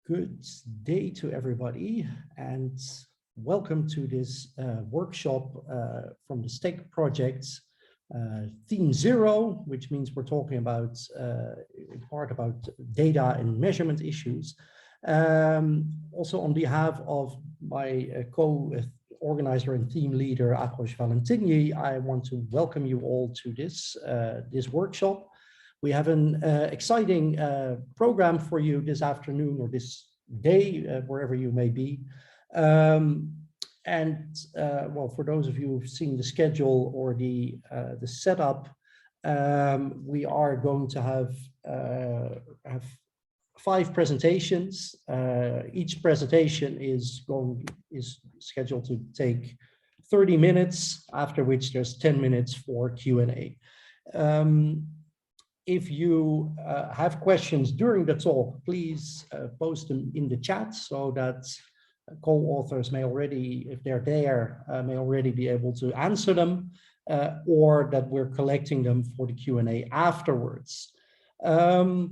Good day to everybody, and welcome to this workshop from the STEC project's Theme 0, which means we're talking about in part about data and measurement issues. Also on behalf of my co-organizer and theme leader, Akrosh Valentini, I want to welcome you all to this workshop. We have an exciting program for you this afternoon or this day, wherever you may be. Well, for those of you who've seen the schedule or the setup, we are going to have 5 presentations. Each presentation is scheduled to take 30 minutes, after which there's 10 minutes for Q&A. If you have questions during the talk, please post them in the chat so that co-authors may already, if they're there, may already be able to answer them, or that we're collecting them for the Q&A afterwards. That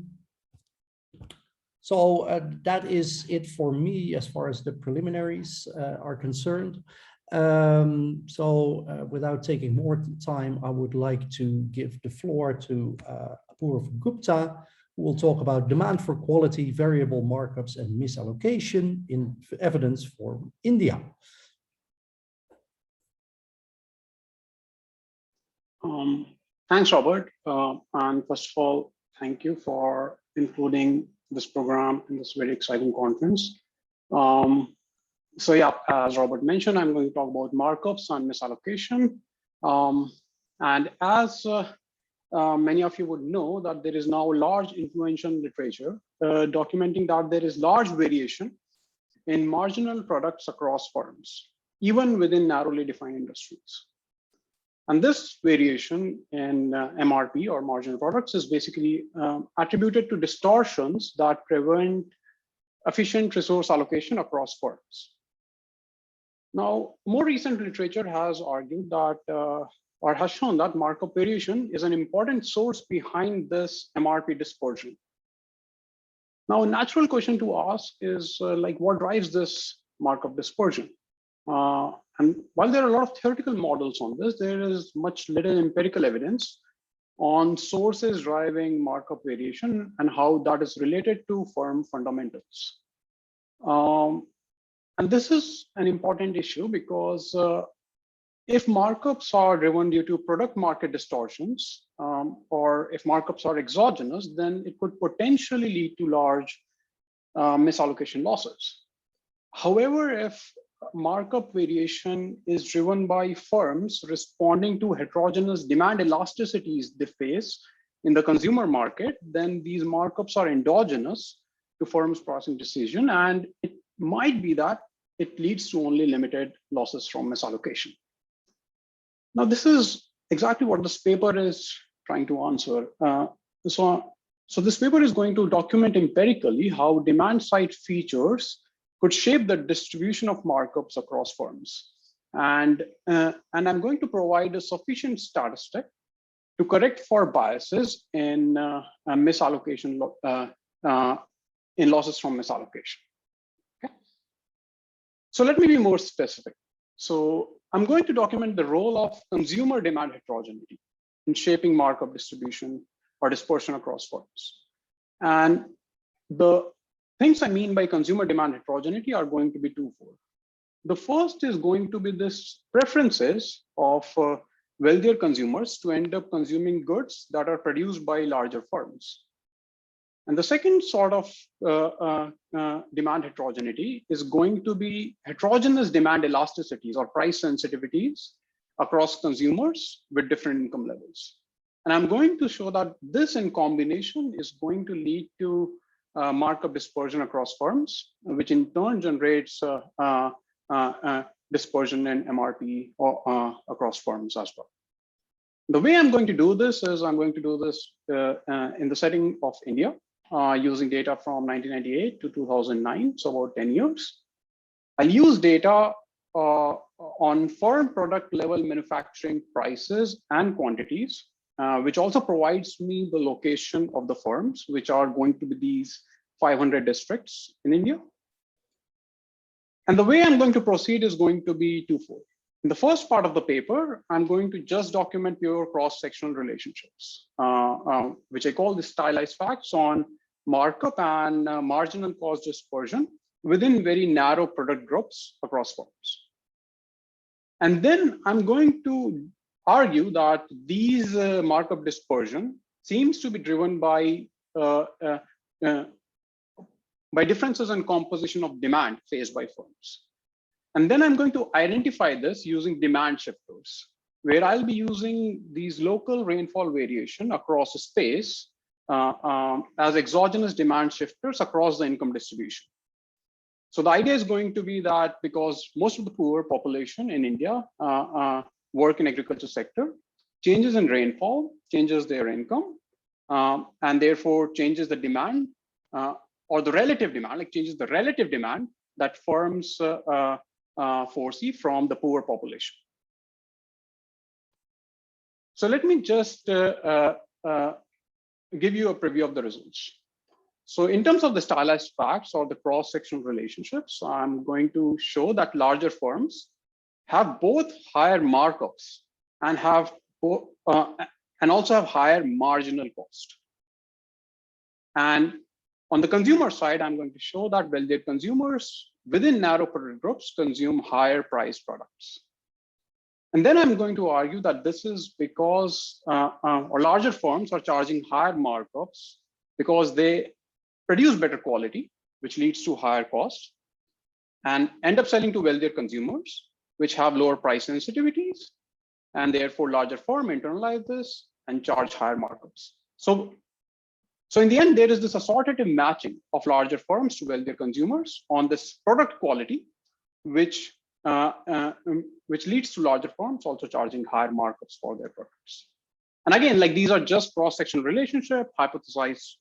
is it for me as far as the preliminaries are concerned. Without taking more time, I would like to give the floor to Apoorv Gupta, who will talk about demand for quality, variable markups, and misallocation in evidence for India. Thanks, Robert. And first of all, thank you for including this program in this very exciting conference. So yeah, as Robert mentioned, I'm going to talk about markups and misallocation. And as many of you would know, that there is now large influential literature documenting that there is large variation in marginal products across firms, even within narrowly defined industries. And this variation in MRP or marginal products is basically attributed to distortions that prevent efficient resource allocation across firms. Now, more recent literature has argued that, or has shown that markup variation is an important source behind this MRP dispersion. Now, a natural question to ask is what drives this markup dispersion? And while there are a lot of theoretical models on this, there is much little empirical evidence on sources driving markup variation and how that is related to firm fundamentals. And this is an important issue because if markups are driven due to product market distortions, or if markups are exogenous, then it could potentially lead to large misallocation losses. However, if markup variation is driven by firms responding to heterogeneous demand elasticities they face in the consumer market, then these markups are endogenous to firms' pricing decision, and it might be that it leads to only limited losses from misallocation. Now, this is exactly what this paper is trying to answer. So this paper is going to document empirically how demand-side features could shape the distribution of markups across firms. And I'm going to provide a sufficient statistic to correct for biases in misallocation, in losses from misallocation. Okay. So let me be more specific. So I'm going to document the role of consumer demand heterogeneity in shaping markup distribution or dispersion across firms. And the things I mean by consumer demand heterogeneity are going to be twofold. The first is going to be this preferences of wealthier consumers to end up consuming goods that are produced by larger firms. And the second sort of demand heterogeneity is going to be heterogeneous demand elasticities or price sensitivities across consumers with different income levels. And I'm going to show that this in combination is going to lead to markup dispersion across firms, which in turn generates dispersion in MRP or, across firms as well. The way I'm going to do this is I'm going to do this in the setting of India, using data from 1998 to 2009, so about 10 years. I'll use data on firm product level manufacturing prices and quantities, which also provides me the location of the firms, which are going to be these 500 districts in India. And the way I'm going to proceed is going to be twofold. In the first part of the paper, I'm going to just document pure cross-sectional relationships, which I call the stylized facts on markup and marginal cost dispersion within very narrow product groups across firms. And then I'm going to argue that these markup dispersion seems to be driven by differences in composition of demand faced by firms. And then I'm going to identify this using demand shifters, where I'll be using these local rainfall variation across a space as exogenous demand shifters across the income distribution. So the idea is going to be that because most of the poor population in India work in agriculture sector, changes in rainfall changes their income, and therefore changes the demand or the relative demand, like changes the relative demand that firms foresee from the poor population. So let me just give you a preview of the results. So in terms of the stylized facts or the cross-sectional relationships, I'm going to show that larger firms have both higher markups and have and also have higher marginal cost. And on the consumer side, I'm going to show that wealthier consumers within narrow product groups consume higher priced products. And then I'm going to argue that this is because or larger firms are charging higher markups because they produce better quality, which leads to higher costs, and end up selling to wealthier consumers, which have lower price sensitivities, and therefore larger firm internalize this and charge higher markups. So in the end, there is this assortative matching of larger firms to wealthier consumers on this product quality, which leads to larger firms also charging higher markups for their products. And again, like these are just cross-sectional relationship, hypothesized,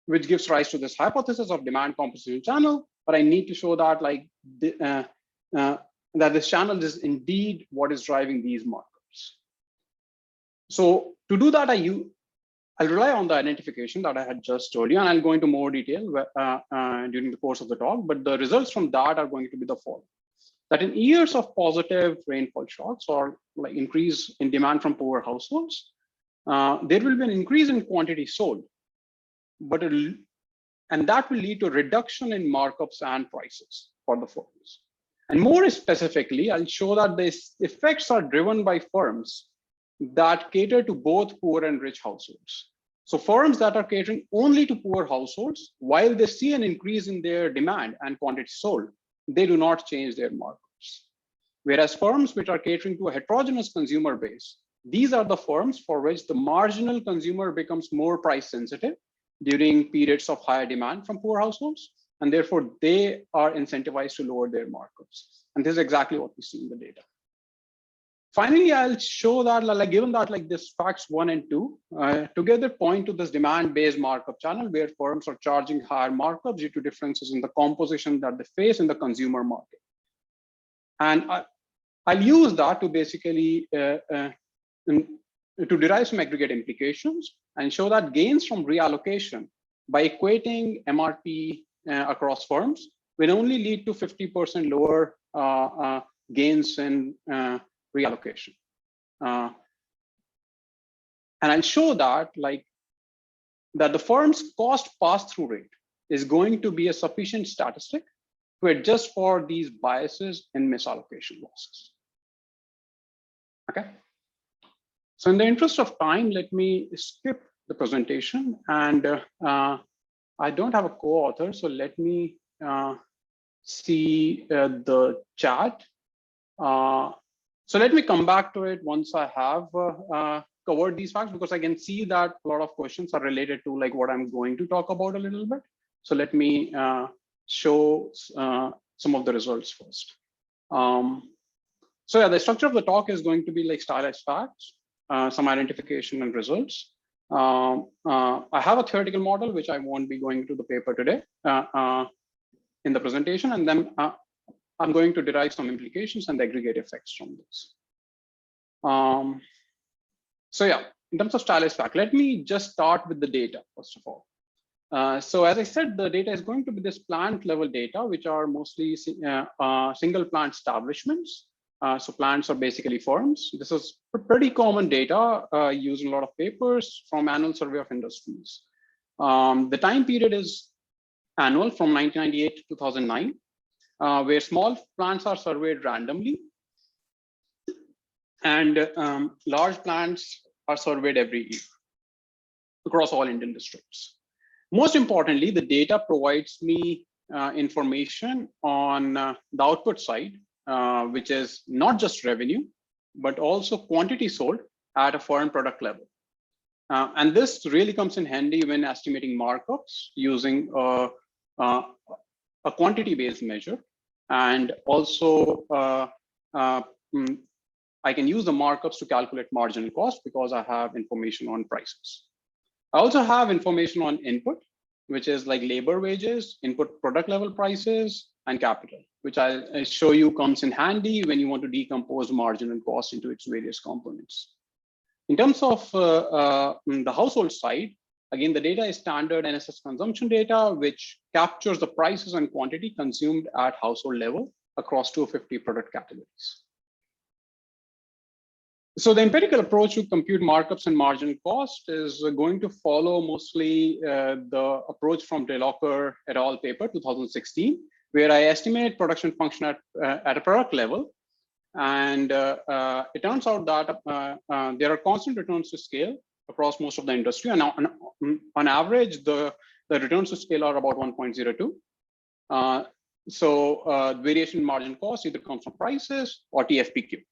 which gives rise to this hypothesis of demand composition channel. But I need to show that that this channel is indeed what is driving these markups. So to do that, I'll rely on the identification that I had just told you, and I'll go into more detail during the course of the talk. But the results from that are going to be the following: that in years of positive rainfall shocks or like increase in demand from poor households, there will be an increase in quantity sold, and that will lead to a reduction in markups and prices for the firms. And more specifically, I'll show that these effects are driven by firms that cater to both poor and rich households. So firms that are catering only to poor households, while they see an increase in their demand and quantity sold, they do not change their markups. Whereas firms which are catering to a heterogeneous consumer base, these are the firms for which the marginal consumer becomes more price sensitive during periods of higher demand from poor households, and therefore they are incentivized to lower their markups. And this is exactly what we see in the data. Finally, I'll show that, given that this facts 1 and 2 together point to this demand-based markup channel where firms are charging higher markups due to differences in the composition that they face in the consumer market. And I'll use that to basically to derive some aggregate implications and show that gains from reallocation by equating MRP across firms will only lead to 50% lower gains in reallocation. And I'll show that that the firm's cost pass-through rate is going to be a sufficient statistic to adjust for these biases in misallocation losses. Okay. So in the interest of time, let me skip the presentation, and I don't have a co-author, so let me see the chat. So let me come back to it once I have covered these facts, because I can see that a lot of questions are related to what I'm going to talk about a little bit. So let me show some of the results first. So yeah, the structure of the talk is going to be stylized facts, some identification and results. I have a theoretical model, which I won't be going to the paper today in the presentation, and then I'm going to derive some implications and aggregate effects from this. So yeah, in terms of stylus fact, let me just start with the data, first of all. So as I said, the data is going to be this plant level data, which are mostly single plant establishments. So plants are basically firms. This is pretty common data used in a lot of papers from Annual Survey of Industries. The time period is annual from 1998 to 2009, where small plants are surveyed randomly, and large plants are surveyed every year across all Indian districts. Most importantly, the data provides me information on the output side, which is not just revenue, but also quantity sold at a foreign product level. And this really comes in handy when estimating markups using a quantity-based measure. And also, I can use the markups to calculate marginal cost because I have information on prices. I also have information on input, which is like labor wages, input product level prices, and capital, which I'll show you comes in handy when you want to decompose marginal cost into its various components. In terms of the household side, again, the data is standard NSS consumption data, which captures the prices and quantity consumed at household level across 250 product categories. So the empirical approach to compute markups and marginal cost is going to follow mostly the approach from DeLocker et al. Paper 2016, where I estimate production function at a product level. And it turns out that there are constant returns to scale across most of the industry. And on average, the returns to scale are about 1.02. So variation in marginal cost either comes from prices or TFPQ.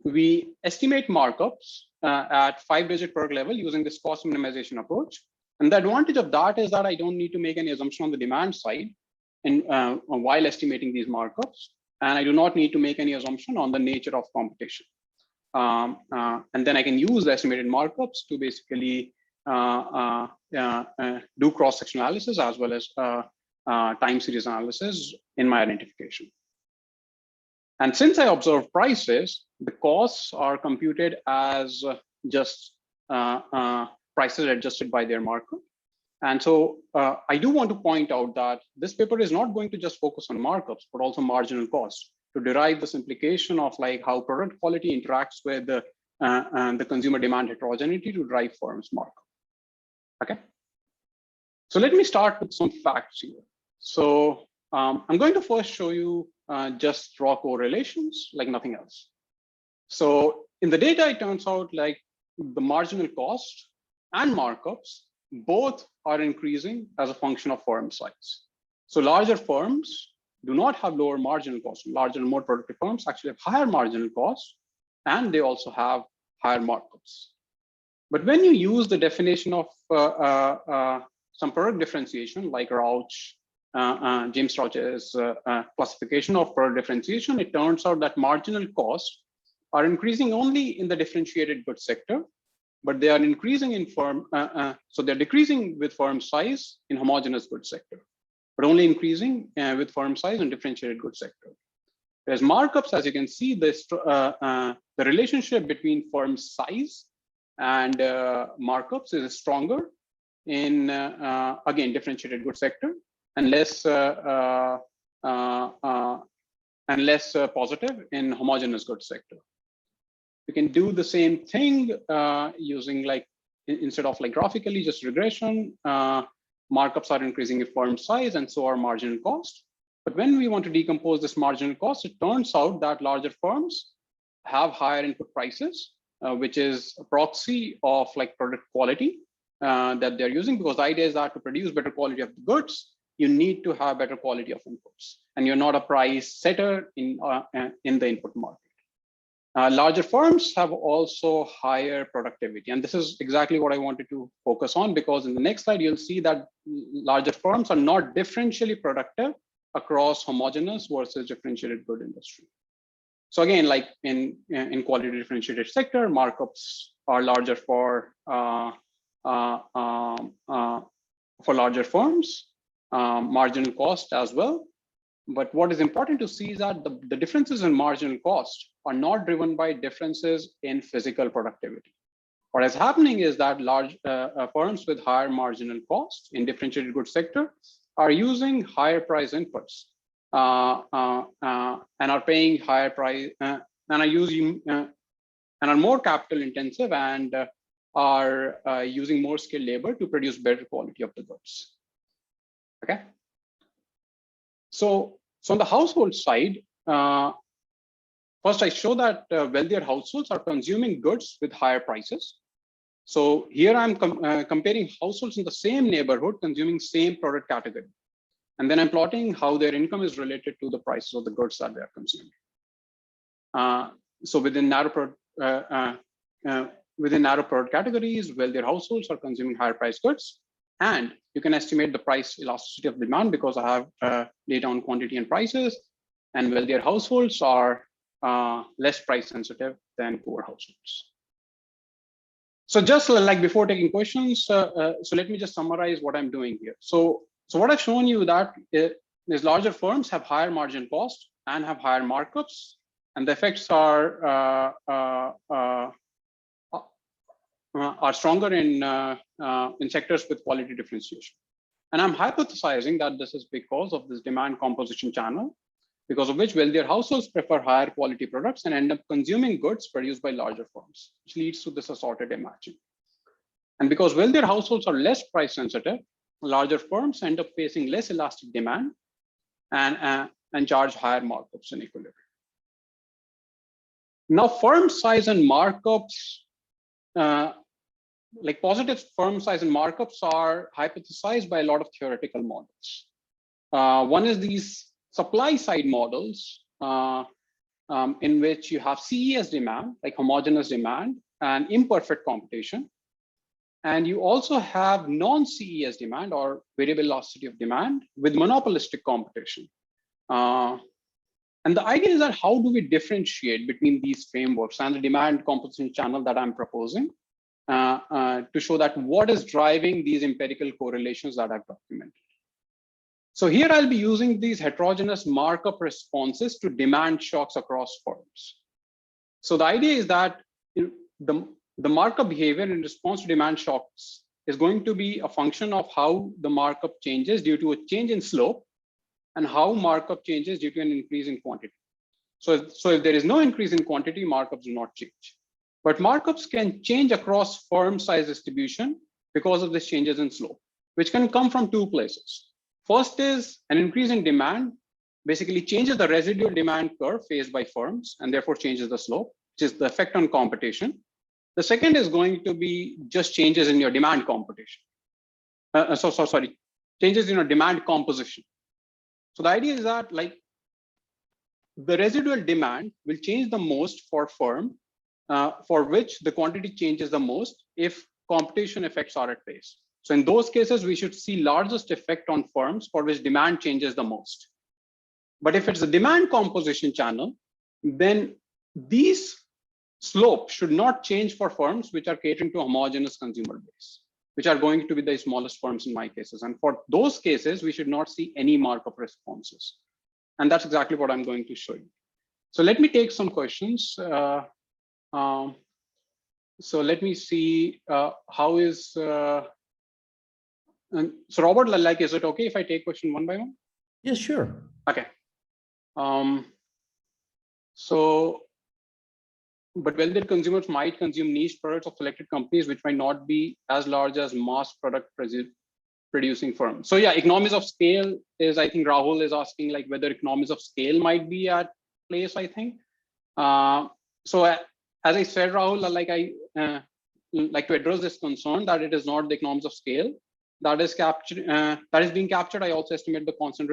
We estimate markups at 5-digit product level using this cost minimization approach. And the advantage of that is that I don't need to make any assumption on the demand side and while estimating these markups. And I do not need to make any assumption on the nature of competition. And then I can use the estimated markups to basically do cross-section analysis as well as time series analysis in my identification. And since I observe prices, the costs are computed as just prices adjusted by their markup. And so I do want to point out that this paper is not going to just focus on markups, but also marginal costs to derive this implication of like how product quality interacts with the consumer demand heterogeneity to drive firms' markup. Okay. So let me start with some facts here. So I'm going to first show you just raw correlations, like nothing else. So in the data, it turns out like the marginal cost and markups both are increasing as a function of firm size. So larger firms do not have lower marginal costs. Larger and more productive firms actually have higher marginal costs, and they also have higher markups. But when you use the definition of some product differentiation, like Rauch, James Rauch's classification of product differentiation, it turns out that marginal costs are increasing only in the differentiated goods sector, but they are increasing in firm, so they're decreasing with firm size in homogeneous goods sector, but only increasing with firm size and differentiated goods sector. Whereas markups, as you can see, the relationship between firm size and markups is stronger in, again, differentiated goods sector, and less positive in homogeneous goods sector. We can do the same thing using like, instead of like graphically, just regression. Markups are increasing in firm size and so are marginal cost. But when we want to decompose this marginal cost, it turns out that larger firms have higher input prices, which is a proxy of like product quality that they're using, because the idea is that to produce better quality of the goods, you need to have better quality of inputs, and you're not a price setter in the input market. Larger firms have also higher productivity, and this is exactly what I wanted to focus on, because in the next slide, you'll see that larger firms are not differentially productive across homogeneous versus differentiated good industry. So again, like in quality differentiated sector, markups are larger for larger firms, marginal cost as well. But what is important to see is that the differences in marginal cost are not driven by differences in physical productivity. What is happening is that large firms with higher marginal cost in differentiated goods sector are using higher price inputs and are paying higher price and are using and are more capital intensive and are using more skilled labor to produce better quality of the goods. Okay. So on the household side, first I show that wealthier households are consuming goods with higher prices. So here I'm comparing households in the same neighborhood consuming same product category. And then I'm plotting how their income is related to the prices of the goods that they are consuming. So within narrow product categories, wealthier households are consuming higher price goods. And you can estimate the price elasticity of demand because I have data on quantity and prices. And wealthier households are less price sensitive than poor households. So just like before taking questions, so let me just summarize what I'm doing here. So what I've shown you that is larger firms have higher margin cost and have higher markups, and the effects are stronger in sectors with quality differentiation. And I'm hypothesizing that this is because of this demand composition channel, because of which wealthier households prefer higher quality products and end up consuming goods produced by larger firms, which leads to this assorted matching. And because wealthier households are less price sensitive, larger firms end up facing less elastic demand and charge higher markups in equilibrium. Now, firm size and markups, like positive firm size and markups are hypothesized by a lot of theoretical models. One is these supply side models in which you have CES demand, like homogeneous demand and imperfect competition. And you also have non-CES demand or variable elasticity of demand with monopolistic competition. And the idea is that how do we differentiate between these frameworks and the demand composition channel that I'm proposing to show that what is driving these empirical correlations that I've documented. So here I'll be using these heterogeneous markup responses to demand shocks across firms. So the idea is that the markup behavior in response to demand shocks is going to be a function of how the markup changes due to a change in slope and how markup changes due to an increase in quantity. So if there is no increase in quantity, markups do not change. But markups can change across firm size distribution because of these changes in slope, which can come from two places. First is an increase in demand basically changes the residual demand curve faced by firms and therefore changes the slope, which is the effect on competition. The second is going to be just changes in your demand competition. Changes in your demand composition. So the idea is that like the residual demand will change the most for firm for which the quantity changes the most if competition effects are at place. So in those cases, we should see largest effect on firms for which demand changes the most. But if it's a demand composition channel, then these slopes should not change for firms which are catering to a homogeneous consumer base, which are going to be the smallest firms in my cases. And for those cases, we should not see any markup responses. And that's exactly what I'm going to show you. So let me take some questions. So let me see how is, so Robert, like, is it okay if I take question one by one? Yes, sure. Okay. But wealthier consumers might consume niche products of selected companies which might not be as large as mass product producing firms. So yeah, economies of scale is, I think Rahul is asking like whether economies of scale might be at place, I think. So as I said, Rahul, like I like to address this concern that it is not the economies of scale that is captured, that is being captured. I also estimate the constant,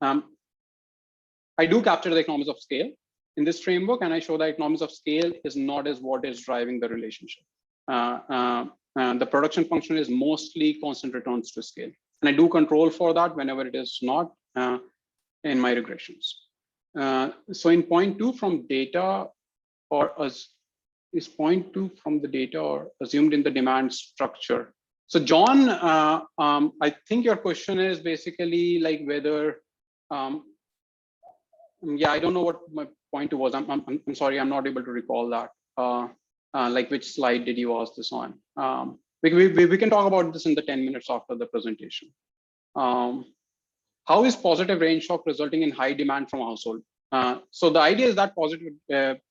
I do capture the economies of scale in this framework, and I show that economies of scale is not as what is driving the relationship. The production function is mostly constant returns to scale. And I do control for that whenever it is not in my regressions. So in point 2 from data or is point 2 from the data or assumed in the demand structure. So John, I think your question is basically like whether Yeah, I don't know what my point was. I'm sorry, I'm not able to recall that. Like which slide did you ask this on? We can talk about this in the 10 minutes after the presentation. How is positive rain shock resulting in high demand from a household? So the idea is that positive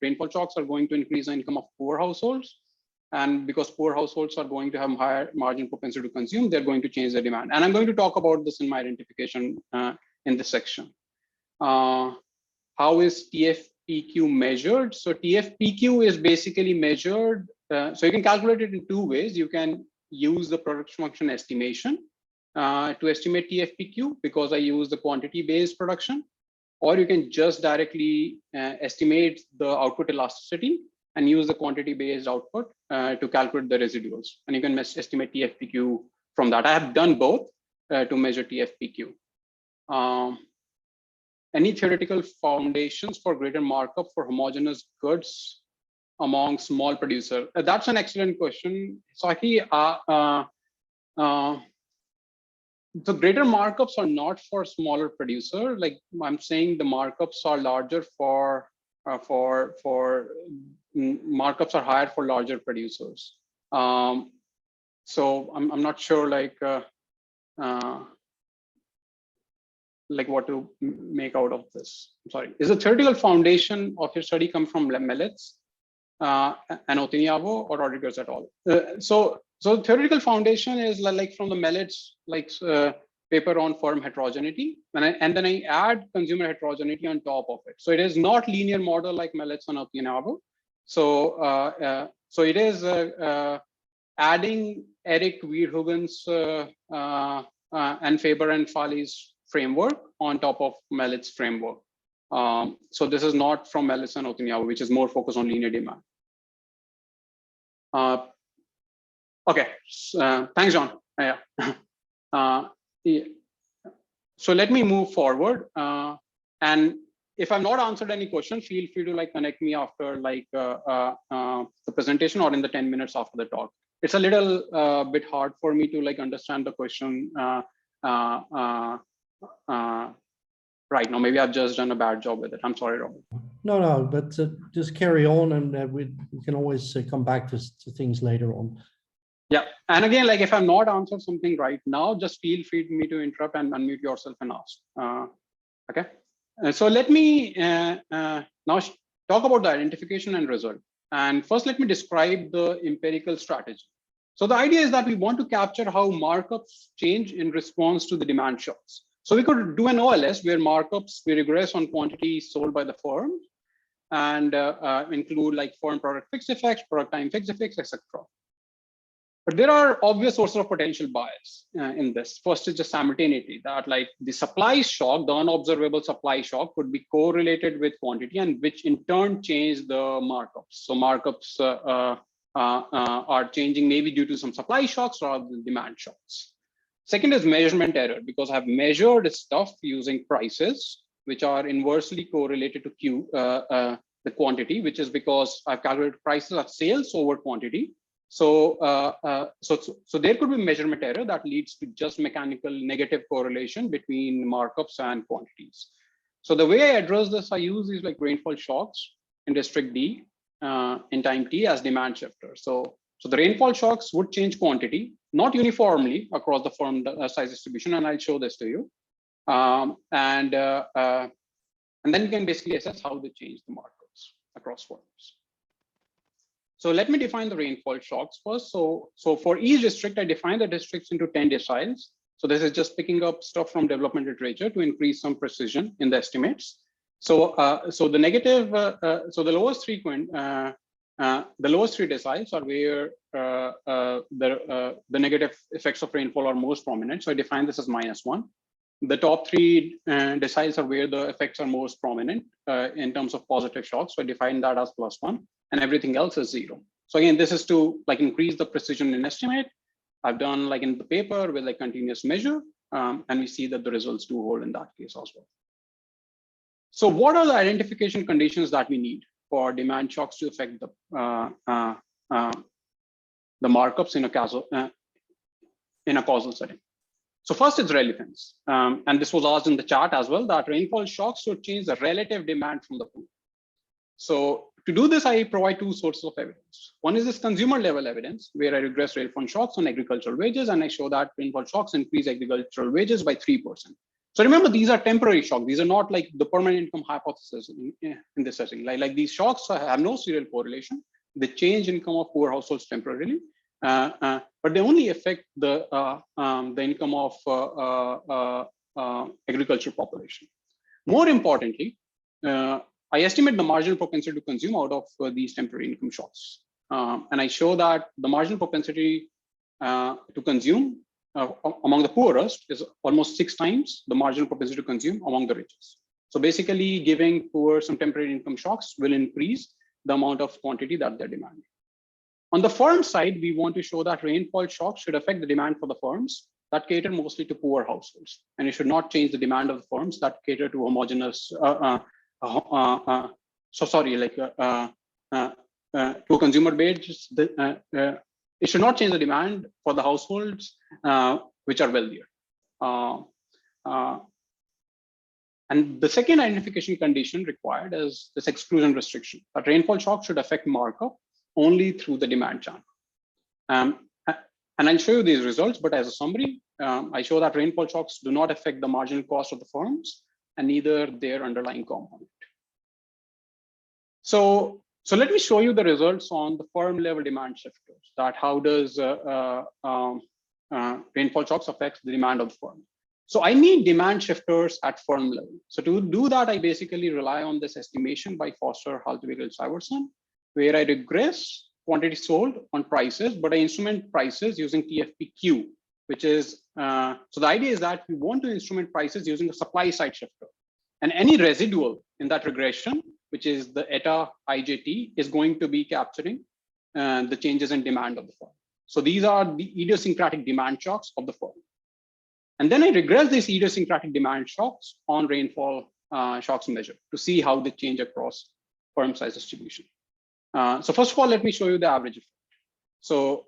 rainfall shocks are going to increase the income of poor households. And because poor households are going to have higher margin propensity to consume, they're going to change their demand. And I'm going to talk about this in my identification in this section. How is TFPQ measured? So TFPQ is basically measured. So you can calculate it in two ways. You can use the production function estimation to estimate TFPQ because I use the quantity-based production, or you can just directly estimate the output elasticity and use the quantity-based output to calculate the residuals. And you can estimate TFPQ from that. I have done both to measure TFPQ. Any theoretical foundations for greater markup for homogeneous goods among small producers? That's an excellent question. So actually, the greater markups are not for smaller producer. Like I'm saying, the markups are larger for markups are higher for larger producers. So I'm not sure like what to make out of this. I'm sorry. Is the theoretical foundation of your study come from Mellets, Anotiniavo, or Rodriguez et al.? So theoretical foundation is like from the Mellets paper on firm heterogeneity, and then I add consumer heterogeneity on top of it. So it is not linear model like Mellets and Anotiniavo. So so it is adding Eric Weerhugen's and Faber and Farley's framework on top of Mellets framework. So this is not from Mellets and Otiniavo, which is more focused on linear demand. Okay, thanks, John. Yeah. Yeah. So let me move forward. And if I've not answered any question, feel free to like connect me after like the presentation or in the 10 minutes after the talk. It's a little bit hard for me to like understand the question right now. Maybe I've just done a bad job with it. I'm sorry, Robert. No, but just carry on, and we can always come back to things later on. Yeah, and again, like if I'm not answered something right now, just feel free to me to interrupt and unmute yourself and ask. Okay, so let me now talk about the identification and result. And first, let me describe the empirical strategy. So the idea is that we want to capture how markups change in response to the demand shocks. So we could do an OLS where markups, we regress on quantity sold by the firm and include like firm product fixed effects, product time fixed effects, etc. But there are obvious sources of potential bias in this. First is just simultaneity, that like the supply shock, the unobservable supply shock could be correlated with quantity, and which in turn change the markups. So markups are changing maybe due to some supply shocks rather than demand shocks. Second is measurement error, because I've measured stuff using prices, which are inversely correlated to the quantity, which is because I've calculated prices of sales over quantity. So there could be measurement error that leads to just mechanical negative correlation between markups and quantities. So the way I address this, I use these like rainfall shocks in district D in time T as demand shifters. So the rainfall shocks would change quantity, not uniformly across the firm size distribution, and I'll show this to you. And then you can basically assess how they change the markups across firms. So let me define the rainfall shocks first. So for each district, I define the districts into 10 deciles. So this is just picking up stuff from development literature to increase some precision in the estimates. So the negative, so the lowest three deciles are where the negative effects of rainfall are most prominent. So I define this as -1. The top three deciles are where the effects are most prominent in terms of positive shocks. So I define that as +1, and everything else is 0. So again, this is to like increase the precision in estimate. I've done like in the paper with like continuous measure, and we see that the results do hold in that case as well. So what are the identification conditions that we need for demand shocks to affect the markups in a causal setting? So first is relevance. And this was asked in the chart as well, that rainfall shocks should change the relative demand from the pool. So to do this, I provide two sources of evidence. One is this consumer level evidence, where I regress rainfall shocks on agricultural wages, and I show that rainfall shocks increase agricultural wages by 3%. So remember, these are temporary shocks. These are not like the permanent income hypothesis in this setting. Like these shocks have no serial correlation. They change income of poor households temporarily, but they only affect the income of agricultural population. More importantly, I estimate the marginal propensity to consume out of these temporary income shocks. And I show that the marginal propensity to consume among the poorest is almost 6 times the marginal propensity to consume among the richest. So basically, giving poor some temporary income shocks will increase the amount of quantity that they're demanding. On the firm side, we want to show that rainfall shocks should affect the demand for the firms that cater mostly to poor households, and it should not change the demand of the firms that cater to homogeneous to a consumer base. It should not change the demand for the households which are wealthier. And the second identification condition required is this exclusion restriction, that rainfall shock should affect markup only through the demand channel. And I'll show you these results, but as a summary, I show that rainfall shocks do not affect the marginal cost of the firms and neither their underlying component. So let me show you the results on the firm level demand shifters, that how does rainfall shocks affect the demand of the firm. So I need demand shifters at firm level. So to do that, I basically rely on this estimation by Foster, Haltwigel, Syverson, where I regress quantity sold on prices, but I instrument prices using TFPQ, which is, so the idea is that we want to instrument prices using a supply side shifter. And any residual in that regression, which is the eta IJT, is going to be capturing the changes in demand of the firm. So these are the idiosyncratic demand shocks of the firm. And then I regress these idiosyncratic demand shocks on rainfall shocks measure to see how they change across firm size distribution. So first of all, let me show you the average effect. So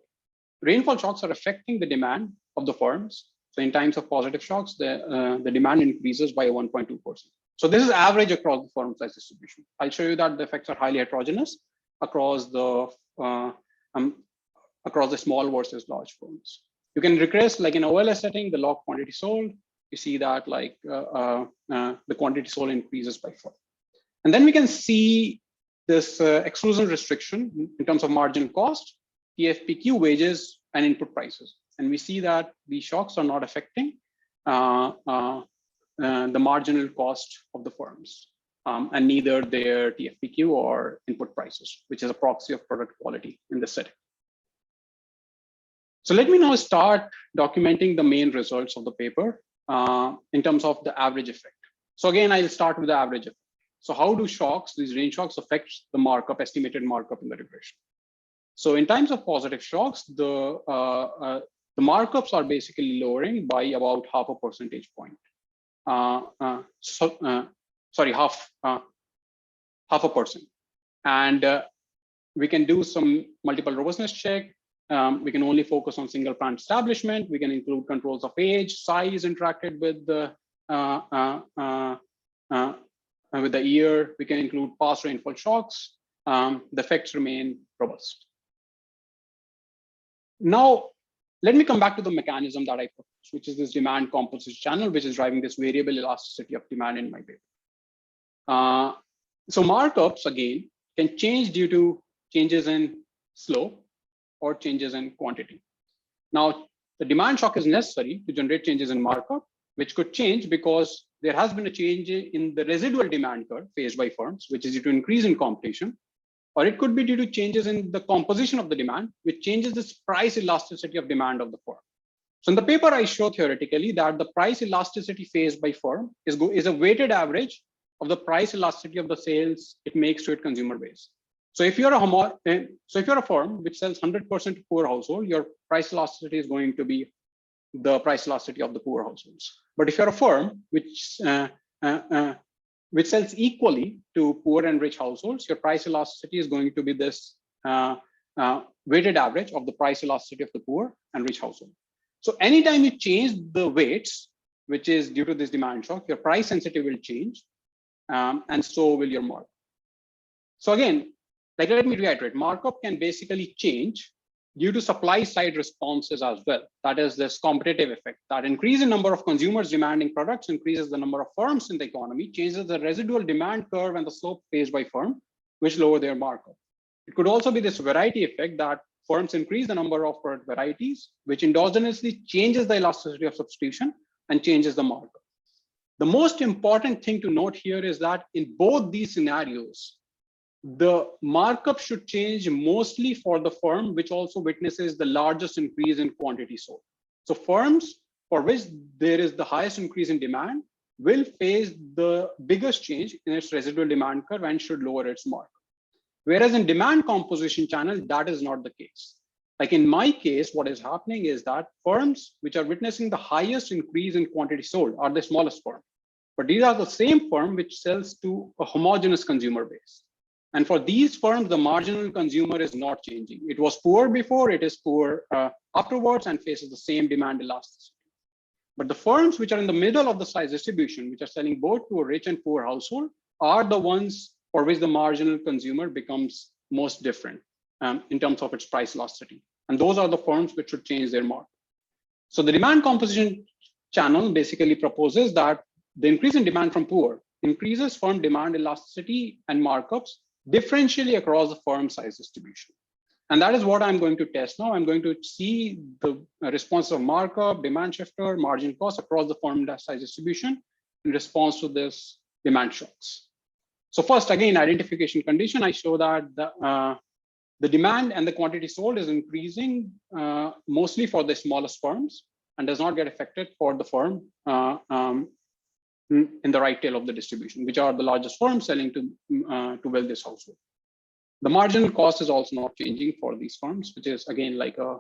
rainfall shocks are affecting the demand of the firms. So in times of positive shocks, the demand increases by 1.2%. So this is average across the firm size distribution. I'll show you that the effects are highly heterogeneous across the small versus large firms. You can regress, like in OLS setting, the log quantity sold. You see that like the quantity sold increases by 4. And then we can see this exclusion restriction in terms of marginal cost, TFPQ wages, and input prices. And we see that these shocks are not affecting the marginal cost of the firms, and neither their TFPQ or input prices, which is a proxy of product quality in this setting. So let me now start documenting the main results of the paper in terms of the average effect. So again, I'll start with the average effect. So how do shocks, these rain shocks, affect the markup, estimated markup in the regression? So in times of positive shocks, the markups are basically lowering by about half a percentage point. Half a percent. And we can do some multiple robustness check. We can only focus on single plant establishment. We can include controls of age, size interacted with the year. We can include past rainfall shocks. The effects remain robust. Now, let me come back to the mechanism that I proposed, which is this demand composite channel, which is driving this variable elasticity of demand in my paper. So markups, again, can change due to changes in slope or changes in quantity. Now, the demand shock is necessary to generate changes in markup, which could change because there has been a change in the residual demand curve faced by firms, which is due to increase in competition, or it could be due to changes in the composition of the demand, which changes this price elasticity of demand of the firm. So in the paper, I show theoretically that the price elasticity faced by firm is a weighted average of the price elasticity of the sales it makes to its consumer base. So if you're a firm which sells 100% to poor household, your price elasticity is going to be the price elasticity of the poor households. But if you're a firm which sells equally to poor and rich households, your price elasticity is going to be this weighted average of the price elasticity of the poor and rich household. So anytime you change the weights, which is due to this demand shock, your price sensitivity will change, and so will your markup. So again, like, let me reiterate, markup can basically change due to supply side responses as well. That is this competitive effect. That increase in number of consumers demanding products increases the number of firms in the economy, changes the residual demand curve and the slope faced by firm, which lower their markup. It could also be this variety effect that firms increase the number of product varieties, which endogenously changes the elasticity of substitution and changes the markup. The most important thing to note here is that in both these scenarios, the markup should change mostly for the firm which also witnesses the largest increase in quantity sold. So firms for which there is the highest increase in demand will face the biggest change in its residual demand curve and should lower its markup. Whereas in demand composition channel, that is not the case. Like in my case, what is happening is that firms which are witnessing the highest increase in quantity sold are the smallest firm. But these are the same firm which sells to a homogeneous consumer base. And for these firms, the marginal consumer is not changing. It was poor before, it is poor afterwards, and faces the same demand elasticity. But the firms which are in the middle of the size distribution, which are selling both to a rich and poor household, are the ones for which the marginal consumer becomes most different in terms of its price elasticity. And those are the firms which should change their market. So the demand composition channel basically proposes that the increase in demand from poor increases firm demand elasticity and markups differentially across the firm size distribution. And that is what I'm going to test now. I'm going to see the response of markup, demand shifter, margin cost across the firm size distribution in response to this demand shocks. So first, again, identification condition, I show that the demand and the quantity sold is increasing mostly for the smallest firms and does not get affected for the firm in the right tail of the distribution, which are the largest firms selling to build this household. The marginal cost is also not changing for these firms, which is again like a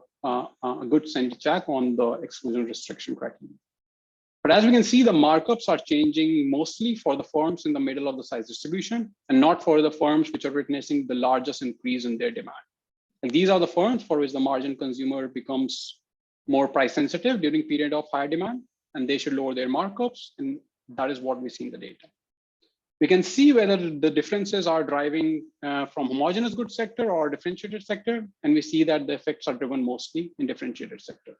good sanity check on the exclusion restriction criteria. But as we can see, the markups are changing mostly for the firms in the middle of the size distribution and not for the firms which are witnessing the largest increase in their demand. And these are the firms for which the marginal consumer becomes more price sensitive during period of higher demand, and they should lower their markups. And that is what we see in the data. We can see whether the differences are driving from homogeneous goods sector or differentiated sector. And we see that the effects are driven mostly in differentiated sector.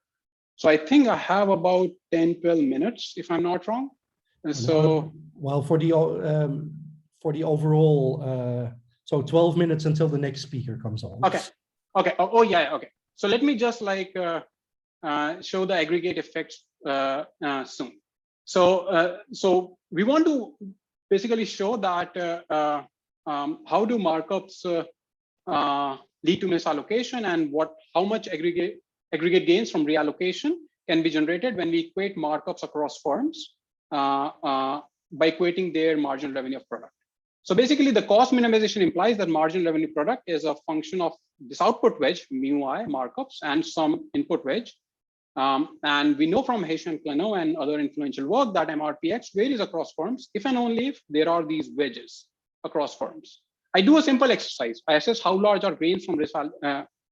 So I think I have about 10, 12 minutes, if I'm not wrong. And so, well, for the overall, so 12 minutes until the next speaker comes on. Okay. Okay. Oh yeah. Okay. So let me just like show the aggregate effects soon. So we want to basically show that how do markups lead to misallocation, and how much aggregate gains from reallocation can be generated when we equate markups across firms by equating their marginal revenue of product. So basically, the cost minimization implies that marginal revenue product is a function of this output wedge, mu I markups, and some input wedge. And we know from Hayes and Plano and other influential work that MRPX varies across firms if and only if there are these wedges across firms. I do a simple exercise. I assess how large are gains from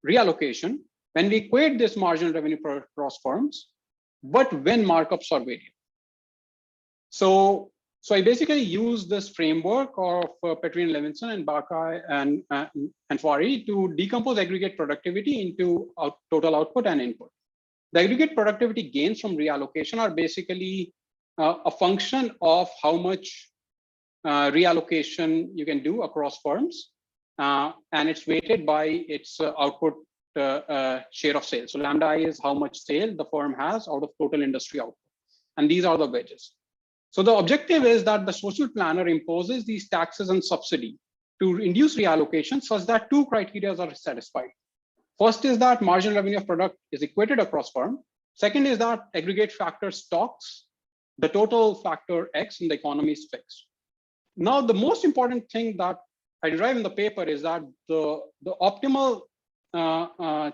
reallocation when we equate this marginal revenue across firms, but when markups are variable. So I basically use this framework of Petrine, Levinson, and Bakai and Fari to decompose aggregate productivity into total output and input. The aggregate productivity gains from reallocation are basically a function of how much reallocation you can do across firms, and it's weighted by its output share of sales. So lambda I is how much sale the firm has out of total industry output. And these are the wedges. So the objective is that the social planner imposes these taxes and subsidy to induce reallocation such that two criteria are satisfied. First is that marginal revenue of product is equated across firm. Second is that aggregate factor stocks, the total factor X in the economy is fixed. Now, the most important thing that I derive in the paper is that the optimal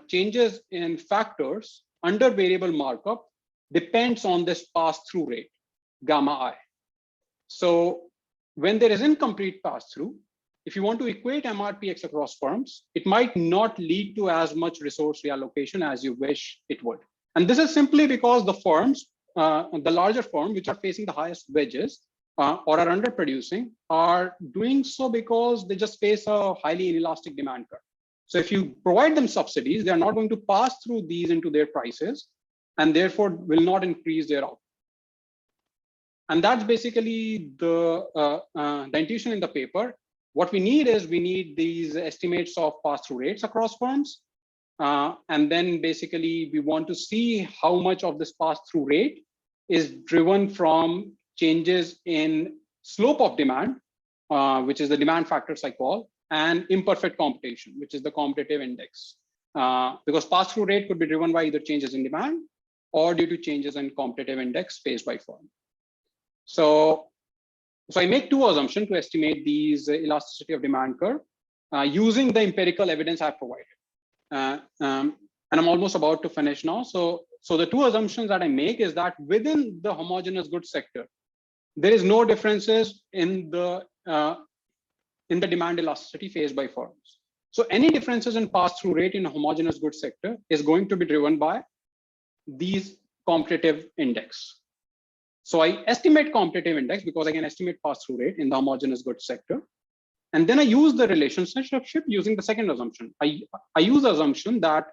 changes in factors under variable markup depends on this pass-through rate, gamma I. So when there is incomplete pass-through, if you want to equate MRPX across firms, it might not lead to as much resource reallocation as you wish it would. And this is simply because the firms, the larger firms, which are facing the highest wages or are underproducing, are doing so because they just face a highly inelastic demand curve. So if you provide them subsidies, they are not going to pass through these into their prices, and therefore will not increase their output. And that's basically the intuition in the paper. What we need is we need these estimates of pass-through rates across firms. And then basically we want to see how much of this pass-through rate is driven from changes in slope of demand, which is the demand factors I call, and imperfect computation, which is the competitive index. Because pass-through rate could be driven by either changes in demand or due to changes in competitive index faced by firm. So I make two assumptions to estimate these elasticity of demand curve using the empirical evidence I provided. And I'm almost about to finish now. So the two assumptions that I make is that within the homogeneous goods sector, there is no differences in the demand elasticity faced by firms. So any differences in pass-through rate in a homogeneous goods sector is going to be driven by these competitive index. So I estimate competitive index because I can estimate pass-through rate in the homogeneous goods sector. And then I use the relationship using the second assumption. I use the assumption that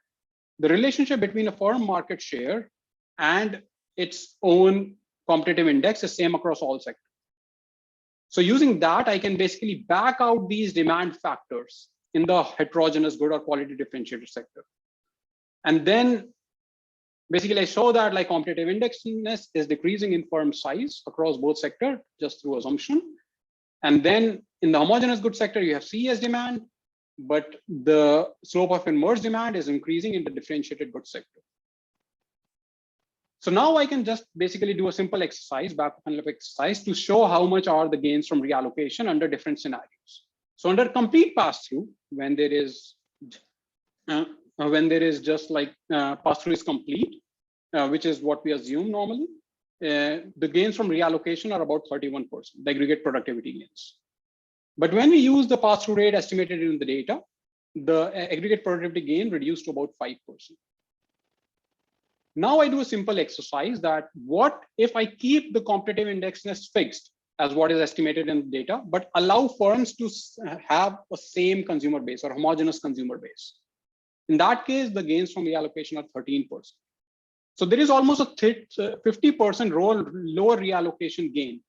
the relationship between a firm market share and its own competitive index is same across all sectors. So using that, I can basically back out these demand factors in the heterogeneous good or quality differentiated sector. And then basically I show that like competitive indexness is decreasing in firm size across both sector just through assumption. And then in the homogeneous goods sector, you have CES demand, but the slope of inverse demand is increasing in the differentiated goods sector. So now I can just basically do a simple exercise, back envelope exercise, to show how much are the gains from reallocation under different scenarios. So under complete pass-through, when there is just like pass-through is complete, which is what we assume normally, the gains from reallocation are about 31%, the aggregate productivity gains. But when we use the pass-through rate estimated in the data, the aggregate productivity gain reduced to about 5%. Now I do a simple exercise that what if I keep the competitive indexness fixed as what is estimated in the data, but allow firms to have a same consumer base or homogeneous consumer base. In that case, the gains from reallocation are 13%. So there is almost a 50% lower reallocation gain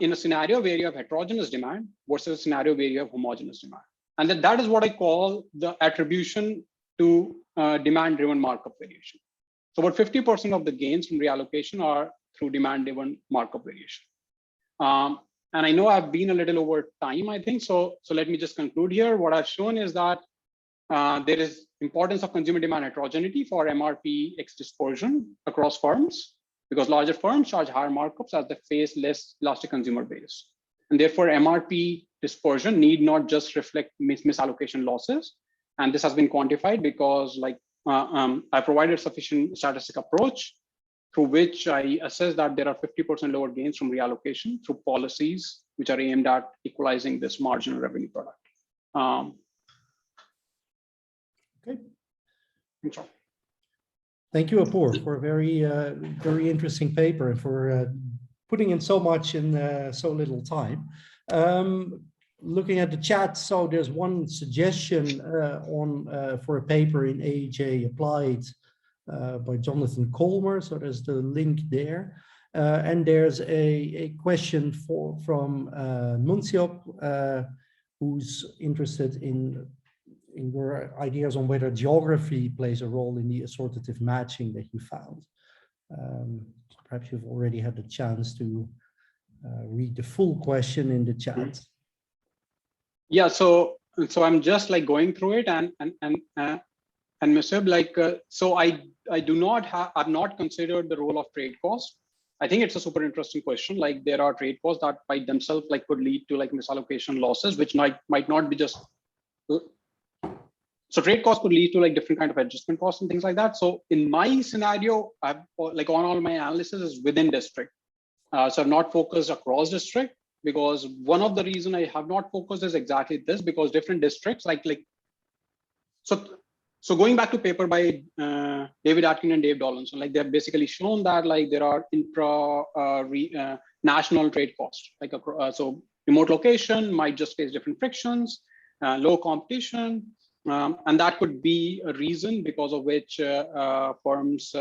in a scenario where you have heterogeneous demand versus a scenario where you have homogeneous demand. And that is what I call the attribution to demand-driven markup variation. So about 50% of the gains from reallocation are through demand-driven markup variation. And I know I've been a little over time, I think. So let me just conclude here. What I've shown is that there is importance of consumer demand heterogeneity for MRP X dispersion across firms, because larger firms charge higher markups as they face less elastic consumer base. And therefore, MRP dispersion need not just reflect misallocation losses. And this has been quantified because like I provided sufficient statistic approach through which I assess that there are 50% lower gains from reallocation through policies which are aimed at equalizing this marginal revenue product. Okay. Sorry. Thank you, Apoor, for a very interesting paper and for putting in so much in so little time. Looking at the chat, so there's one suggestion for a paper in AEJ Applied by Jonathan Colmer. So there's the link there. And there's a question from Munciop, who's interested in your ideas on whether geography plays a role in the assortative matching that you found. Perhaps you've already had the chance to read the full question in the chat. Yeah, so I'm just like going through it and Mr. like so I do not have, I've not considered the role of trade cost. I think it's a super interesting question. Like there are trade costs that by themselves like could lead to like misallocation losses, which might not be just. So trade costs could lead to like different kind of adjustment costs and things like that. So in my scenario, I've like on all my analysis is within district. So I've not focused across district, because one of the reason I have not focused is exactly this, because different districts so So going back to paper by David Atkin and Dave Dollinson, like they've basically shown that like there are national trade costs, like so remote location might just face different frictions, low competition, and that could be a reason because of which firms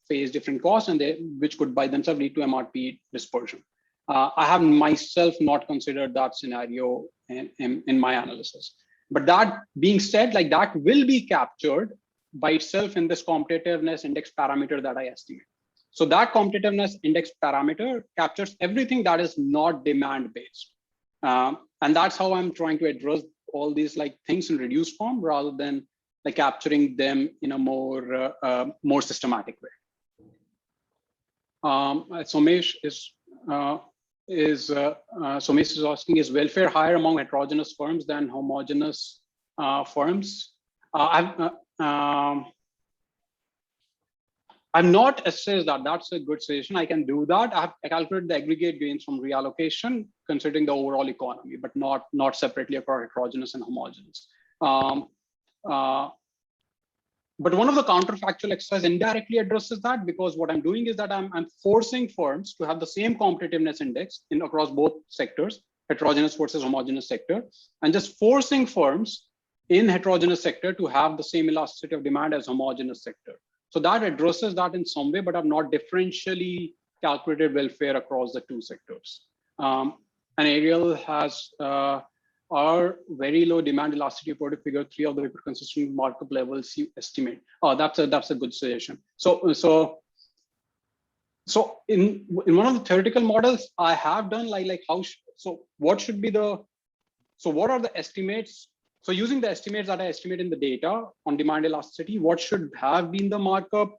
face different costs, and which could by themselves lead to MRP dispersion. I have myself not considered that scenario in my analysis. But that being said, like that will be captured by itself in this competitiveness index parameter that I estimate. So that competitiveness index parameter captures everything that is not demand based. And that's how I'm trying to address all these like things in reduced form rather than like capturing them in a more systematic way. Somesh Somesh is asking, is welfare higher among heterogeneous firms than homogeneous firms? I'm not assessed that. That's a good suggestion. I can do that. I calculated the aggregate gains from reallocation, considering the overall economy, but not separately across heterogeneous and homogeneous. But one of the counterfactual exercises indirectly addresses that, because what I'm doing is that I'm forcing firms to have the same competitiveness index across both sectors, heterogeneous versus homogeneous sector, and just forcing firms in heterogeneous sector to have the same elasticity of demand as homogeneous sector. So that addresses that in some way, but I've not differentially calculated welfare across the two sectors. And Ariel has our very low demand elasticity per figure 3 of the paper consistent markup levels you estimate. Oh, that's a good suggestion. So in one of the theoretical models I have done what are the estimates? So using the estimates that I estimate in the data on demand elasticity, what should have been the markup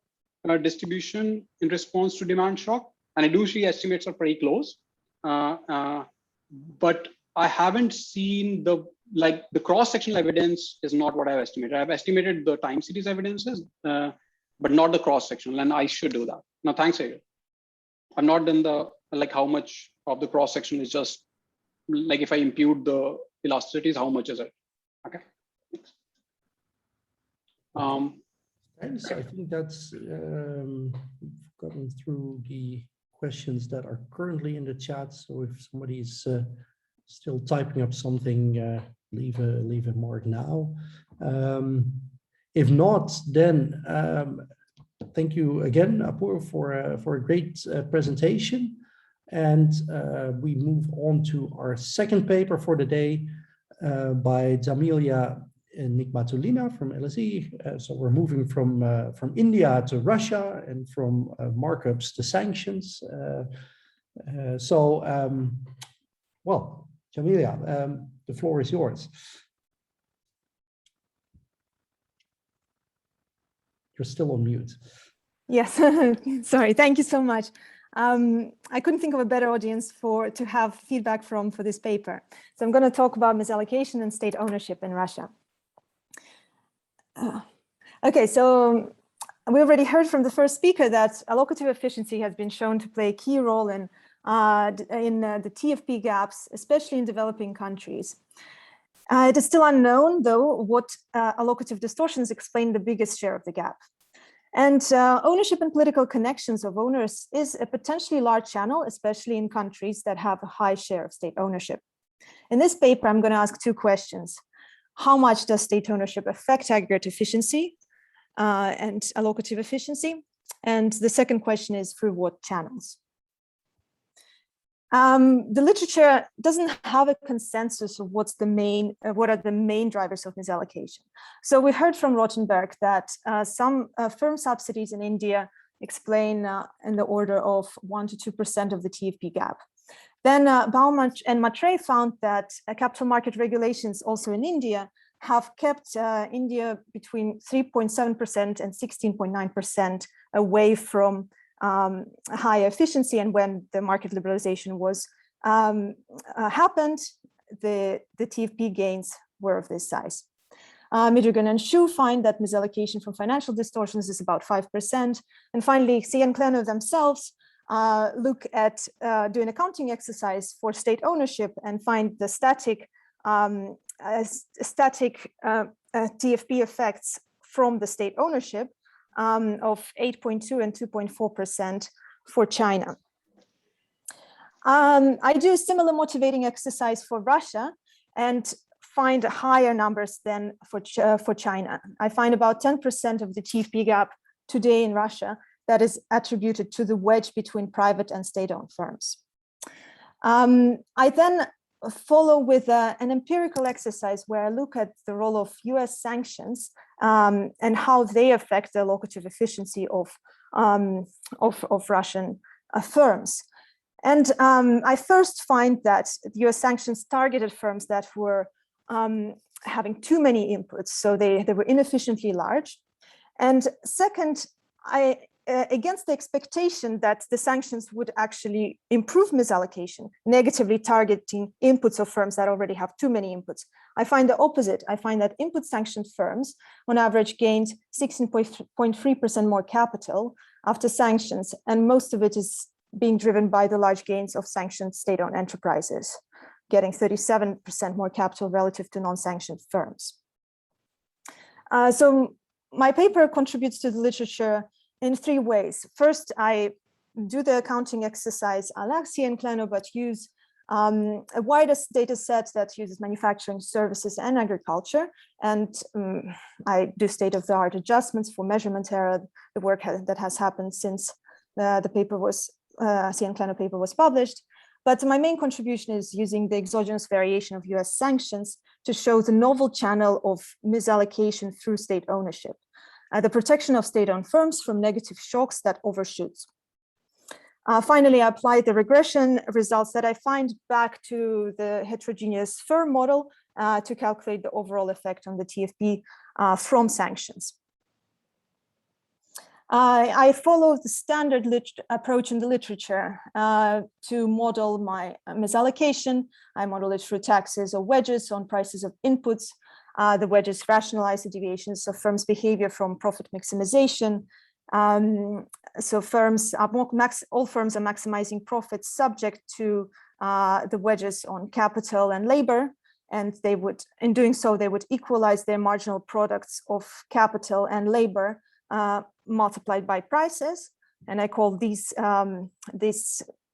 distribution in response to demand shock? And I do see estimates are pretty close, but I haven't seen the cross-sectional evidence is not what I've estimated. I've estimated the time series evidences, but not the cross-sectional, and I should do that. No, thanks, Ariel. I've not done the how much of the cross-section is just like if I impute the elasticities, how much is it? Okay. Thanks. I think that's we've gotten through the questions that are currently in the chat. So if somebody's still typing up something, leave a mark now. If not, then thank you again, Apoor, for a great presentation. And we move on to our second paper for the day by Jamilia Nikmatulina from LSE. So we're moving from India to Russia and from markups to sanctions. Well, Jamilia, the floor is yours. You're still on mute. Yes, sorry, thank you so much. I couldn't think of a better audience to have feedback from for this paper. So I'm going to talk about misallocation and state ownership in Russia. Okay, so we already heard from the first speaker that allocative efficiency has been shown to play a key role in the TFP gaps, especially in developing countries. It is still unknown, though, what allocative distortions explain the biggest share of the gap. And ownership and political connections of owners is a potentially large channel, especially in countries that have a high share of state ownership. In this paper, I'm going to ask two questions. How much does state ownership affect aggregate efficiency and allocative efficiency? And the second question is through what channels? The literature doesn't have a consensus of what are the main drivers of misallocation. So we heard from Rottenberg that some firm subsidies in India explain in the order of 1 to 2% of the TFP gap. Then Baum and Matre found that capital market regulations also in India have kept India between 3.7% and 16.9% away from higher efficiency, and when the market liberalization was happened, the TFP gains were of this size. Midrigan and Shu find that misallocation from financial distortions is about 5%. And finally, Xie and Kleno themselves look at do an accounting exercise for state ownership and find the static TFP effects from the state ownership of 8.2 and 2.4% for China. I do a similar motivating exercise for Russia and find higher numbers than for China. I find about 10% of the TFP gap today in Russia that is attributed to the wedge between private and state-owned firms. I then follow with an empirical exercise where I look at the role of US sanctions and how they affect the allocative efficiency of Russian firms. And I first find that the US sanctions targeted firms that were having too many inputs, so they were inefficiently large. And second, against the expectation that the sanctions would actually improve misallocation, negatively targeting inputs of firms that already have too many inputs, I find the opposite. I find that input sanctioned firms on average gained 16.3% more capital after sanctions, and most of it is being driven by the large gains of sanctioned state-owned enterprises, getting 37% more capital relative to non-sanctioned firms. So my paper contributes to the literature in three ways. First, I do the accounting exercise Alexia and Kleno, but use a wider data set that uses manufacturing, services, and agriculture. And I do state-of-the-art adjustments for measurement error, the work that has happened since the paper was, CN Kleno paper was published. But my main contribution is using the exogenous variation of US sanctions to show the novel channel of misallocation through state ownership, the protection of state-owned firms from negative shocks that overshoots. Finally, I apply the regression results that I find back to the heterogeneous firm model to calculate the overall effect on the TFP from sanctions. I follow the standard approach in the literature to model my misallocation. I model it through taxes or wedges on prices of inputs. The wedges rationalize the deviations of firms' behavior from profit maximization. So firms are all firms are maximizing profits subject to the wedges on capital and labor, and they would, in doing so, they would equalize their marginal products of capital and labor multiplied by prices. And I call these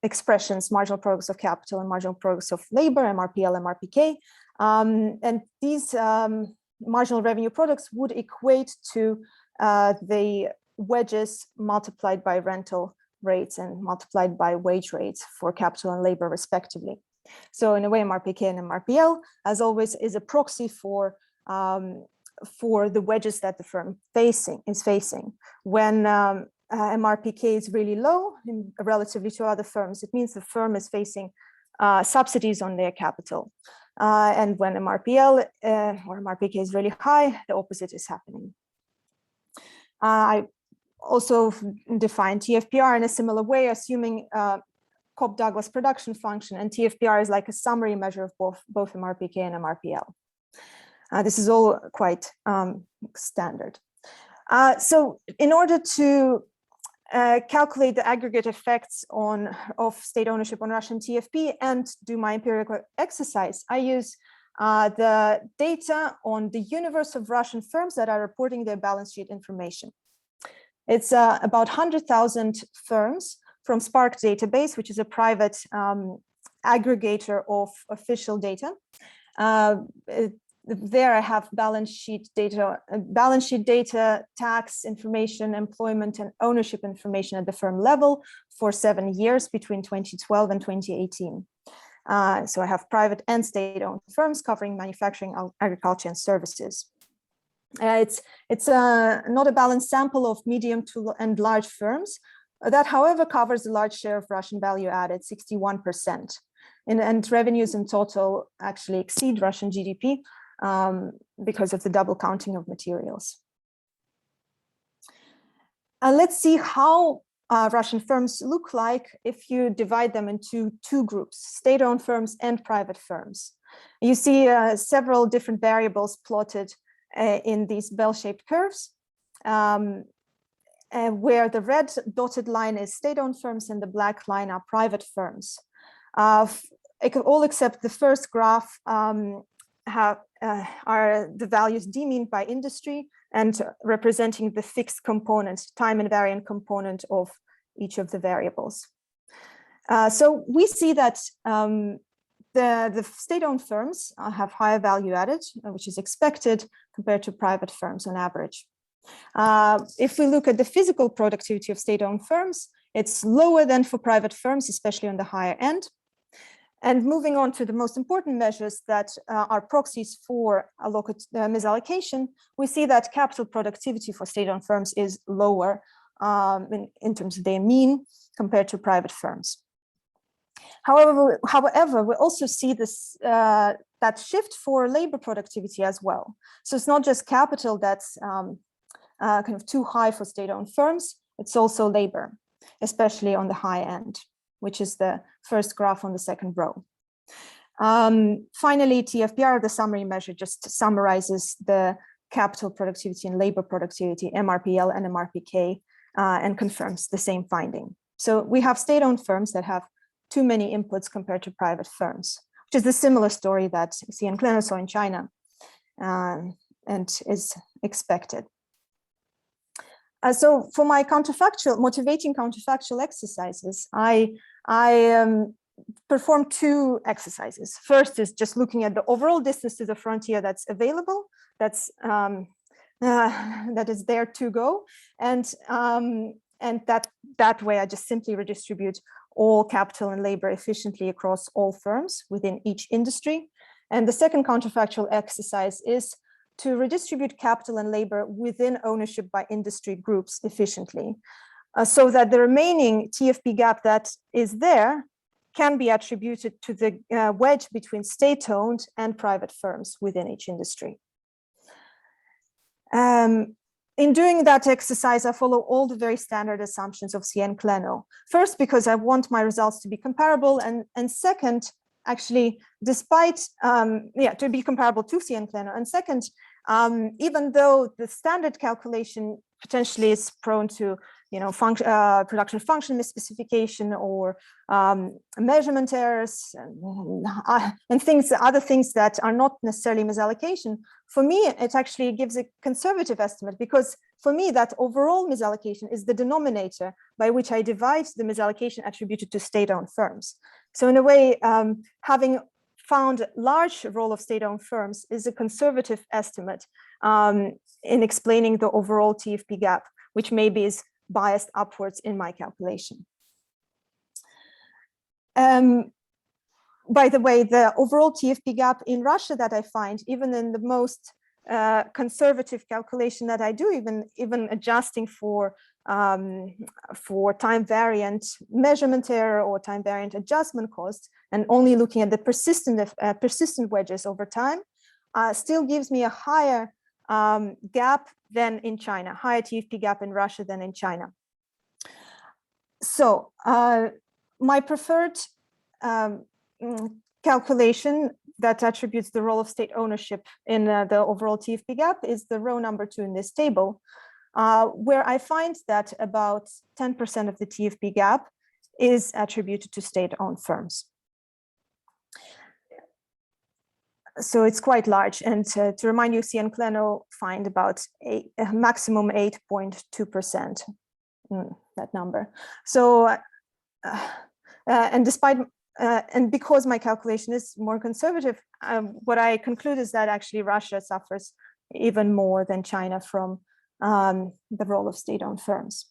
expressions marginal products of capital and marginal products of labor, MRPL, MRPK. And these marginal revenue products would equate to the wedges multiplied by rental rates and multiplied by wage rates for capital and labor respectively. So in a way, MRPK and MRPL, as always, is a proxy for the wedges that the firm is facing. When MRPK is really low relatively to other firms, it means the firm is facing subsidies on their capital. And when MRPL or MRPK is really high, the opposite is happening. I also define TFPR in a similar way, assuming Cobb-Douglas production function, and TFPR is like a summary measure of both MRPK and MRPL. This is all quite standard. So in order to calculate the aggregate effects of state ownership on Russian TFP and do my empirical exercise, I use the data on the universe of Russian firms that are reporting their balance sheet information. It's about 100,000 firms from Spark database, which is a private aggregator of official data. There I have balance sheet data, tax information, employment and ownership information at the firm level for 7 years between 2012 and 2018. So I have private and state-owned firms covering manufacturing, agriculture, and services. It's not a balanced sample of medium to and large firms. That, however, covers a large share of Russian value added, 61%. And revenues in total actually exceed Russian GDP because of the double counting of materials. Let's see how Russian firms look like if you divide them into two groups, state-owned firms and private firms. You see several different variables plotted in these bell-shaped curves, where the red dotted line is state-owned firms and the black line are private firms. All except the first graph are the values demeaned by industry and representing the fixed component, time invariant component of each of the variables. So we see that the state-owned firms have higher value added, which is expected compared to private firms on average. If we look at the physical productivity of state-owned firms, it's lower than for private firms, especially on the higher end. And moving on to the most important measures that are proxies for misallocation, we see that capital productivity for state-owned firms is lower in terms of their mean compared to private firms. However, we also see this that shift for labor productivity as well. So it's not just capital that's kind of too high for state-owned firms, it's also labor, especially on the high end, which is the first graph on the second row. Finally, TFPR, the summary measure, just summarizes the capital productivity and labor productivity, MRPL and MRPK, and confirms the same finding. So we have state-owned firms that have too many inputs compared to private firms, which is the similar story that CEPR saw in China and is expected. So for my motivating counterfactual exercises, I performed two exercises. First is just looking at the overall distance to the frontier that's available, that is there to go, and that way I just simply redistribute all capital and labor efficiently across all firms within each industry. And the second counterfactual exercise is to redistribute capital and labor within ownership by industry groups efficiently, so that the remaining TFP gap that is there can be attributed to the wedge between state-owned and private firms within each industry. In doing that exercise, I follow all the very standard assumptions of CEPR. First, because I want my results to be comparable, and second, actually, despite, to be comparable to CEPR, and second, even though the standard calculation potentially is prone to, production function misspecification or measurement errors and other things that are not necessarily misallocation, for me, it actually gives a conservative estimate, because for me, that overall misallocation is the denominator by which I divide the misallocation attributed to state-owned firms. So in a way, having found large role of state-owned firms is a conservative estimate in explaining the overall TFP gap, which maybe is biased upwards in my calculation. By the way, the overall TFP gap in Russia that I find, even in the most conservative calculation that I do, even adjusting for time variant measurement error or time variant adjustment cost, and only looking at the persistent wedges over time, still gives me a higher gap than in China, higher TFP gap in Russia than in China. So my preferred calculation that attributes the role of state ownership in the overall TFP gap is the row number 2 in this table, where I find that about 10% of the TFP gap is attributed to state-owned firms. So it's quite large. And to remind you, CEPR find about a maximum 8.2%, that number. So, and despite, and because my calculation is more conservative, what I conclude is that actually Russia suffers even more than China from the role of state-owned firms.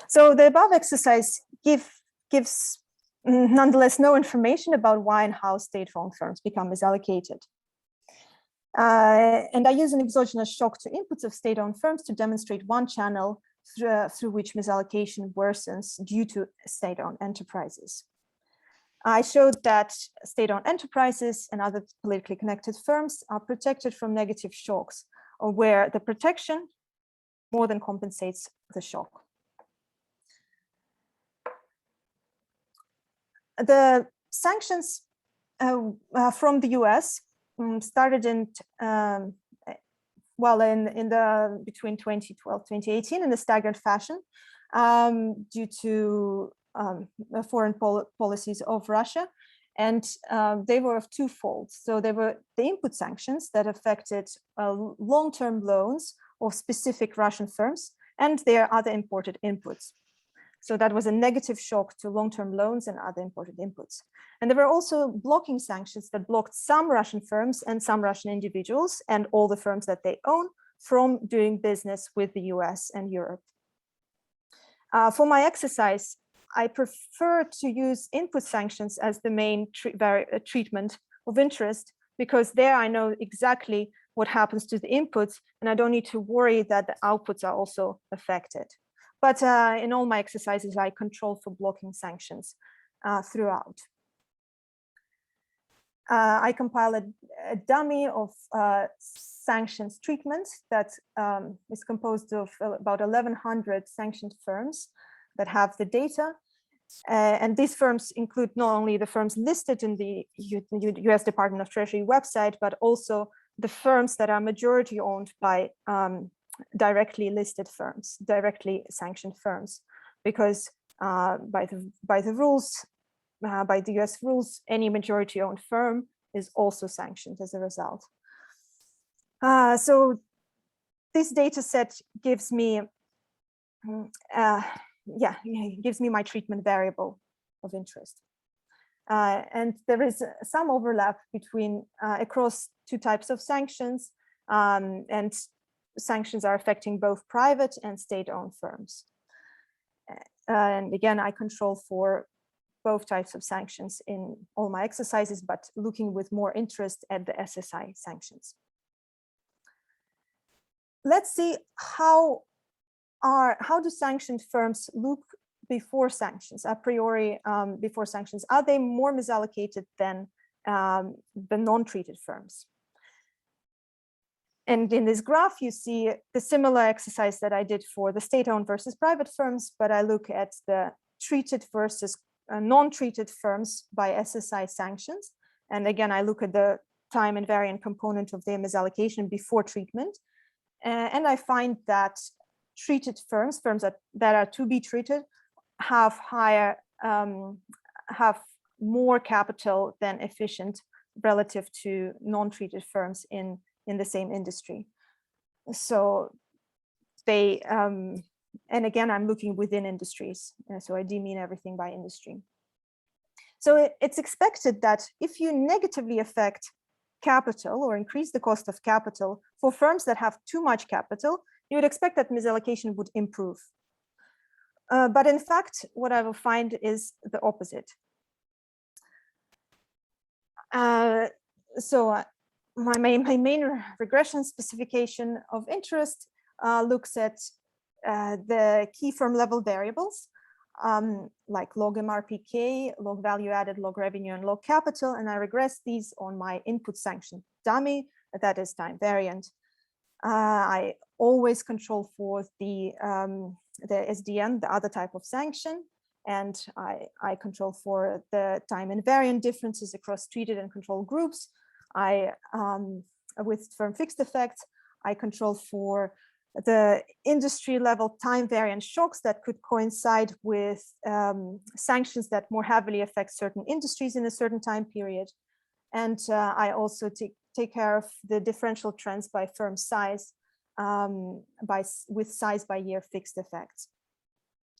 So the above exercise gives nonetheless no information about why and how state-owned firms become misallocated. And I use an exogenous shock to inputs of state-owned firms to demonstrate one channel through which misallocation worsens due to state-owned enterprises. I showed that state-owned enterprises and other politically connected firms are protected from negative shocks, or where the protection more than compensates the shock. The sanctions from the US started in between 2012 2018 in a staggered fashion due to foreign policies of Russia, And they were of twofold. So there were the input sanctions that affected long-term loans of specific Russian firms and their other imported inputs. So that was a negative shock to long-term loans and other imported inputs. And there were also blocking sanctions that blocked some Russian firms and some Russian individuals and all the firms that they own from doing business with the US and Europe. For my exercise, I prefer to use input sanctions as the main treatment of interest, because there I know exactly what happens to the inputs and I don't need to worry that the outputs are also affected. But in all my exercises, I control for blocking sanctions throughout. I compile a dummy of sanctions treatment that is composed of about 1,100 sanctioned firms that have the data. And these firms include not only the firms listed in the US Department of Treasury website, but also the firms that are majority owned by directly listed firms, directly sanctioned firms, because by the rules, by the US rules, any majority owned firm is also sanctioned as a result. So this data set gives me, gives me my treatment variable of interest. And there is some overlap between across two types of sanctions, and sanctions are affecting both private and state-owned firms. And again, I control for both types of sanctions in all my exercises, but looking with more interest at the SSI sanctions. Let's see how do sanctioned firms look before sanctions, a priori before sanctions? Are they more misallocated than the non-treated firms? And in this graph, you see the similar exercise that I did for the state-owned versus private firms, but I look at the treated versus non-treated firms by SSI sanctions. And again, I look at the time invariant component of their misallocation before treatment. And I find that treated firms, that are to be treated, have higher, have more capital than efficient relative to non-treated firms in the same industry. So they, and again, I'm looking within industries, so I demean everything by industry. So it's expected that if you negatively affect capital or increase the cost of capital for firms that have too much capital, you would expect that misallocation would improve. But in fact, what I will find is the opposite. My main regression specification of interest looks at the key firm level variables, like log MRPK, log value added, log revenue, and log capital, and I regress these on my input sanction dummy, that is time variant. I always control for the SDN, the other type of sanction, and I control for the time invariant differences across treated and control groups. With firm fixed effects, I control for the industry level time variant shocks that could coincide with sanctions that more heavily affect certain industries in a certain time period. And I also take care of the differential trends by firm size, with size by year fixed effects.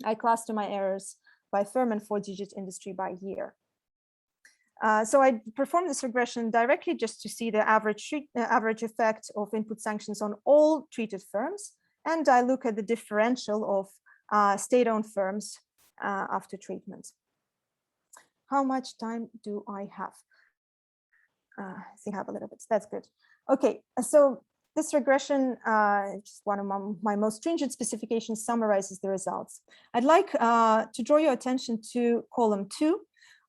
I cluster my errors by firm and 4-digit industry by year. So I perform this regression directly just to see the average effect of input sanctions on all treated firms. And I look at the differential of state-owned firms after treatment. How much time do I have? I think I have a little bit, that's good. Okay, so this regression, just one of my most stringent specifications, summarizes the results. I'd like to draw your attention to column 2,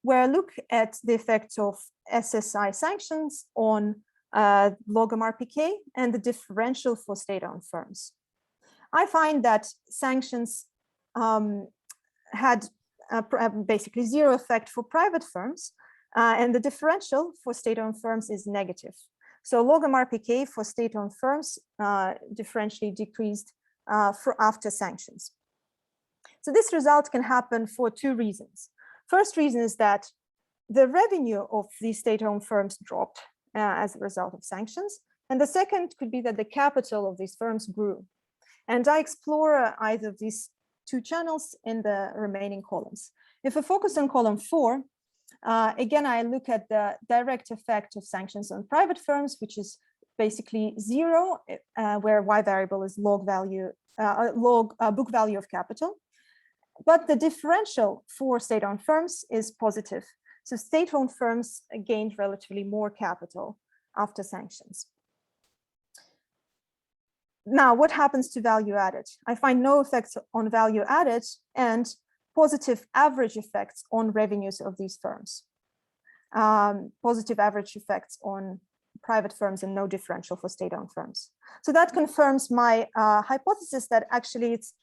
where I look at the effects of SSI sanctions on log MRPK and the differential for state-owned firms. I find that sanctions had basically zero effect for private firms, and the differential for state-owned firms is negative. So log MRPK for state-owned firms differentially decreased after sanctions. So this result can happen for 2 reasons. First reason is that the revenue of these state-owned firms dropped as a result of sanctions. And the second could be that the capital of these firms grew. And I explore either of these two channels in the remaining columns. If I focus on column 4, again, I look at the direct effect of sanctions on private firms, which is basically 0, where Y variable is book value of capital. But the differential for state-owned firms is positive. So state-owned firms gained relatively more capital after sanctions. Now, what happens to value added? I find no effects on value added and positive average effects on revenues of these firms. Positive average effects on private firms and no differential for state-owned firms. So that confirms my hypothesis that actually it's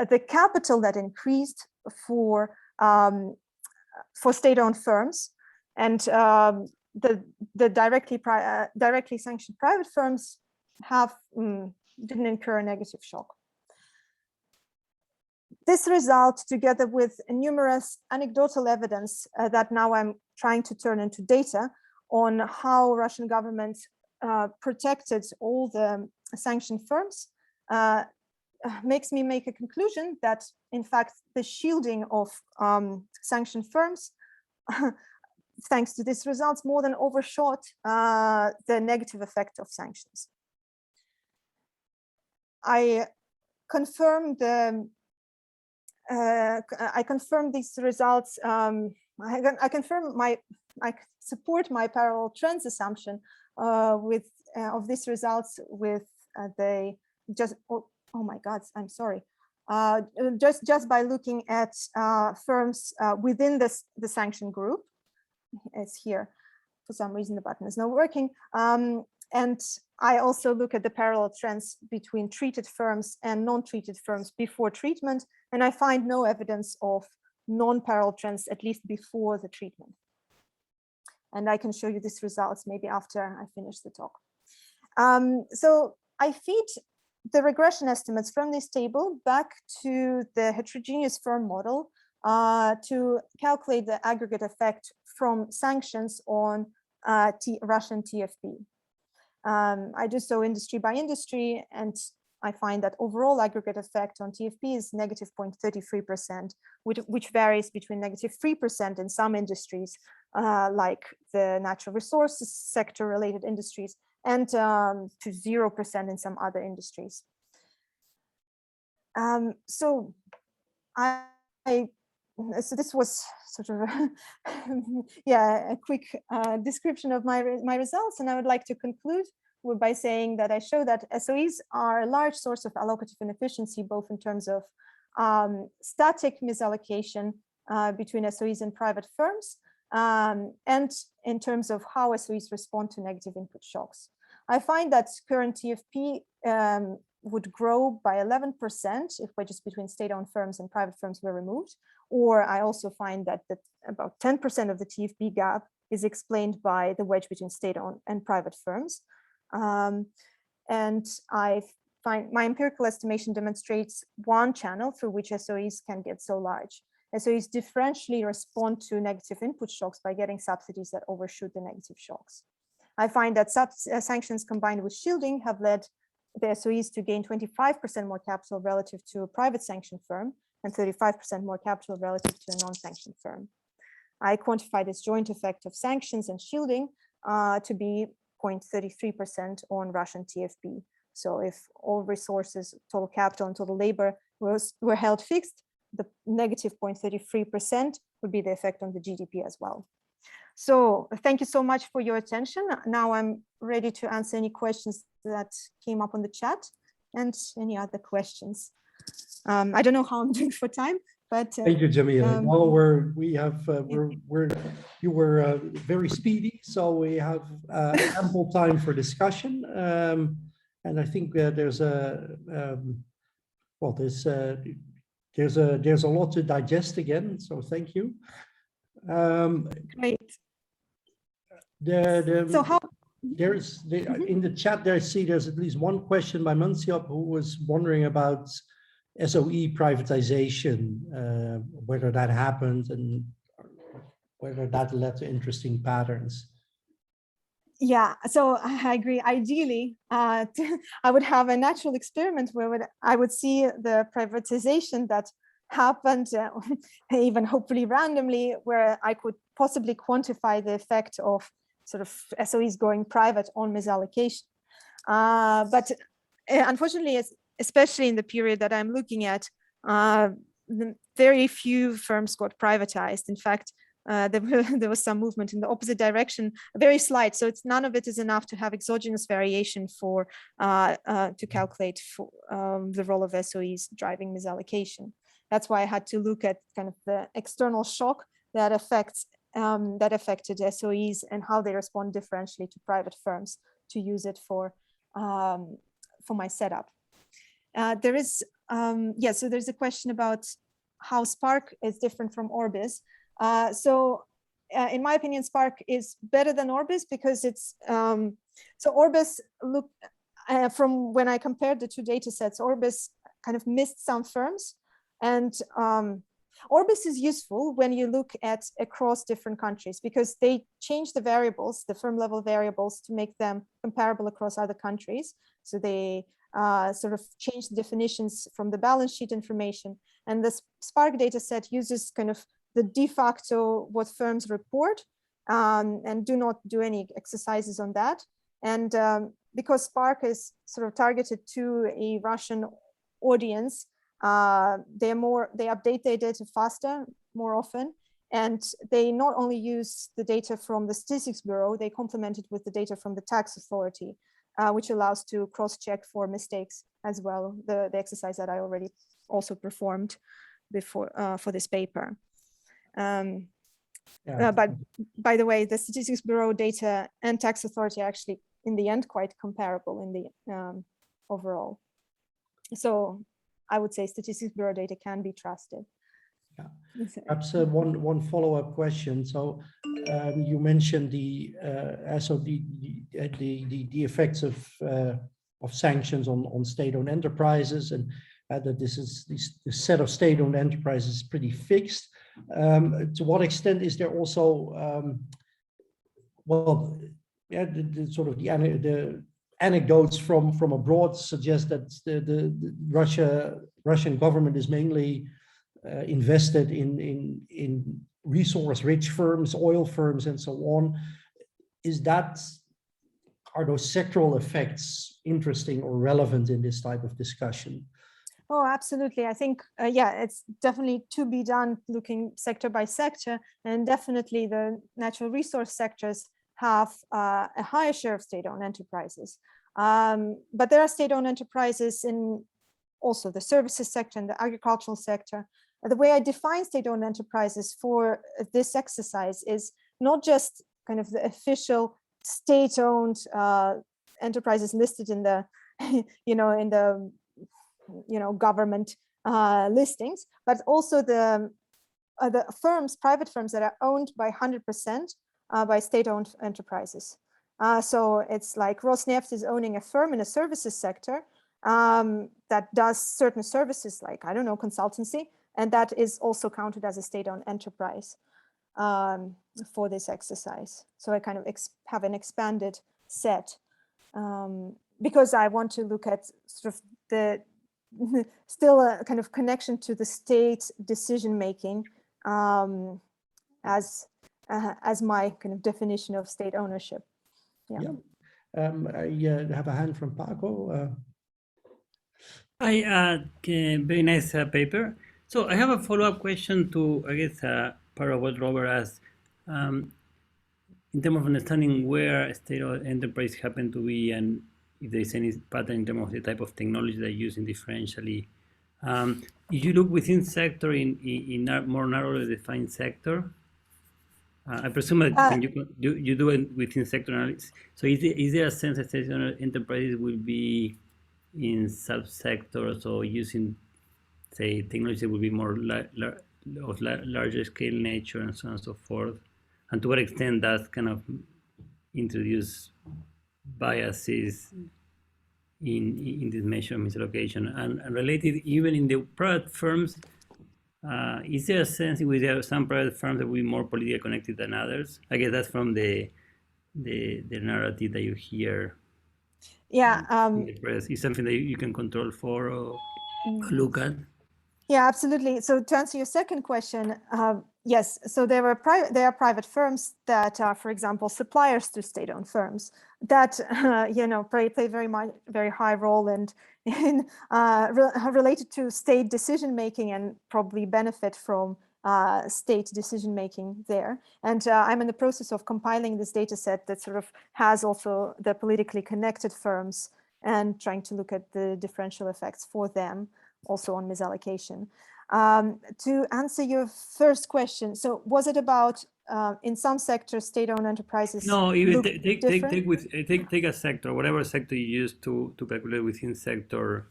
the capital that increased for state-owned firms, and the directly sanctioned private firms didn't incur a negative shock. This result, together with numerous anecdotal evidence that now I'm trying to turn into data on how Russian government protected all the sanctioned firms, makes me make a conclusion that, in fact, the shielding of sanctioned firms, thanks to these results, more than overshot the negative effect of sanctions. I confirm these results. I support my parallel trends assumption of these results with oh my God, I'm sorry. Just by looking at firms within the sanction group. It's here. For some reason, the button is not working. And I also look at the parallel trends between treated firms and non-treated firms before treatment, and I find no evidence of non-parallel trends, at least before the treatment. And I can show you these results maybe after I finish the talk. So I feed the regression estimates from this table back to the heterogeneous firm model to calculate the aggregate effect from sanctions on Russian TFP. I do so industry by industry, and I find that overall aggregate effect on TFP is negative 0.33%, which varies between negative 3% in some industries, like the natural resources sector related industries, and to 0% in some other industries. So this was sort of a quick description of my results, and I would like to conclude by saying that I show that SOEs are a large source of allocative inefficiency, both in terms of static misallocation between SOEs and private firms, and in terms of how SOEs respond to negative input shocks. I find that current TFP would grow by 11% if wedges between state-owned firms and private firms were removed. Or I also find that about 10% of the TFP gap is explained by the wedge between state-owned and private firms. And I find my empirical estimation demonstrates one channel through which SOEs can get so large. SOEs differentially respond to negative input shocks by getting subsidies that overshoot the negative shocks. I find that sanctions combined with shielding have led the SOEs to gain 25% more capital relative to a private sanctioned firm and 35% more capital relative to a non-sanctioned firm. I quantify this joint effect of sanctions and shielding to be 0.33% on Russian TFP. So if all resources, total capital and total labor were held fixed, the negative 0.33% would be the effect on the GDP as well. So thank you so much for your attention. Now I'm ready to answer any questions that came up on the chat and any other questions. I don't know how I'm doing for time, but thank you, Jamila. You were very speedy, so we have ample time for discussion. And I think there's a lot to digest again. So thank you. Great. So how? In the chat there, I see there's at least one question by Munsiop who was wondering about SOE privatization, whether that happened, and whether that led to interesting patterns. Yeah, so I agree. Ideally, I would have a natural experiment where I would see the privatization that happened, even hopefully randomly, where I could possibly quantify the effect of sort of SOEs going private on misallocation. But unfortunately, especially in the period that I'm looking at, very few firms got privatized. In fact, there was some movement in the opposite direction, very slight. So none of it is enough to have exogenous variation for to calculate for, the role of SOEs driving misallocation. That's why I had to look at kind of the external shock that affected SOEs and how they respond differentially to private firms to use it for my setup. There is, so there's a question about how Spark is different from Orbis. In my opinion, Spark is better than Orbis because it's, so Orbis, from when I compared the two data sets, Orbis kind of missed some firms, and Orbis is useful when you look at across different countries because they change the variables, the firm level variables, to make them comparable across other countries. So they sort of change the definitions from the balance sheet information. And the Spark data set uses kind of the de facto what firms report and do not do any exercises on that. And because Spark is sort of targeted to a Russian audience, they update their data faster, more often, and they not only use the data from the Statistics Bureau, they complement it with the data from the tax authority, which allows to cross-check for mistakes as well, the exercise that I already also performed before for this paper. But by the way, the Statistics Bureau data and tax authority are actually in the end quite comparable in the overall. So I would say Statistics Bureau data can be trusted. Yeah. Perhaps one follow-up question. So you mentioned the effects of sanctions on state-owned enterprises, and that this set of state-owned enterprises is pretty fixed. To what extent is there also the sort of the anecdotes from abroad suggest that the Russian government is mainly invested in resource-rich firms, oil firms, and so on. Are those sectoral effects interesting or relevant in this type of discussion? Oh, absolutely. I think, it's definitely to be done looking sector by sector, and definitely the natural resource sectors have a higher share of state-owned enterprises. But there are state-owned enterprises in also the services sector and the agricultural sector. The way I define state-owned enterprises for this exercise is not just kind of the official state-owned enterprises listed in the, government listings, but also the firms, private firms that are owned by 100% by state-owned enterprises. So it's like Rosneft is owning a firm in a services sector that does certain services like, I don't know, consultancy, and that is also counted as a state-owned enterprise for this exercise. So I kind of have an expanded set because I want to look at sort of the still a kind of connection to the state decision-making as my kind of definition of state ownership. Yeah. I have a hand from Paco. Very nice paper. So I have a follow-up question to, I guess, part of what Robert asked. In terms of understanding where state-owned enterprise happen to be and if there's any pattern in terms of the type of technology they're using differentially. If you look within sector in a more narrowly defined sector, I presume that you do it within sector analysis. So is there a sense that state-owned enterprises will be in subsectors or using, say, technology that will be more of larger scale nature and so on and so forth? And to what extent that kind of introduce biases in this measure of misallocation? And related, even in the private firms, Is there a sense in which there are some private firms that will be more politically connected than others? I guess that's from the narrative that you hear. Yeah. In the press. Is something that you can control for or look at? Yeah, absolutely. So to answer your second question, yes. So there are private firms that are, for example, suppliers to state-owned firms that play very high role in related to state decision making and probably benefit from state decision making there. And I'm in the process of compiling this data set that sort of has also the politically connected firms and trying to look at the differential effects for them also on misallocation. To answer your first question, so was it about in some sectors state-owned enterprises? No, even take a sector, whatever sector you use to calculate within sector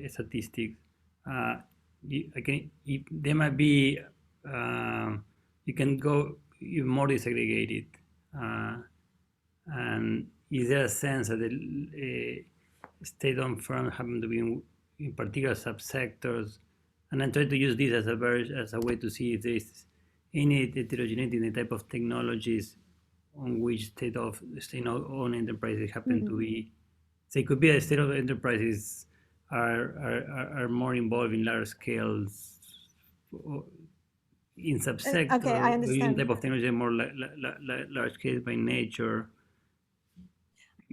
statistics. There might be you can go more disaggregated, and is there a sense that the state-owned firms happen to be in particular subsectors? And I'm trying to use this as a way to see if there's any heterogeneity in the type of technologies on which state-owned enterprises happen to be. So it could be that state-owned enterprises are more involved in large scales in subsectors. Okay, I understand. Type of technology more large scale by nature.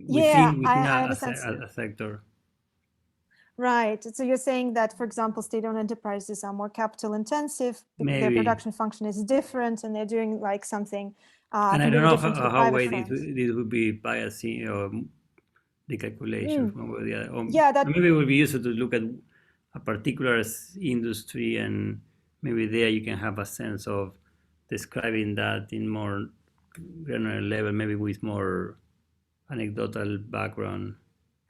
Within I understand a sector. Right. So you're saying that, for example, state-owned enterprises are more capital intensive. Maybe. Their production function is different, and they're doing like something. And I don't know how way this would be biasing or the calculation from one or the other. Or maybe it would be useful to look at a particular industry, and maybe there you can have a sense of describing that in more granular level, maybe with more anecdotal background.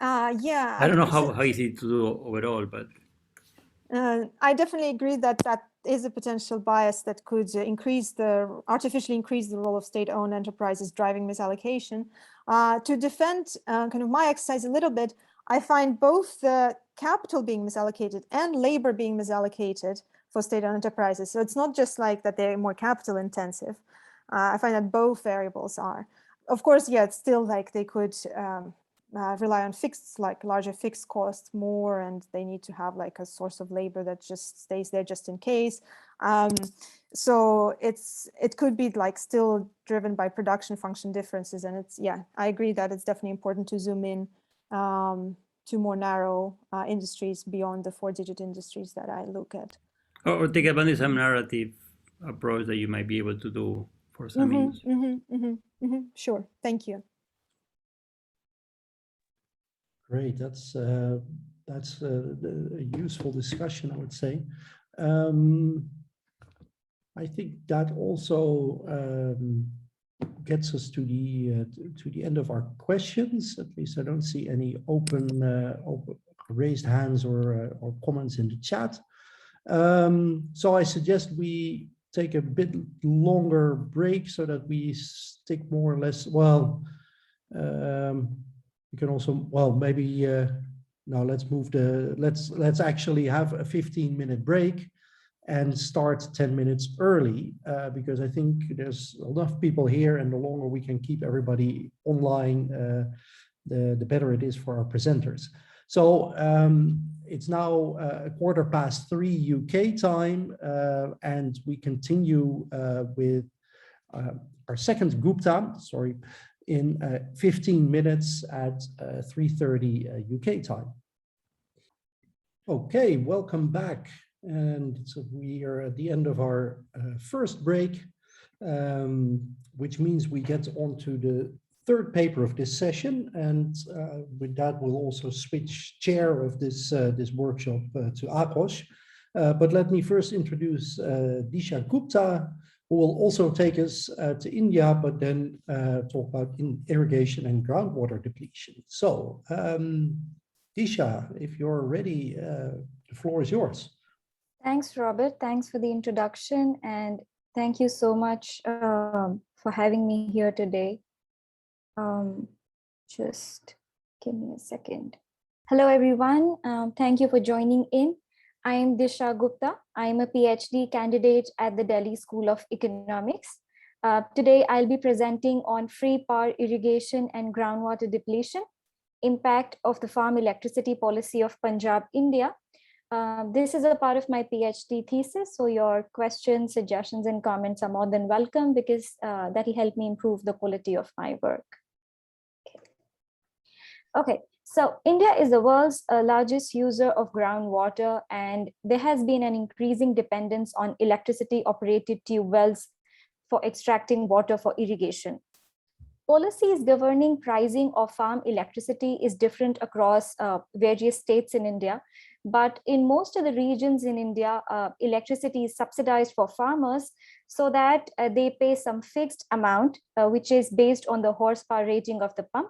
Yeah. I don't know how easy to do overall, but I definitely agree that that is a potential bias that could artificially increase the role of state-owned enterprises driving misallocation. To defend kind of my exercise a little bit, I find both the capital being misallocated and labor being misallocated for state-owned enterprises. So it's not just like that they're more capital intensive. I find that both variables are. Of course, yeah, it's still like they could rely on larger fixed costs more, and they need to have like a source of labor that just stays there just in case. So it could be like still driven by production function differences, and I agree that it's definitely important to zoom in to more narrow industries beyond the 4-digit industries that I look at. Or take advantage of some narrative approach that you might be able to do for some industries. Sure, thank you. Great, that's a useful discussion, I would say. I think that also gets us to the end of our questions. At least I don't see any open raised hands or comments in the chat. So I suggest we take a bit longer break so that we stick more or less. Well, you can also, well, maybe now let's actually have a 15-minute break and start 10 minutes early, because I think there's enough people here, and the longer we can keep everybody online, the better it is for our presenters. So it's now 3:15 UK time, and we continue with our second Gupta, in 15 minutes at 3:30 UK time. Okay, welcome back. And so we are at the end of our first break, which means we get on to the third paper of this session. And with that, we'll also switch chair of this workshop to Akos. But let me first introduce Disha Gupta, who will also take us to India, but then talk about irrigation and groundwater depletion. So, Disha, if you're ready, the floor is yours. Thanks, Robert. Thanks for the introduction, and thank you so much for having me here today. Just give me a second. Hello, everyone. Thank you for joining in. I am Disha Gupta. I am a PhD candidate at the Delhi School of Economics. Today, I'll be presenting on free power irrigation and groundwater depletion, impact of the farm electricity policy of Punjab, India. This is a part of my PhD thesis, so your questions, suggestions, and comments are more than welcome because that will help me improve the quality of my work. Okay, so India is the world's largest user of groundwater, and there has been an increasing dependence on electricity-operated tube wells for extracting water for irrigation. Policies governing pricing of farm electricity is different across various states in India, but in most of the regions in India, electricity is subsidized for farmers so that they pay some fixed amount, which is based on the horsepower rating of the pump.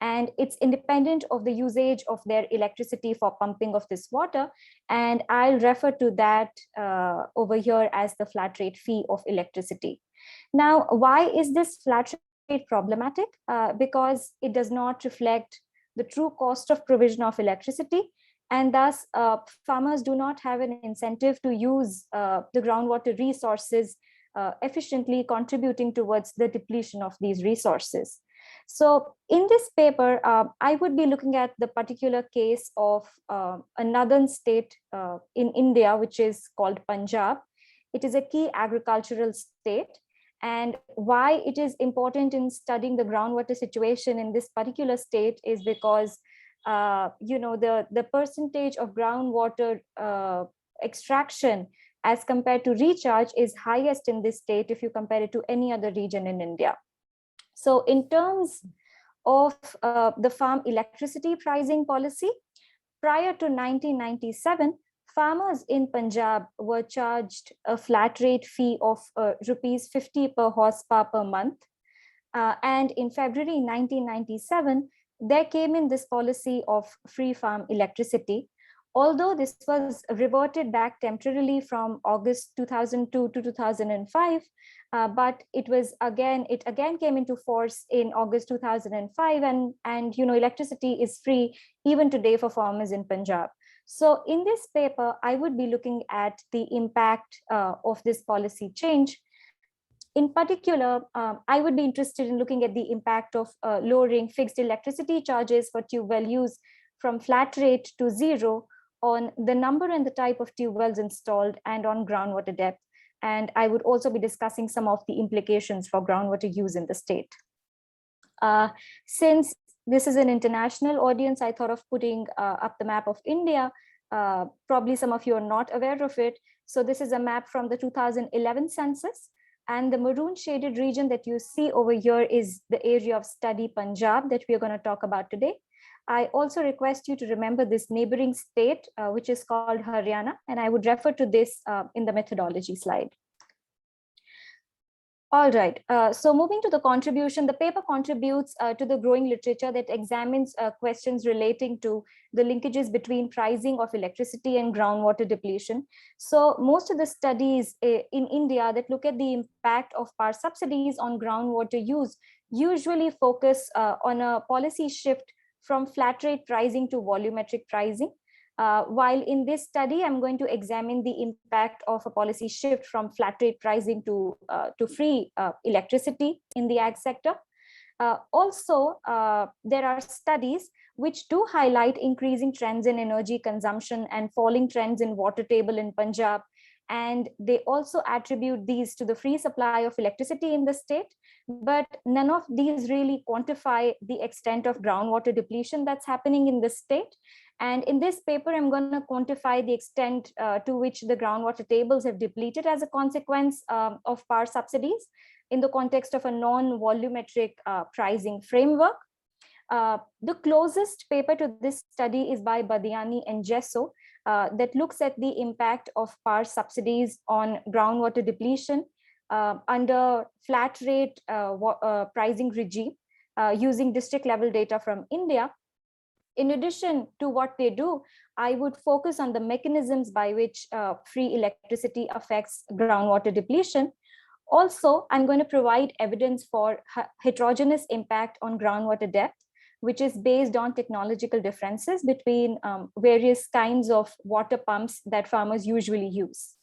And it's independent of the usage of their electricity for pumping of this water. And I'll refer to that over here as the flat rate fee of electricity. Now, why is this flat rate problematic? Because it does not reflect the true cost of provision of electricity. And thus, farmers do not have an incentive to use the groundwater resources efficiently, contributing towards the depletion of these resources. So in this paper, I would be looking at the particular case of a northern state in India, which is called Punjab. It is a key agricultural state. And why it is important in studying the groundwater situation in this particular state is because the percentage of groundwater extraction as compared to recharge is highest in this state if you compare it to any other region in India. So in terms of the farm electricity pricing policy, prior to 1997, farmers in Punjab were charged a flat rate fee of rupees 50 per horsepower per month. And in February 1997, there came in this policy of free farm electricity. Although this was reverted back temporarily from August 2002 to 2005, but it again came into force in August 2005, and electricity is free even today for farmers in Punjab. So in this paper, I would be looking at the impact of this policy change. In particular, I would be interested in looking at the impact of lowering fixed electricity charges for tube well use from flat rate to zero on the number and the type of tube wells installed and on groundwater depth. And I would also be discussing some of the implications for groundwater use in the state. Since this is an international audience, I thought of putting up the map of India. Probably some of you are not aware of it. So this is a map from the 2011 census. And the maroon shaded region that you see over here is the area of study Punjab that we are going to talk about today. I also request you to remember this neighboring state, which is called Haryana, and I would refer to this in the methodology slide. All right, so moving to the contribution, the paper contributes to the growing literature that examines questions relating to the linkages between pricing of electricity and groundwater depletion. So most of the studies in India that look at the impact of power subsidies on groundwater use usually focus on a policy shift from flat rate pricing to volumetric pricing. While in this study, I'm going to examine the impact of a policy shift from flat rate pricing to free electricity in the ag sector. Also, there are studies which do highlight increasing trends in energy consumption and falling trends in water table in Punjab. And they also attribute these to the free supply of electricity in the state. But none of these really quantify the extent of groundwater depletion that's happening in the state. And in this paper, I'm going to quantify the extent to which the groundwater tables have depleted as a consequence of power subsidies in the context of a non-volumetric pricing framework. The closest paper to this study is by Badiani and Gesso that looks at the impact of power subsidies on groundwater depletion under flat rate pricing regime using district level data from India. In addition to what they do, I would focus on the mechanisms by which free electricity affects groundwater depletion. Also, I'm going to provide evidence for heterogeneous impact on groundwater depth which is based on technological differences between various kinds of water pumps that farmers usually use.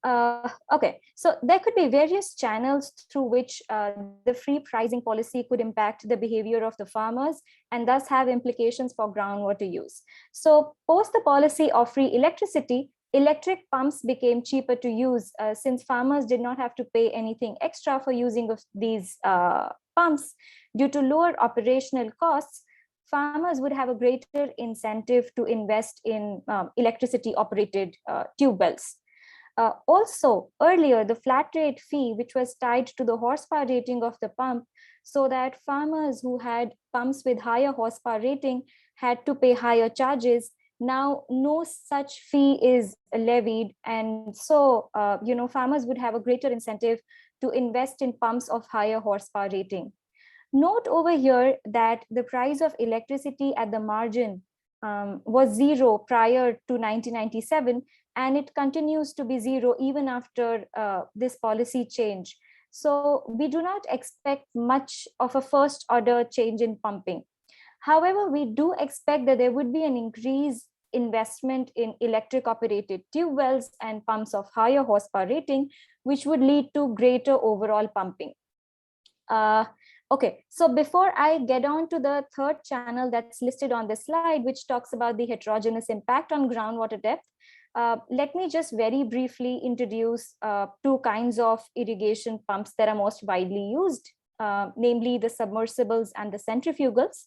Okay, so there could be various channels through which the free pricing policy could impact the behavior of the farmers and thus have implications for groundwater use. So post the policy of free electricity, electric pumps became cheaper to use since farmers did not have to pay anything extra for using of these pumps. Due to lower operational costs, farmers would have a greater incentive to invest in electricity operated tube wells. Also, earlier, the flat rate fee, which was tied to the horsepower rating of the pump, so that farmers who had pumps with higher horsepower rating had to pay higher charges. Now, no such fee is levied. And so, farmers would have a greater incentive to invest in pumps of higher horsepower rating. Note over here that the price of electricity at the margin was zero prior to 1997, and it continues to be zero even after this policy change. So we do not expect much of a first order change in pumping. However, we do expect that there would be an increased investment in electric operated tube wells and pumps of higher horsepower rating, which would lead to greater overall pumping. Okay, so before I get on to the third channel that's listed on the slide, which talks about the heterogeneous impact on groundwater depth, let me just very briefly introduce two kinds of irrigation pumps that are most widely used, namely the submersibles and the centrifugals.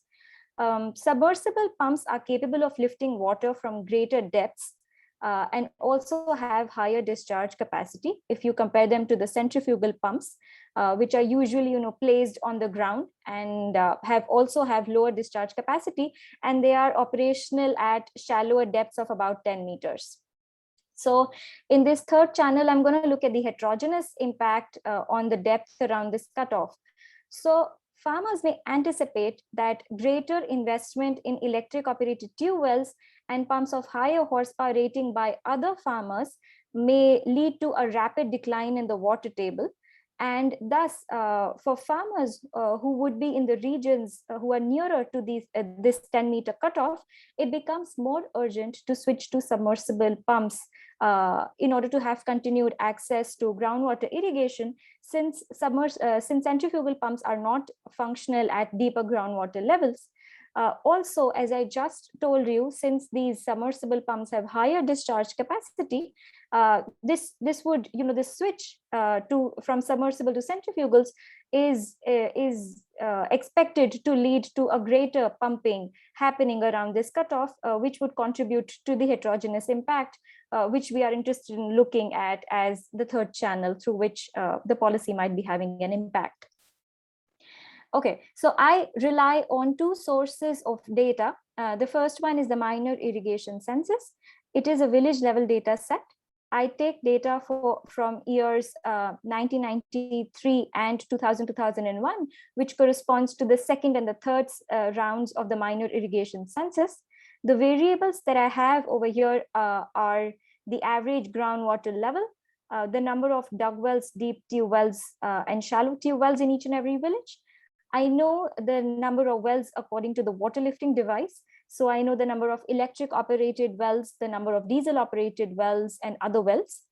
Submersible pumps are capable of lifting water from greater depths and also have higher discharge capacity if you compare them to the centrifugal pumps, which are usually placed on the ground and have lower discharge capacity, and they are operational at shallower depths of about 10 meters. So in this third channel, I'm going to look at the heterogeneous impact on the depth around this cutoff. So farmers may anticipate that greater investment in electric operated tube wells and pumps of higher horsepower rating by other farmers may lead to a rapid decline in the water table. And thus, for farmers who would be in the regions who are nearer to this 10-meter cutoff, it becomes more urgent to switch to submersible pumps in order to have continued access to groundwater irrigation, since centrifugal pumps are not functional at deeper groundwater levels. Also, as I just told you, since these submersible pumps have higher discharge capacity, this switch from submersible to centrifugals is expected to lead to a greater pumping happening around this cutoff, which would contribute to the heterogeneous impact, which we are interested in looking at as the third channel through which the policy might be having an impact. Okay, so I rely on two sources of data. The first one is the minor irrigation census. It is a village level data set. I take data from years 1993 and 2000-2001, which corresponds to the second and the third rounds of the minor irrigation census. The variables that I have over here are the average groundwater level, the number of dug wells, deep tube wells, and shallow tube wells in each and every village. I know the number of wells according to the water lifting device. So I know the number of electric operated wells, the number of diesel operated wells, and other wells.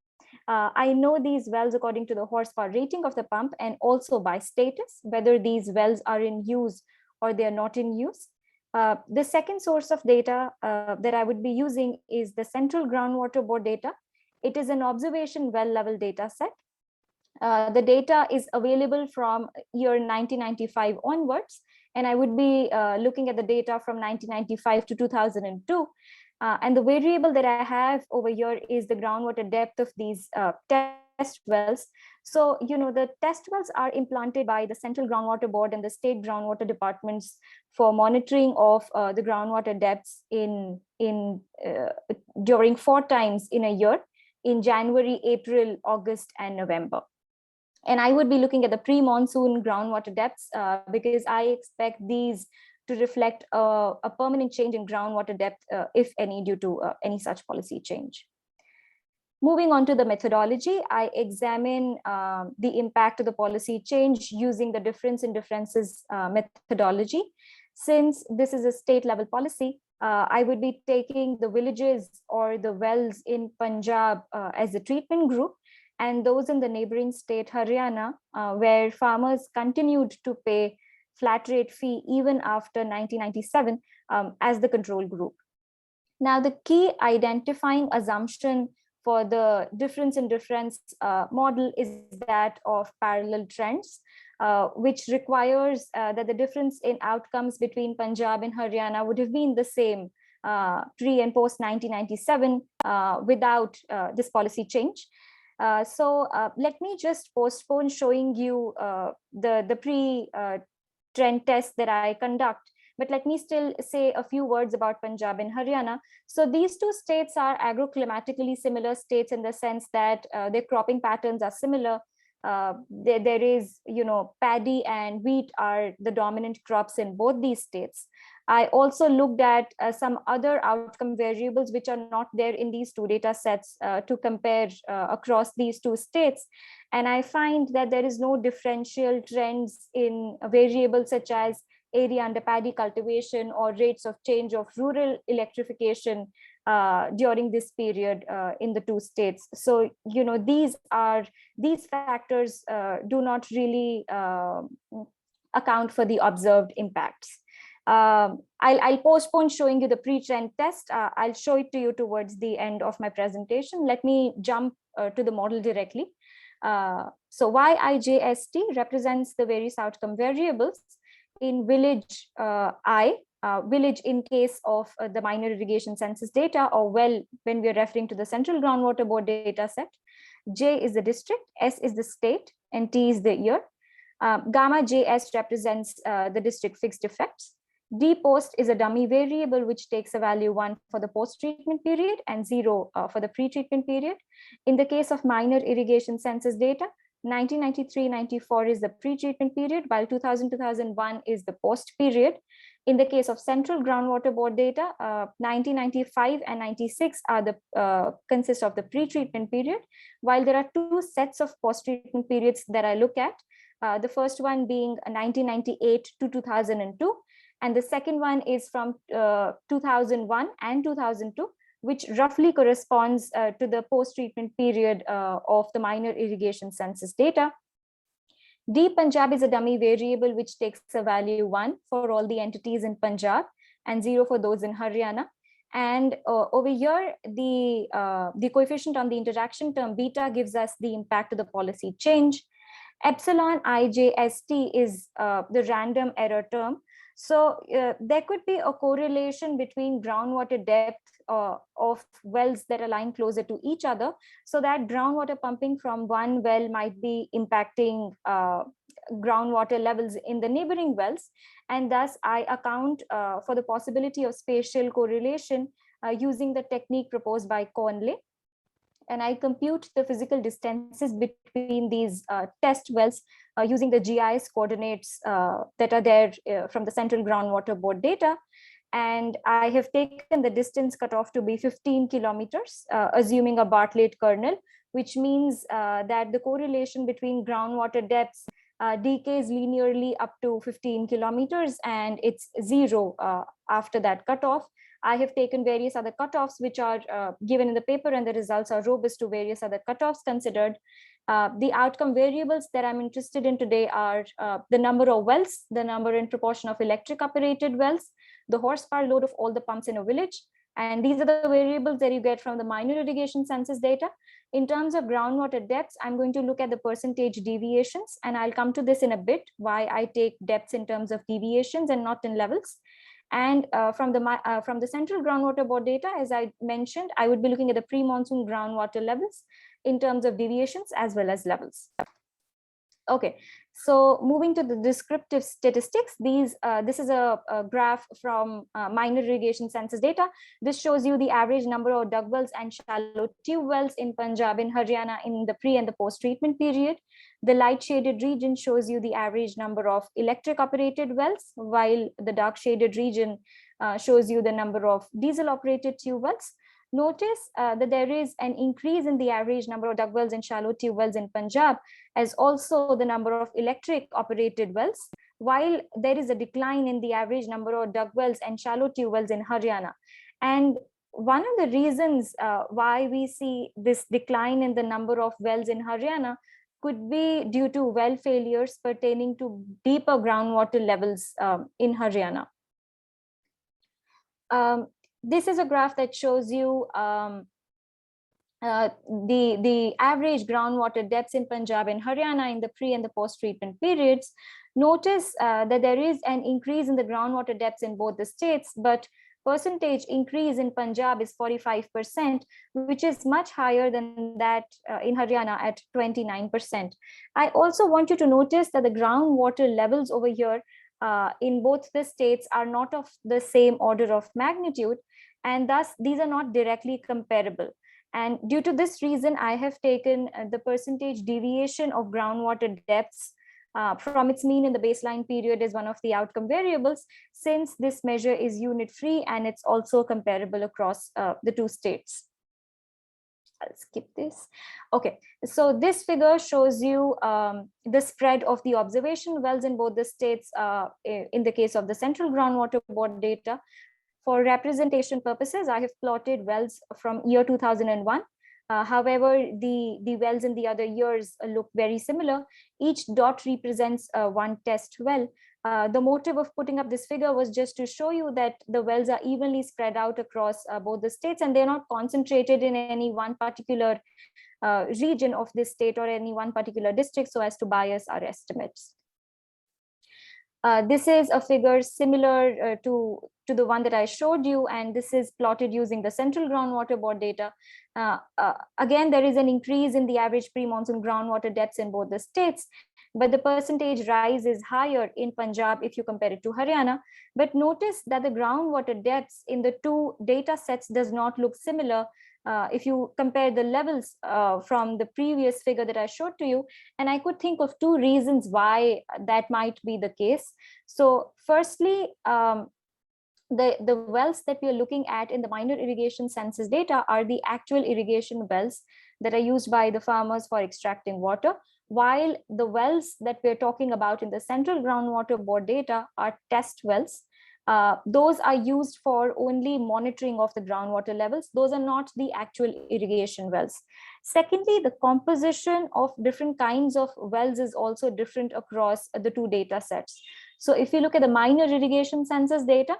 I know these wells according to the horsepower rating of the pump, and also by status, whether these wells are in use or they are not in use. The second source of data that I would be using is the Central Groundwater Board data. It is an observation well level data set. The data is available from year 1995 onwards, and I would be looking at the data from 1995 to 2002. And the variable that I have over here is the groundwater depth of these test wells. So, the test wells are implanted by the Central Groundwater Board and the state groundwater departments for monitoring of the groundwater depths during 4 times in a year, in January, April, August, and November. And I would be looking at the pre-monsoon groundwater depths because I expect these to reflect a permanent change in groundwater depth, if any, due to any such policy change. Moving on to the methodology, I examine the impact of the policy change using the difference in differences methodology. Since this is a state level policy, I would be taking the villages or the wells in Punjab as a treatment group, and those in the neighboring state Haryana, where farmers continued to pay flat rate fee even after 1997 as the control group. Now, the key identifying assumption for the difference in difference model is that of parallel trends, which requires that the difference in outcomes between Punjab and Haryana would have been the same pre and post 1997 without this policy change. So let me just postpone showing you the pre-trend test that I conduct. But let me still say a few words about Punjab and Haryana. So these two states are agroclimatically similar states in the sense that their cropping patterns are similar. There is, paddy and wheat are the dominant crops in both these states. I also looked at some other outcome variables which are not there in these two data sets to compare across these two states. And I find that there is no differential trends in variables such as area under paddy cultivation or rates of change of rural electrification during this period in the two states. So, these factors do not really account for the observed impacts. I'll postpone showing you the pre-trend test. I'll show it to you towards the end of my presentation. Let me jump to the model directly. So YIJST represents the various outcome variables in village I, village in case of the minor irrigation census data, or well, when we are referring to the Central Groundwater Board data set. J is the district, S is the state, and T is the year. Gamma JS represents the district fixed effects. D post is a dummy variable which takes a value 1 for the post-treatment period and 0 for the pre-treatment period. In the case of minor irrigation census data, 1993-94 is the pre-treatment period, while 2000-2001 is the post period. In the case of Central Groundwater Board data, 1995 and 96 are the consist of the pre-treatment period, while there are two sets of post-treatment periods that I look at. The first one being 1998 to 2002, and the second one is from 2001 and 2002, which roughly corresponds to the post-treatment period of the minor irrigation census data. D Punjab is a dummy variable which takes a value 1 for all the entities in Punjab and 0 for those in Haryana. And over here, the coefficient on the interaction term beta gives us the impact of the policy change. Epsilon IJST is the random error term. So there could be a correlation between groundwater depth of wells that are lying closer to each other, so that groundwater pumping from one well might be impacting groundwater levels in the neighboring wells. And thus I account for the possibility of spatial correlation using the technique proposed by Conley. And I compute the physical distances between these test wells using the GIS coordinates that are there from the Central Groundwater Board data. And I have taken the distance cutoff to be 15 kilometers, assuming a Bartlett kernel, which means that the correlation between groundwater depths decays linearly up to 15 kilometers, and it's 0 after that cutoff. I have taken various other cutoffs which are given in the paper, and the results are robust to various other cutoffs considered. The outcome variables that I'm interested in today are the number of wells, the number and proportion of electric operated wells, the horsepower load of all the pumps in a village. And these are the variables that you get from the minor irrigation census data. In terms of groundwater depths, I'm going to look at the percentage deviations, and I'll come to this in a bit, why I take depths in terms of deviations and not in levels. And from the Central Groundwater Board data, as I mentioned, I would be looking at the pre-monsoon groundwater levels in terms of deviations as well as levels. Okay, so moving to the descriptive statistics, this is a graph from minor irrigation census data. This shows you the average number of dug wells and shallow tube wells in Punjab and Haryana in the pre and the post treatment period. The light shaded region shows you the average number of electric operated wells, while the dark shaded region shows you the number of diesel operated tube wells. Notice that there is an increase in the average number of dug wells and shallow tube wells in Punjab, as also the number of electric operated wells, while there is a decline in the average number of dug wells and shallow tube wells in Haryana. And one of the reasons why we see this decline in the number of wells in Haryana could be due to well failures pertaining to deeper groundwater levels in Haryana. This is a graph that shows you the average groundwater depths in Punjab and Haryana in the pre and the post-treatment periods. Notice that there is an increase in the groundwater depths in both the states, but percentage increase in Punjab is 45%, which is much higher than that in Haryana at 29%. I also want you to notice that the groundwater levels over here in both the states are not of the same order of magnitude, and thus these are not directly comparable. And due to this reason, I have taken the percentage deviation of groundwater depths from its mean in the baseline period as one of the outcome variables, since this measure is unit free and it's also comparable across the two states. I'll skip this. Okay, so this figure shows you the spread of the observation wells in both the states in the case of the Central Groundwater Board data. For representation purposes, I have plotted wells from year 2001. However, the wells in the other years look very similar. Each dot represents one test well. The motive of putting up this figure was just to show you that the wells are evenly spread out across both the states, and they're not concentrated in any one particular region of this state or any one particular district so as to bias our estimates. This is a figure similar to the one that I showed you, and this is plotted using the Central Groundwater Board data. Again, there is an increase in the average pre-monsoon groundwater depths in both the states, but the percentage rise is higher in Punjab if you compare it to Haryana. But notice that the groundwater depths in the two data sets does not look similar if you compare the levels from the previous figure that I showed to you. And I could think of two reasons why that might be the case. So firstly, the wells that we are looking at in the minor irrigation census data are the actual irrigation wells that are used by the farmers for extracting water, while the wells that we're talking about in the Central Groundwater Board data are test wells. Those are used for only monitoring of the groundwater levels. Those are not the actual irrigation wells. Secondly, the composition of different kinds of wells is also different across the two data sets. So if you look at the minor irrigation census data,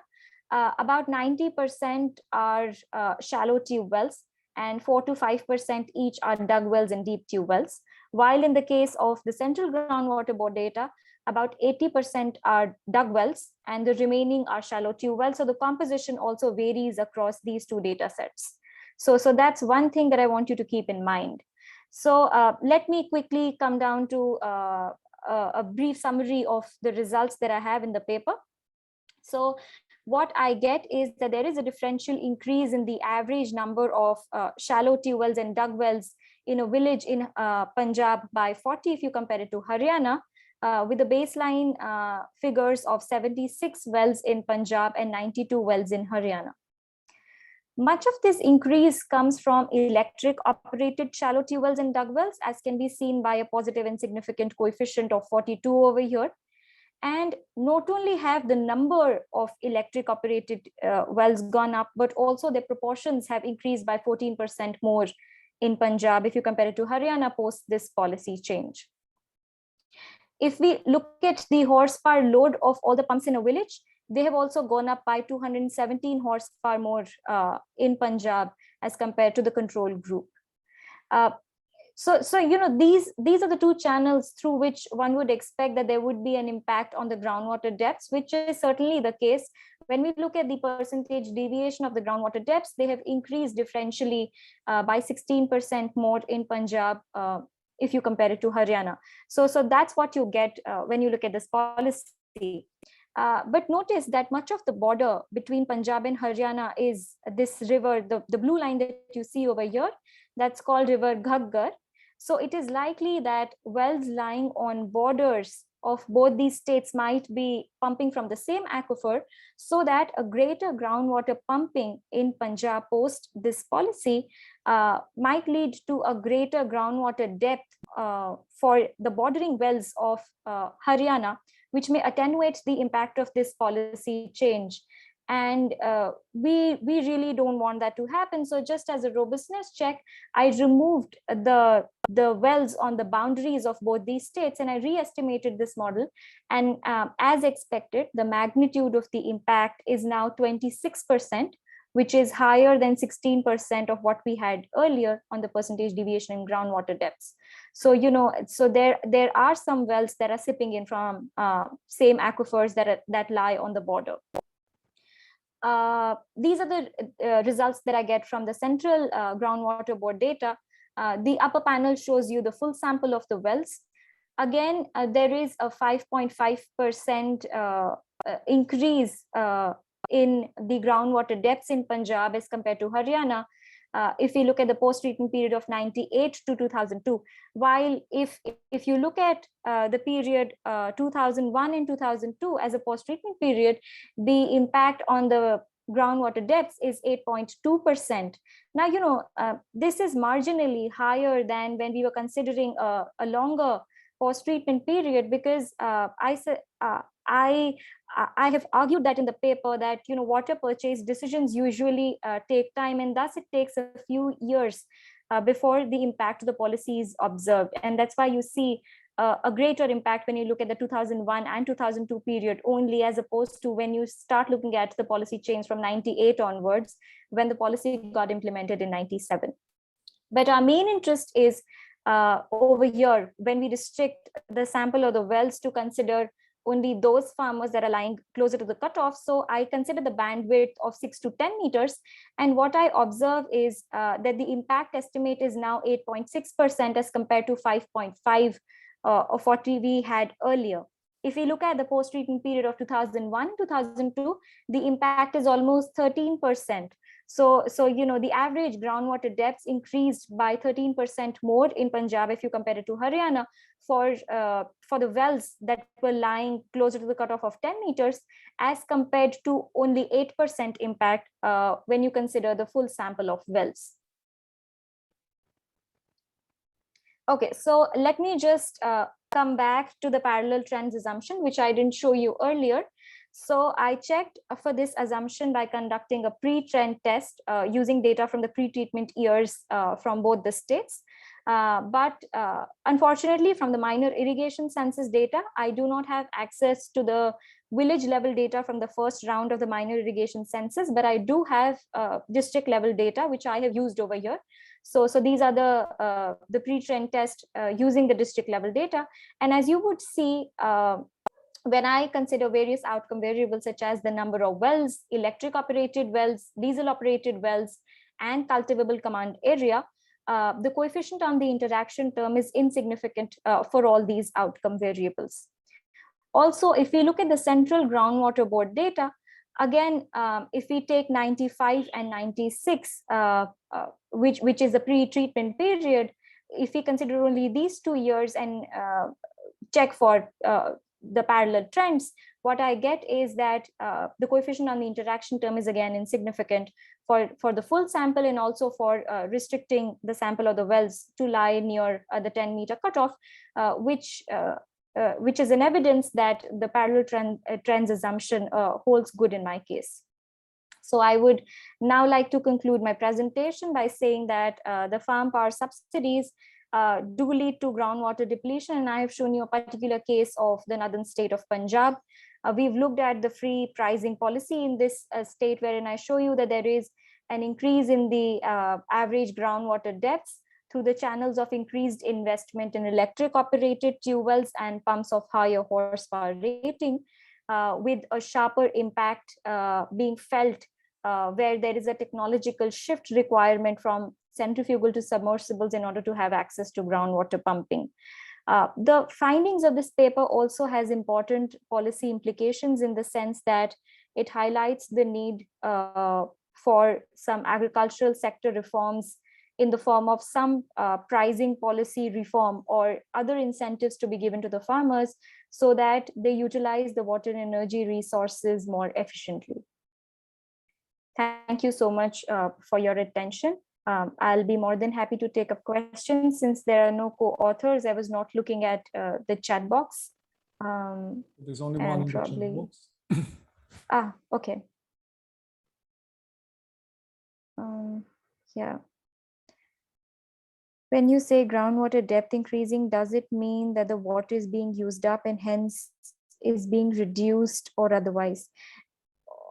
about 90% are shallow tube wells, and 4 to 5% each are dug wells and deep tube wells. While in the case of the Central Groundwater Board data, about 80% are dug wells and the remaining are shallow tube wells. So the composition also varies across these two data sets. So that's one thing that I want you to keep in mind. So let me quickly come down to a brief summary of the results that I have in the paper. So what I get is that there is a differential increase in the average number of shallow tube wells and dug wells in a village in Punjab by 40 if you compare it to Haryana, with the baseline figures of 76 wells in Punjab and 92 wells in Haryana. Much of this increase comes from electric operated shallow tube wells and dug wells, as can be seen by a positive and significant coefficient of 42 over here. And not only have the number of electric operated wells gone up, but also their proportions have increased by 14% more in Punjab if you compare it to Haryana post this policy change. If we look at the horsepower load of all the pumps in a village, they have also gone up by 217 horsepower more in Punjab as compared to the control group. So you know, these are the two channels through which one would expect that there would be an impact on the groundwater depths, which is certainly the case. When we look at the percentage deviation of the groundwater depths, they have increased differentially by 16% more in Punjab if you compare it to Haryana. So that's what you get when you look at this policy. But notice that much of the border between Punjab and Haryana is this river, the blue line that you see over here, that's called River Ghaggar. So it is likely that wells lying on borders of both these states might be pumping from the same aquifer, so that a greater groundwater pumping in Punjab post this policy might lead to a greater groundwater depth for the bordering wells of Haryana, which may attenuate the impact of this policy change. And we really don't want that to happen. So just as a robustness check, I removed the wells on the boundaries of both these states, and I re-estimated this model. And as expected, the magnitude of the impact is now 26%, which is higher than 16% of what we had earlier on the percentage deviation in groundwater depths. So, you know, so there are some wells that are sipping in from same aquifers that lie on the border. These are the results that I get from the central groundwater board data. The upper panel shows you the full sample of the wells. Again, there is a 5.5% increase in the groundwater depths in Punjab as compared to Haryana. If we look at the post-treatment period of 98 to 2002, while if you look at the period 2001 and 2002 as a post-treatment period, the impact on the groundwater depths is 8.2%. Now, you know, this is marginally higher than when we were considering a longer post-treatment period, because I have argued that in the paper that, you know, water purchase decisions usually take time, and thus it takes a few years before the impact of the policy is observed. And that's why you see a greater impact when you look at the 2001 and 2002 period only, as opposed to when you start looking at the policy change from 98 onwards, when the policy got implemented in 97. But our main interest is over here, when we restrict the sample of the wells to consider only those farmers that are lying closer to the cutoff. So I consider the bandwidth of 6 to 10 meters. And what I observe is that the impact estimate is now 8.6% as compared to 5.5 of what we had earlier. If we look at the post-treatment period of 2001, 2002, the impact is almost 13%. So you know, the average groundwater depths increased by 13% more in Punjab if you compare it to Haryana for the wells that were lying closer to the cutoff of 10 meters, as compared to only 8% impact when you consider the full sample of wells. Okay, so let me just come back to the parallel trends assumption, which I didn't show you earlier. So I checked for this assumption by conducting a pre-trend test using data from the pre-treatment years from both the states. But unfortunately, from the minor irrigation census data, I do not have access to the village level data from the first round of the minor irrigation census, but I do have district level data, which I have used over here. So these are the pre-trend test using the district level data. And as you would see, when I consider various outcome variables such as the number of wells, electric operated wells, diesel operated wells, and cultivable command area, the coefficient on the interaction term is insignificant for all these outcome variables. Also, if we look at the central groundwater board data, again, if we take 95 and 96, which is the pre-treatment period, if we consider only these 2 years and check for the parallel trends, what I get is that the coefficient on the interaction term is again insignificant for the full sample, and also for restricting the sample of the wells to lie near the 10-meter cutoff, which is an evidence that the parallel trends assumption holds good in my case. So I would now like to conclude my presentation by saying that the farm power subsidies do lead to groundwater depletion. And I have shown you a particular case of the northern state of Punjab. We've looked at the free pricing policy in this state, wherein I show you that there is an increase in the average groundwater depths through the channels of increased investment in electric operated tube wells and pumps of higher horsepower rating, with a sharper impact being felt where there is a technological shift requirement from centrifugal to submersibles in order to have access to groundwater pumping. The findings of this paper also has important policy implications in the sense that it highlights the need for some agricultural sector reforms in the form of some pricing policy reform or other incentives to be given to the farmers so that they utilize the water and energy resources more efficiently. Thank you so much for your attention. I'll be more than happy to take up questions. Since there are no co-authors, I was not looking at the chat box. There's only one in the chat box. Okay. Yeah. When you say groundwater depth increasing, does it mean that the water is being used up and hence is being reduced or otherwise?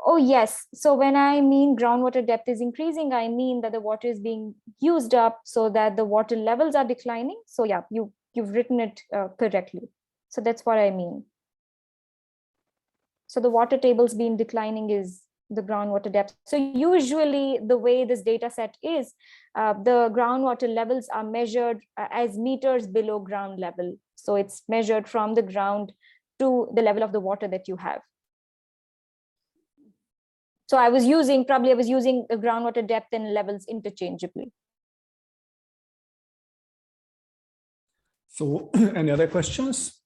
Oh, yes. So when I mean groundwater depth is increasing, I mean that the water is being used up so that the water levels are declining. So yeah, you've written it correctly. So that's what I mean. So the water tables being declining is the groundwater depth. So usually the way this data set is, the groundwater levels are measured as meters below ground level. So it's measured from the ground to the level of the water that you have. So I was using groundwater depth and levels interchangeably. So any other questions?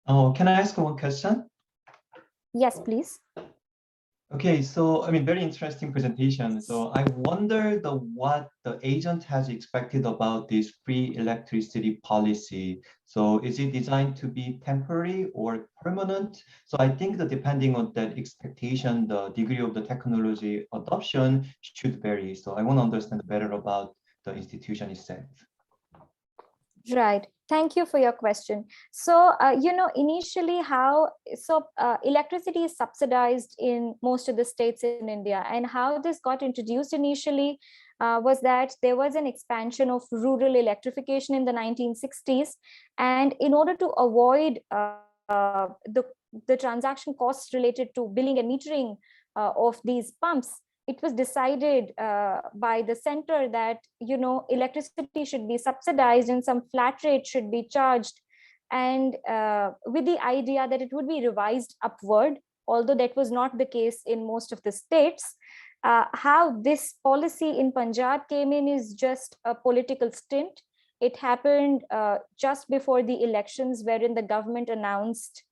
Oh, can I ask one question? Yes, please. Okay, so I mean, very interesting presentation. So I wonder what the agent has expected about this free electricity policy. So is it designed to be temporary or permanent? So I think that depending on that expectation, the degree of the technology adoption should vary. So I want to understand better about the institution itself. Right. Thank you for your question. So, initially electricity is subsidized in most of the states in India, and how this got introduced initially was that there was an expansion of rural electrification in the 1960s. And in order to avoid the transaction costs related to billing and metering of these pumps, it was decided by the center that, electricity should be subsidized and some flat rate should be charged. And with the idea that it would be revised upward, although that was not the case in most of the states. How this policy in Punjab came in is just a political stint. It happened just before the elections, wherein the government announced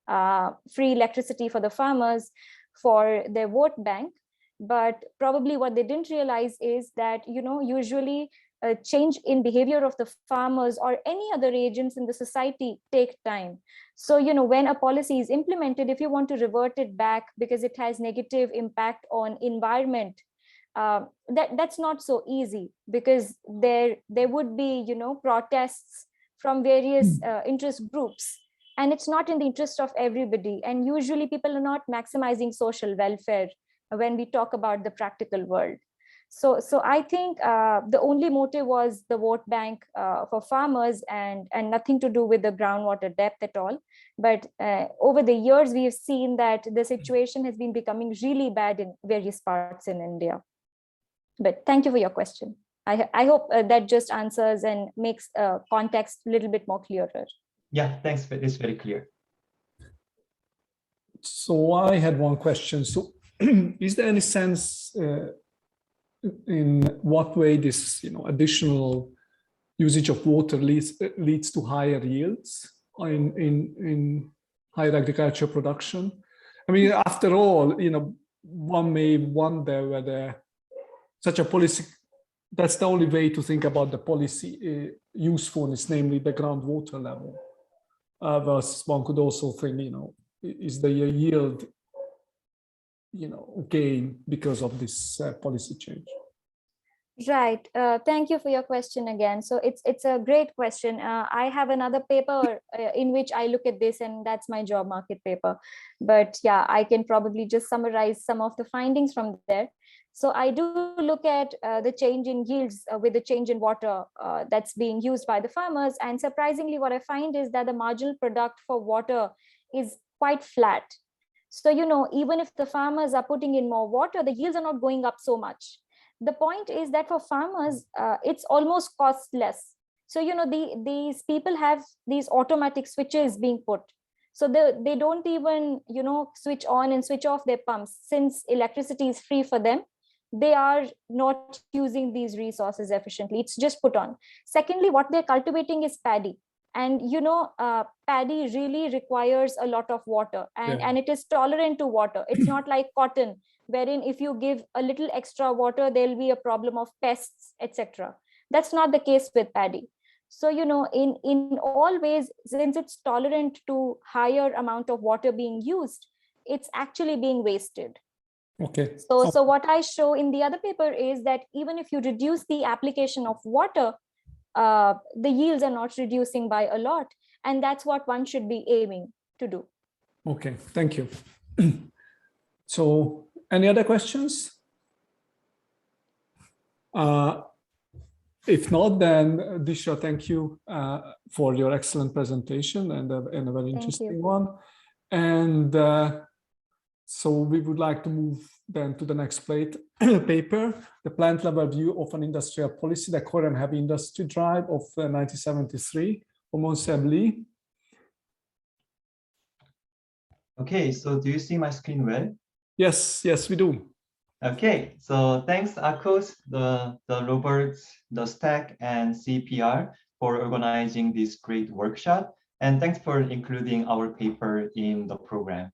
free electricity for the farmers for their vote bank. But probably what they didn't realize is that, usually a change in behavior of the farmers or any other agents in the society take time. So, when a policy is implemented, if you want to revert it back because it has negative impact on environment, that's not so easy, because there would be, protests from various interest groups. And it's not in the interest of everybody. And usually people are not maximizing social welfare when we talk about the practical world. So I think the only motive was the vote bank for farmers and nothing to do with the groundwater depth at all. But over the years, we've seen that the situation has been becoming really bad in various parts in India. But thank you for your question. I hope that just answers and makes context a little bit more clearer. Yeah, thanks. It's very clear. So I had one question. So is there any sense in what way this additional usage of water leads to higher yields in higher agriculture production? I mean, after all, one may wonder whether such a policy, that's the only way to think about the policy usefulness, namely the groundwater level. Versus one could also think, is the yield gain because of this policy change? Right. Thank you for your question again. So it's a great question. I have another paper in which I look at this, and that's my job market paper. But yeah, I can probably just summarize some of the findings from there. So I do look at the change in yields with the change in water that's being used by the farmers. And surprisingly, what I find is that the marginal product for water is quite flat. So, even if the farmers are putting in more water, the yields are not going up so much. The point is that for farmers, it's almost costless. So, these people have these automatic switches being put. So they don't even, switch on and switch off their pumps, since electricity is free for them. they are not using these resources efficiently. It's just put on. Secondly, what they're cultivating is paddy. And paddy really requires a lot of water, and it is tolerant to water. It's not like cotton, wherein if you give a little extra water, there'll be a problem of pests, etc. That's not the case with paddy. So, in all ways, since it's tolerant to higher amount of water being used, it's actually being wasted. Okay. So what I show in the other paper is that even if you reduce the application of water, the yields are not reducing by a lot. And that's what one should be aiming to do. Okay, thank you. So any other questions? If not, then Disha, thank you for your excellent presentation and a very interesting one. And so we would like to move then to the next paper, the plant level view of an industrial policy, the core and heavy industry drive of 1973, Monseb Lee. Okay, so do you see my screen well? Yes, we do. Okay, so thanks Akos, the Roberts, the Stack, and CEPR for organizing this great workshop. And thanks for including our paper in the program.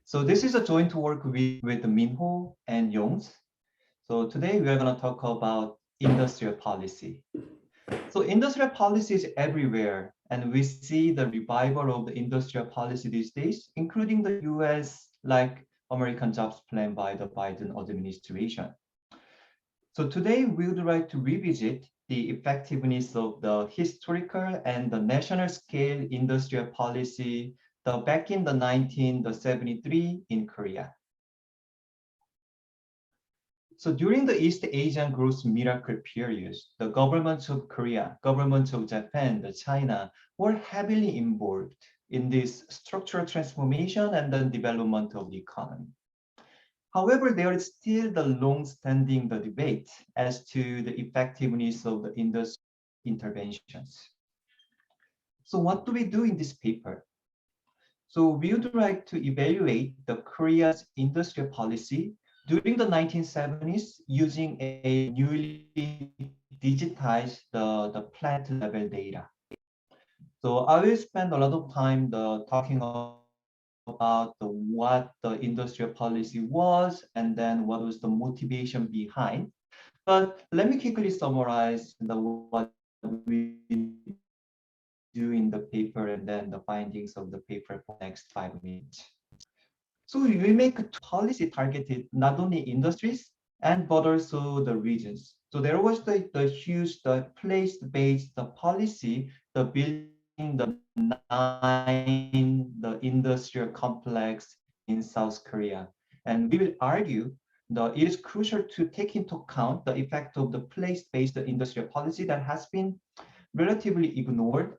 So this is a joint work with Minho and Yongs. So today we are going to talk about industrial policy. So industrial policy is everywhere, and we see the revival of the industrial policy these days, including the US, like American Jobs Plan by the Biden administration. So today we would like to revisit the effectiveness of the historical and the national scale industrial policy back in the 1973 in Korea. So during the East Asian growth miracle periods, the governments of Korea, governments of Japan, China were heavily involved in this structural transformation and the development of the economy. However, there is still the long-standing debate as to the effectiveness of the industry interventions. So what do we do in this paper? So we would like to evaluate the Korea's industrial policy during the 1970s using a newly digitized the plant level data. So I will spend a lot of time talking about what the industrial policy was and then what was the motivation behind. But let me quickly summarize what we do in the paper and then the findings of the paper for the next 5 minutes. So we make a policy targeted not only industries but also the regions. So there was the huge place-based policy, the building the 9 industrial complex in South Korea. And we will argue that it is crucial to take into account the effect of the place-based industrial policy that has been relatively ignored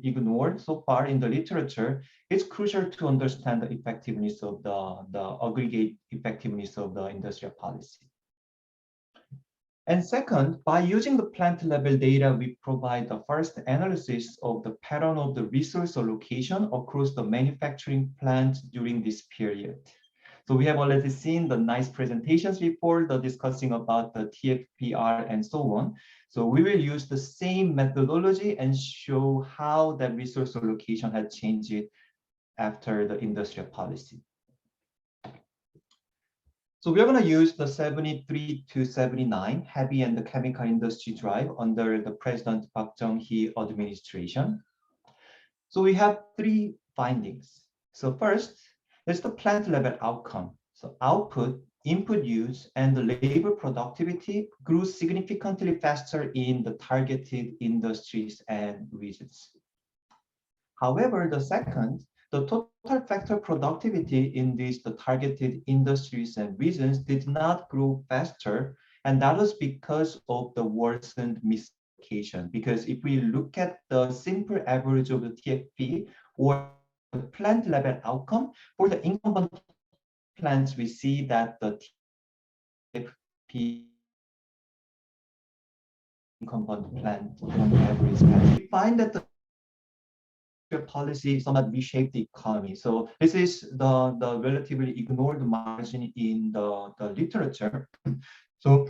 ignored so far in the literature. It's crucial to understand the effectiveness of the aggregate effectiveness of the industrial policy. And second, by using the plant level data, we provide the first analysis of the pattern of the resource allocation across the manufacturing plants during this period. So we have already seen the nice presentations before, discussing about the TFPR and so on. So we will use the same methodology and show how that resource allocation had changed after the industrial policy. So we're going to use the 73 to 79 heavy and the chemical industry drive under the President Park Chung-hee administration. So we have 3 findings. So first, is the plant level outcome. So output, input use, and the labor productivity grew significantly faster in the targeted industries and regions. However, the second, the total factor productivity in these targeted industries and regions did not grow faster, and that was because of the worsened misallocation. Because if we look at the simple average of the TFP or the plant level outcome for the incumbent plants, we see that the TFP incumbent plant on average, we find that the policy somewhat reshaped the economy. So this is the relatively ignored margin in the literature. So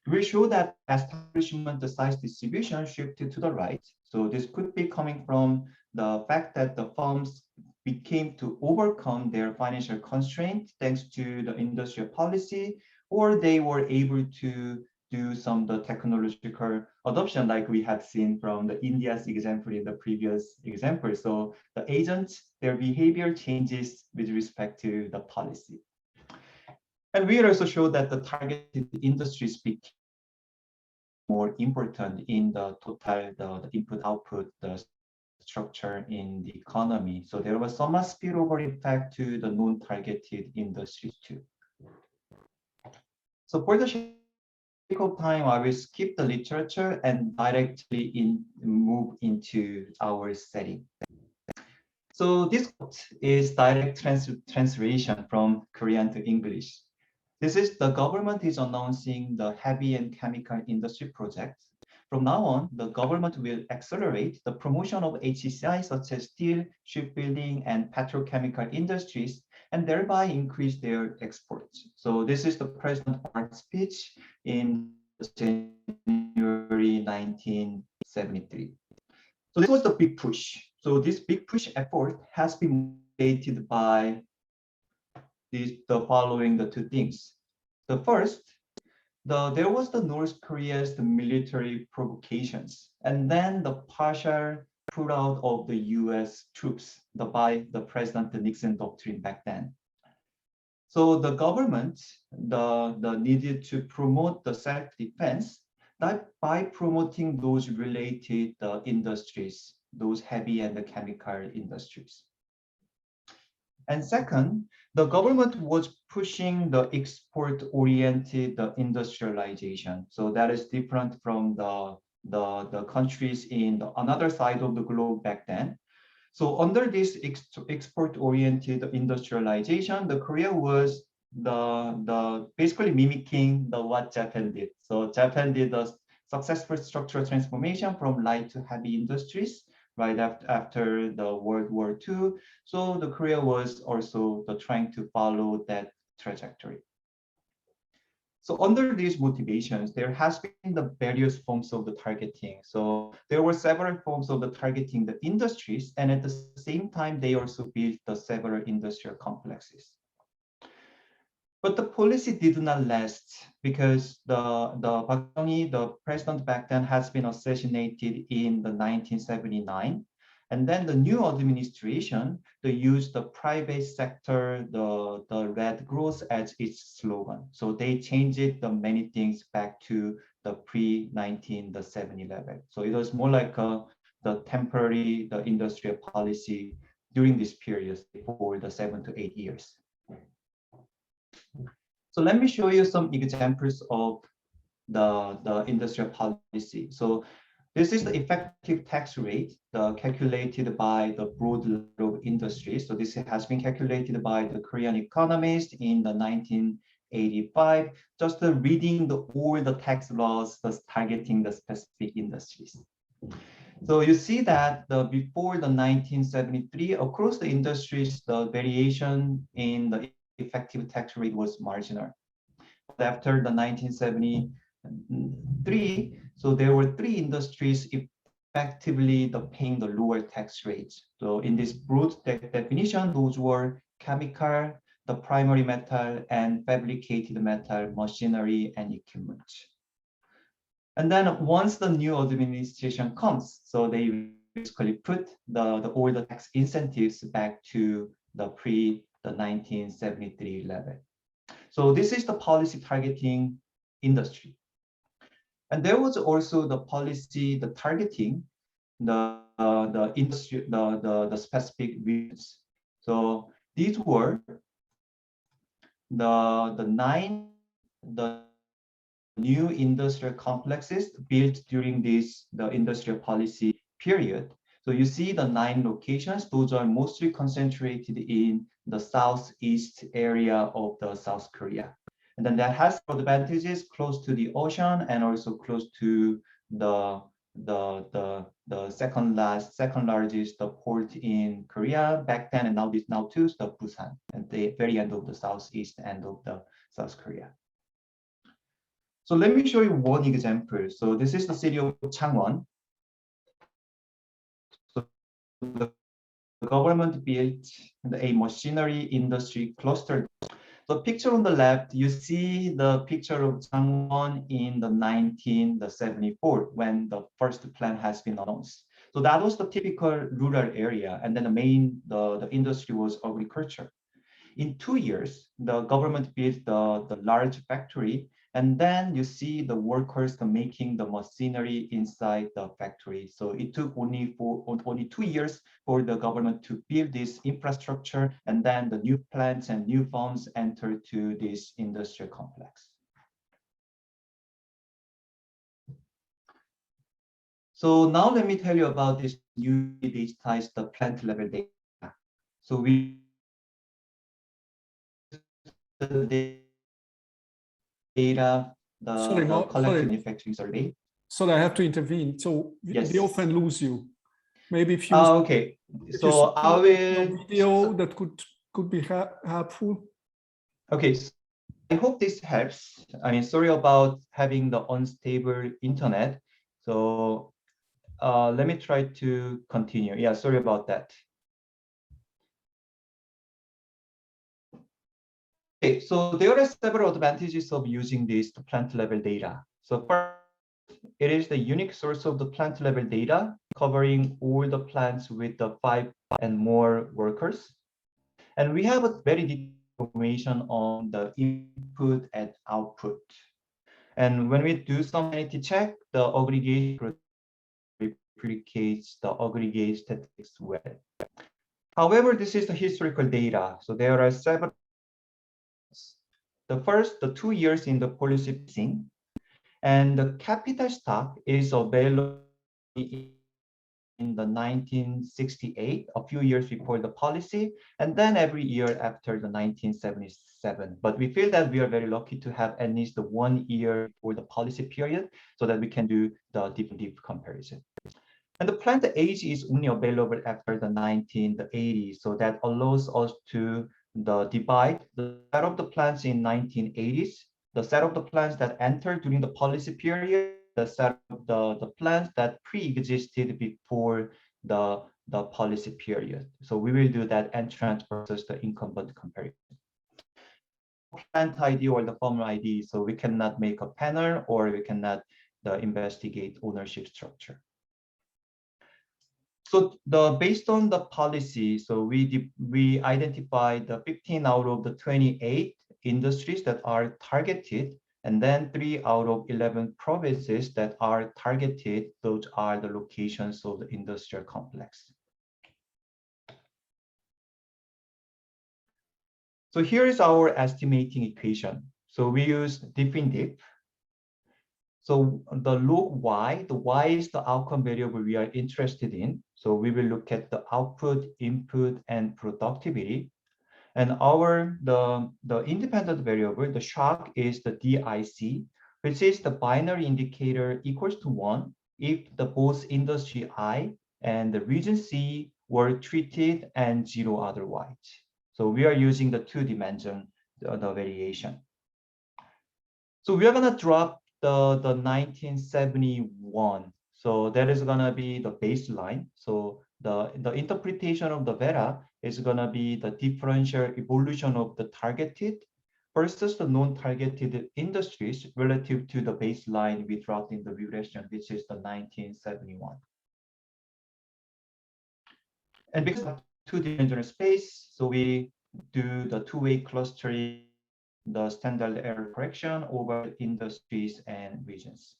we show that establishment, the size distribution shifted to the right. So this could be coming from the fact that the firms became to overcome their financial constraint thanks to the industrial policy, or they were able to do some the technological adoption like we had seen from the India's example in the previous example. So the agents, their behavior changes with respect to the policy. And we also show that the targeted industries became more important in the total, the input-output, the structure in the economy. So there was some spillover effect to the non-targeted industries too. So for the sake of time, I will skip the literature and directly move into our setting. So this is direct translation from Korean to English. This is the government is announcing the heavy and chemical industry project. From now on, the government will accelerate the promotion of HCI such as steel, shipbuilding, and petrochemical industries, and thereby increase their exports. So this is the President Park's speech in January 1973. So this was the big push. So this big push effort has been motivated by the following the two things. The first, there was the North Korea's military provocations, and then the partial pull out of the U.S. troops by the President Nixon doctrine back then. So the government needed to promote the self-defense by promoting those related industries, those heavy and the chemical industries. And second, the government was pushing the export-oriented industrialization. So that is different from the countries in another side of the globe back then. So under this export-oriented industrialization, the Korea was basically mimicking what Japan did. So Japan did a successful structural transformation from light to heavy industries right after the World War II. So the Korea was also trying to follow that trajectory. So under these motivations, there has been the various forms of the targeting. So there were several forms of the targeting the industries, and at the same time, they also built the several industrial complexes. But the policy did not last because the president back then has been assassinated in 1979. And then the new administration, they used the private sector, the red growth as its slogan. So they changed many things back to the pre-1970 level. So it was more like the temporary industrial policy during this period for the 7 to 8 years. So let me show you some examples of the industrial policy. So this is the effective tax rate calculated by the broad level of industry. So this has been calculated by the Korean economist in 1985, just reading all the tax laws targeting the specific industries. So you see that before 1973, across the industries, the variation in the effective tax rate was marginal. But after 1973, so there were 3 industries effectively paying the lower tax rates. So in this broad definition, those were chemical, the primary metal, and fabricated metal, machinery, and equipment. And then once the new administration comes, so they basically put all the tax incentives back to the 1973 level. So this is the policy targeting industry. And there was also the policy, the targeting the industry, the specific regions. So these were the 9 new industrial complexes built during the industrial policy period. So you see the 9 locations, those are mostly concentrated in the southeast area of South Korea. And then that has advantages close to the ocean and also close to the the second largest port in Korea back then, and now too, the Busan, at the very end of the southeast end of the South Korea. So let me show you one example. So this is the city of Changwon. So the government built a machinery industry cluster. The picture on the left, you see the picture of Changwon in the 1974 when the first plan has been announced. So that was the typical rural area, and then the industry was agriculture. In 2 years, the government built the large factory, and then you see the workers making the machinery inside the factory. So it took only 2 years for the government to build this infrastructure, and then the new plants and new farms entered to this industrial complex. So now let me tell you about this new digitized the plant level data. So we the data, the collective manufacturing survey. Sorry, I have to intervene. So yes. We often lose you. Maybe if you okay. So I will video that could be helpful. Okay, so I hope this helps. I mean, sorry about having the unstable internet. So let me try to continue. Yeah, sorry about that. Okay, so there are several advantages of using this plant level data. So first, it is the unique source of the plant level data covering all the plants with the 5 and more workers. And we have a very detailed information on the input and output. And when we do some sanity check, the aggregate replicates the aggregate statistics well. However, this is the historical data. So there are several. The first, the 2 years in the policy phasing, and the capital stock is available in the 1968, a few years before the policy, and then every year after the 1977. But we feel that we are very lucky to have at least the 1 year for the policy period so that we can do the deep comparison. And the plant age is only available after the 1980s, so that allows us to divide the set of the plants in 1980s, the set of the plants that entered during the policy period, the set of the plants that pre-existed before the policy period. So we will do that entrant versus the incumbent comparison. Plant ID or the farmer ID, so we cannot make a panel or we cannot investigate ownership structure. So based on the policy, so we identified the 15 out of the 28 industries that are targeted, and then 3 out of 11 provinces that are targeted. Those are the locations of the industrial complex. So here is our estimating equation. So we use diff in diff. So the log y, the y is the outcome variable we are interested in. So we will look at the output, input, and productivity. And the independent variable, the shock, is the DIC, which is the binary indicator equals to 1 if the both industry I and the region C were treated and 0 otherwise. So we are using the 2-dimension the variation. So we are going to drop the 1971. So that is going to be the baseline. So the interpretation of the beta is going to be the differential evolution of the targeted versus the non-targeted industries relative to the baseline we dropped in the regression, which is the 1971. And because of 2-dimensional space, so we do the 2-way clustering, the standard error correction over industries and regions.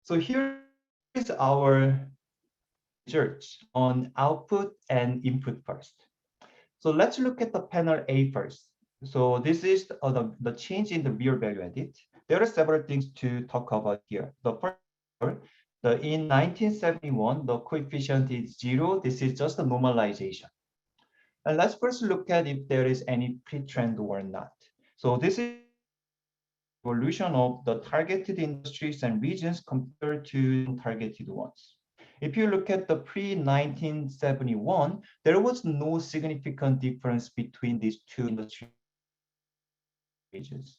So here is our research on output and input first. So let's look at the panel A first. So this is the change in the real value added. There are several things to talk about here. The first, in 1971, the coefficient is 0. This is just a normalization. And let's first look at if there is any pre-trend or not. So this is evolution of the targeted industries and regions compared to untargeted ones. If you look at the pre-1971, there was no significant difference between these two industry regions.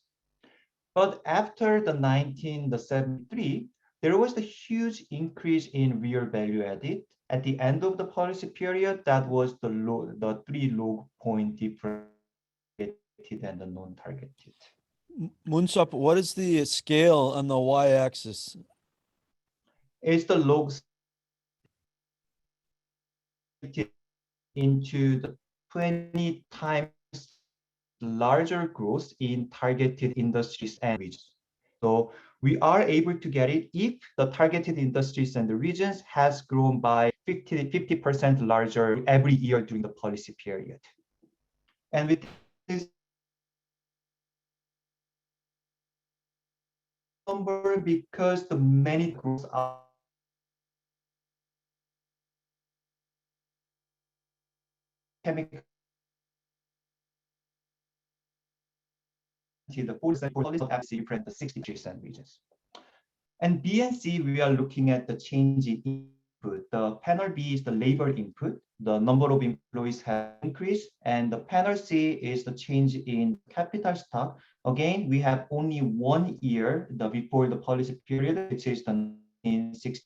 But after the 1973, there was a huge increase in real value added. At the end of the policy period, that was the 3 log point difference and the non-targeted. Munsap, what is the scale on the y-axis? It's the logs into the 20 times larger growth in targeted industries and regions. So we are able to get it if the targeted industries and the regions has grown by 50% larger every year during the policy period. And with this number, because the many growth are chemical the 40% of FC print the 60% regions. And B and C, we are looking at the change in input. The panel B is the labor input. The number of employees have increased. And the panel C is the change in capital stock. Again, we have only 1 year before the policy period, which is the 1960.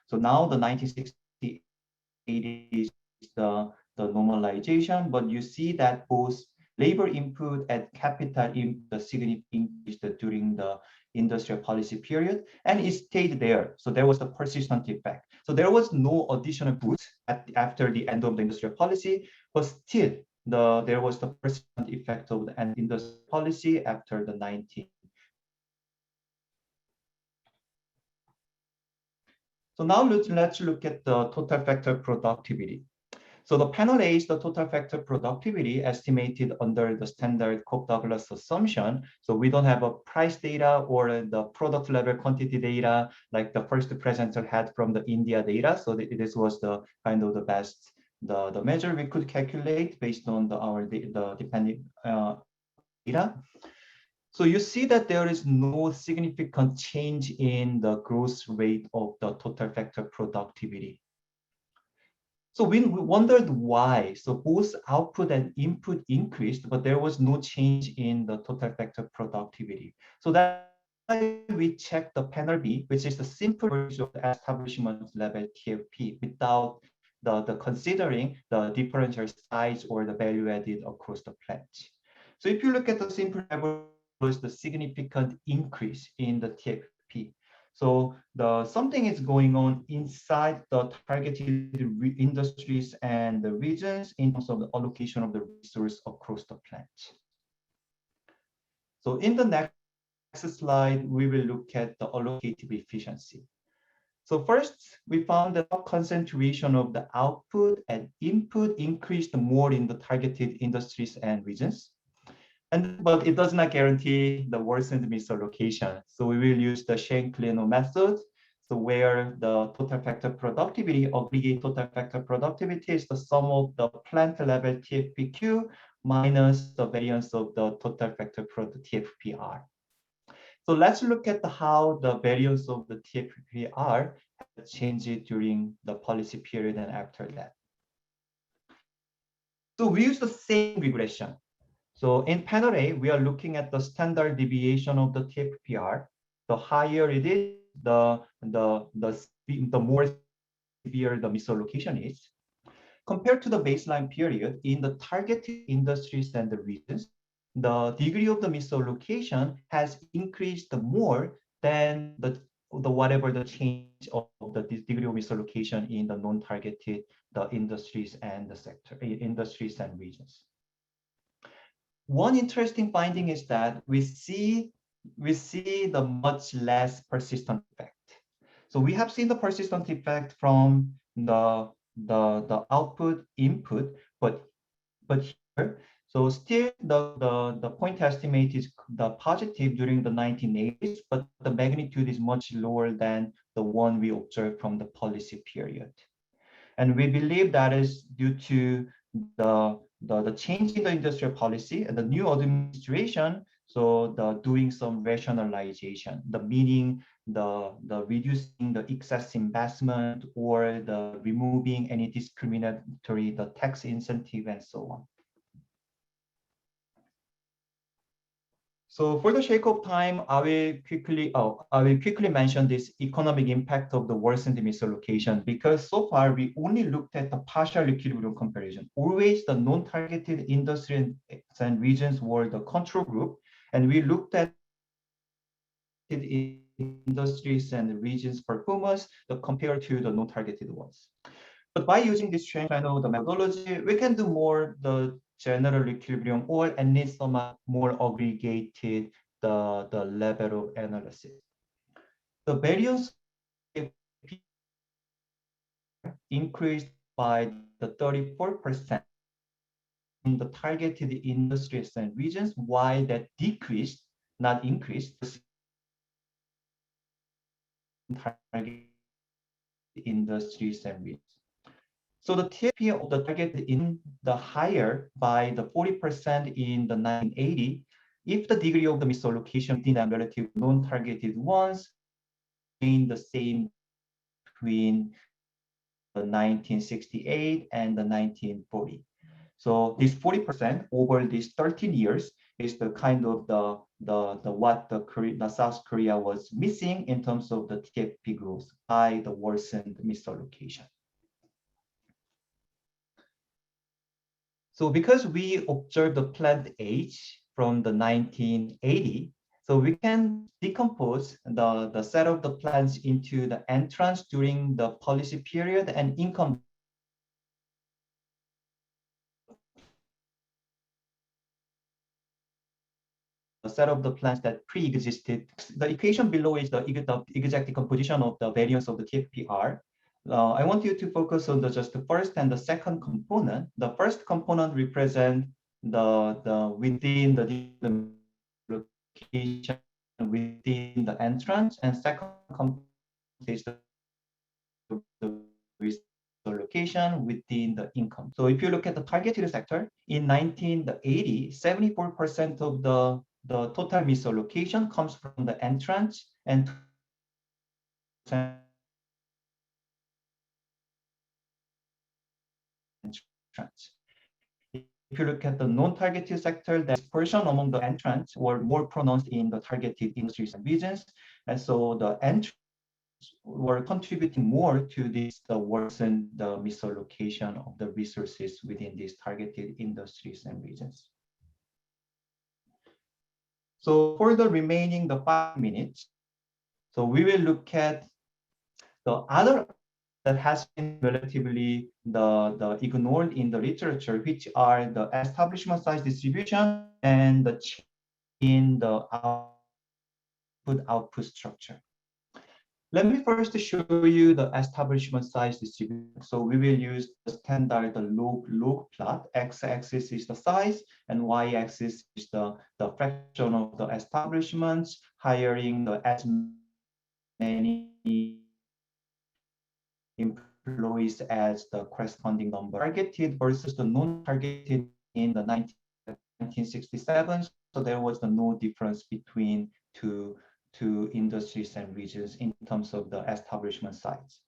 So now the 1968 is the normalization, but you see that both labor input and capital input significantly increased during the industrial policy period, and it stayed there. So there was the persistent effect. So there was no additional boost after the end of the industrial policy, but still there was the persistent effect of the industrial policy after the 19. So now let's look at the total factor productivity. So the panel A is the total factor productivity estimated under the standard Koch-Douglas assumption. So we don't have a price data or the product level quantity data like the first presenter had from the India data. So this was the kind of the best, the measure we could calculate based on the dependent data. So you see that there is no significant change in the growth rate of the total factor productivity. So we wondered why. So both output and input increased, but there was no change in the total factor productivity. So that's why we checked the panel B, which is the simple version of the establishment level TFP without the considering the differential size or the value added across the plant. So if you look at the simple level, was the significant increase in the TFP. So something is going on inside the targeted industries and the regions in terms of the allocation of the resource across the plant. So in the next slide, we will look at the allocative efficiency. So first, we found that the concentration of the output and input increased more in the targeted industries and regions. But it does not guarantee the worsened misallocation. So we will use the Shanklino method. So where the total factor productivity, aggregate total factor productivity is the sum of the plant level TFPQ minus the variance of the total factor TFPR. So let's look at how the variance of the TFPR changed during the policy period and after that. So we use the same regression. So in panel A, we are looking at the standard deviation of the TFPR. The higher it is, the more severe the misallocation is. Compared to the baseline period, in the targeted industries and the regions, the degree of the misallocation has increased more than whatever the change of the degree of misallocation in the non-targeted industries and the sector industries and regions. One interesting finding is that we see the much less persistent effect. So we have seen the persistent effect from the output input, but here, so still the point estimate is the positive during the 1980s, but the magnitude is much lower than the one we observed from the policy period. And we believe that is due to the change in the industrial policy and the new administration. So the doing some rationalization, the meaning the reducing the excess investment or the removing any discriminatory the tax incentive and so on. So for the sake of time, I will quickly mention this economic impact of the worsened misallocation, because so far we only looked at the partial equilibrium comparison. Always the non-targeted industries and regions were the control group, and we looked at industries and regions' performance compared to the non-targeted ones. But by using this channel, the methodology, we can do more the general equilibrium or at least some more aggregated the level of analysis. The variance increased by the 34% in the targeted industries and regions, while that decreased, not increased, targeted industries and regions. So the TFP of the target in the higher by the 40% in the 1980, if the degree of the misallocation within the relative non-targeted ones remain the same between the 1968 and the 1940. So this 40% over these 13 years is the kind of the South Korea was missing in terms of the TFP growth by the worsened misallocation. So because we observed the plant age from the 1980, so we can decompose the set of the plants into the entrance during the policy period and income. The set of the plants that pre-existed. The equation below is the exact decomposition of the variance of the TFPR. I want you to focus on just the first and the second component. The first component represents the within the location within the entrance, and second component is the location within the income. So if you look at the targeted sector in 1980, 74% of the total misallocation comes from the entrance and if you look at the non-targeted sector, the dispersion among the entrants were more pronounced in the targeted industries and regions. And so the entrants were contributing more to this worsen the misallocation of the resources within these targeted industries and regions. So for the remaining 5 minutes, so we will look at the other that has been relatively the ignored in the literature, which are the establishment size distribution and the change in the output structure. Let me first show you the establishment size distribution. So we will use the standard log plot. X-axis is the size and Y-axis is the fraction of the establishments hiring as many employees as the corresponding number. Targeted versus the non-targeted in the 1967. So there was no difference between two industries and regions in terms of the establishment size.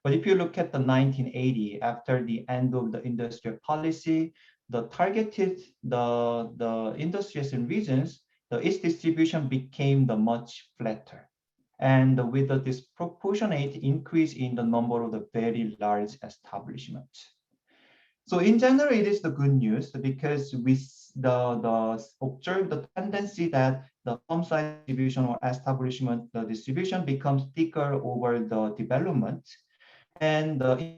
But if you look at the 1980, after the end of the industrial policy, the targeted the industries and regions, its distribution became much flatter, and with a disproportionate increase in the number of the very large establishments. So in general, it is the good news because we observe the tendency that the firm size distribution or establishment distribution becomes thicker over the development, and the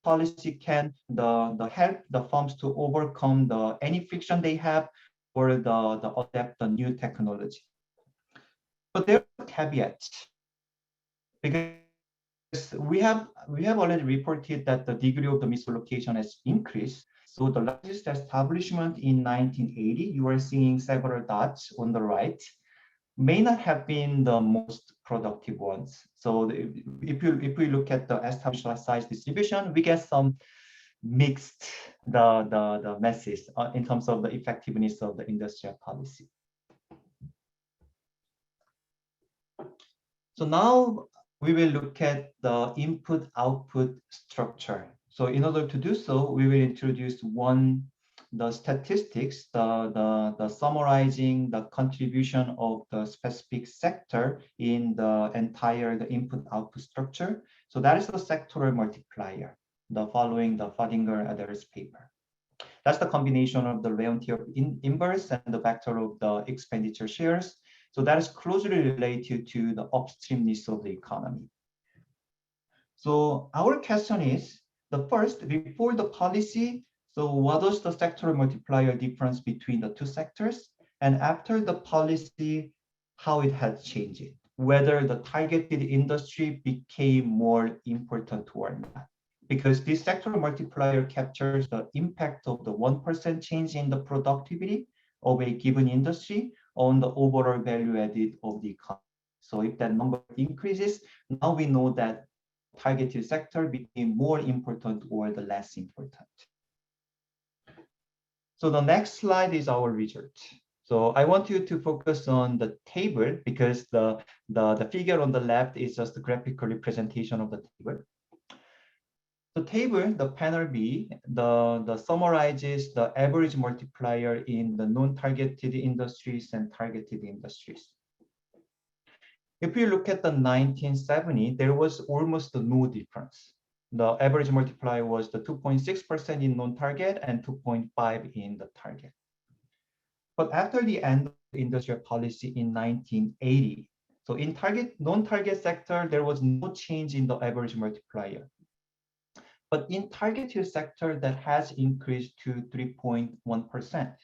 policy can help the firms to overcome any friction they have or adapt the new technology. But there are caveats because we have already reported that the degree of the misallocation has increased. So the largest establishment in 1980, you are seeing several dots on the right, may not have been the most productive ones. So if we look at the establishment size distribution, we get some mixed the message in terms of the effectiveness of the industrial policy. So now we will look at the input-output structure. So in order to do so, we will introduce the statistics, the summarizing the contribution of the specific sector in the entire input-output structure. So that is the sectoral multiplier, following the Fadinger-Aders paper. That's the combination of the Leontief inverse and the vector of the expenditure shares. So that is closely related to the upstreamness of the economy. So our question is, before the policy, so what was the sectoral multiplier difference between the two sectors? And after the policy, how it has changed, whether the targeted industry became more important or not. Because this sectoral multiplier captures the impact of the 1% change in the productivity of a given industry on the overall value added of the economy. So if that number increases, now we know that targeted sector became more important or the less important. So the next slide is our result. So I want you to focus on the table because the figure on the left is just a graphical representation of the table. The table, the panel B, the summarizes the average multiplier in the non-targeted industries and targeted industries. If you look at the 1970, there was almost no difference. The average multiplier was the 2.6% in non-target and 2.5 in the target. But after the end of the industrial policy in 1980, so in non-target sector, there was no change in the average multiplier. But in targeted sector, that has increased to 3.1%.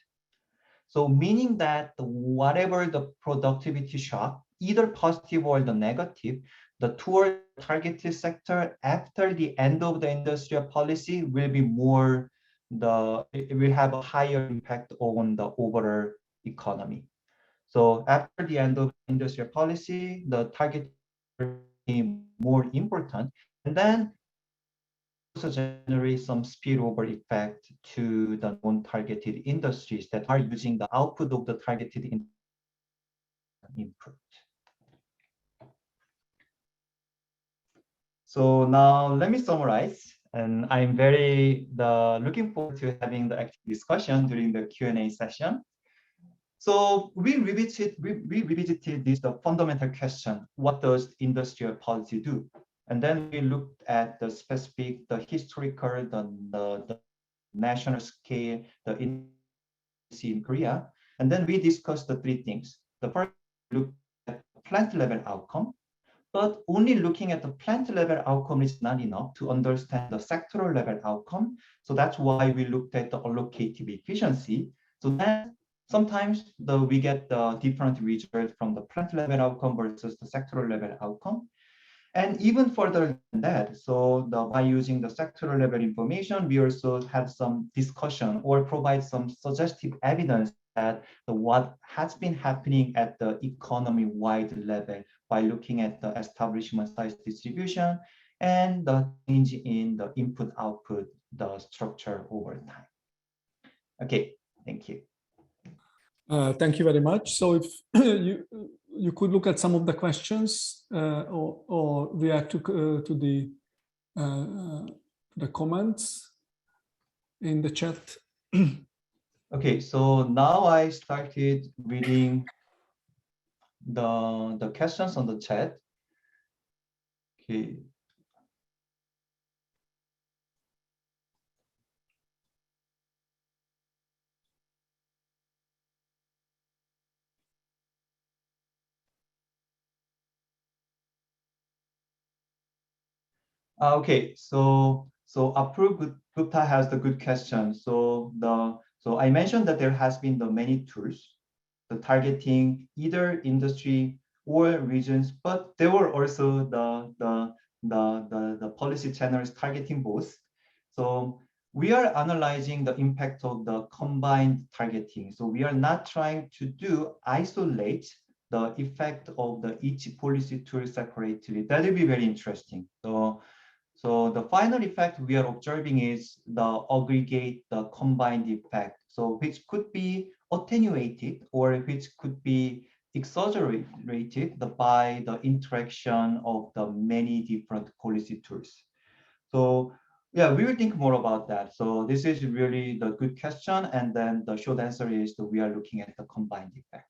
So meaning that whatever the productivity shock, either positive or the negative, the toward targeted sector after the end of the industrial policy will be more, it will have a higher impact on the overall economy. So after the end of industrial policy, the target became more important, and then also generate some spillover effect to the non-targeted industries that are using the output of the targeted input. So now let me summarize, and I'm very looking forward to having the active discussion during the Q&A session. So we revisited this the fundamental question: what does industrial policy do? And then we looked at the specific, the historical, the national scale, the industry in Korea. And then we discussed the three things. The first, look at plant level outcome, but only looking at the plant level outcome is not enough to understand the sectoral level outcome. So that's why we looked at the allocative efficiency. So then sometimes we get the different results from the plant level outcome versus the sectoral level outcome. And even further than that, so by using the sectoral level information, we also have some discussion or provide some suggestive evidence that what has been happening at the economy-wide level by looking at the establishment size distribution and the change in the input-output, the structure over time. Okay, thank you. Thank you very much. So if you could look at some of the questions or react to the comments in the chat. Okay, so now I started reading the questions on the chat. Okay. Okay, so Apurv Gupta has the good question. So I mentioned that there has been the many tools, the targeting either industry or regions, but there were also the policy channels targeting both. So we are analyzing the impact of the combined targeting. So we are not trying to isolate the effect of each policy tool separately. That will be very interesting. So the final effect we are observing is the aggregate, the combined effect. So which could be attenuated or which could be exaggerated by the interaction of the many different policy tools. So yeah, we will think more about that. So this is really the good question. And then the short answer is that we are looking at the combined effect.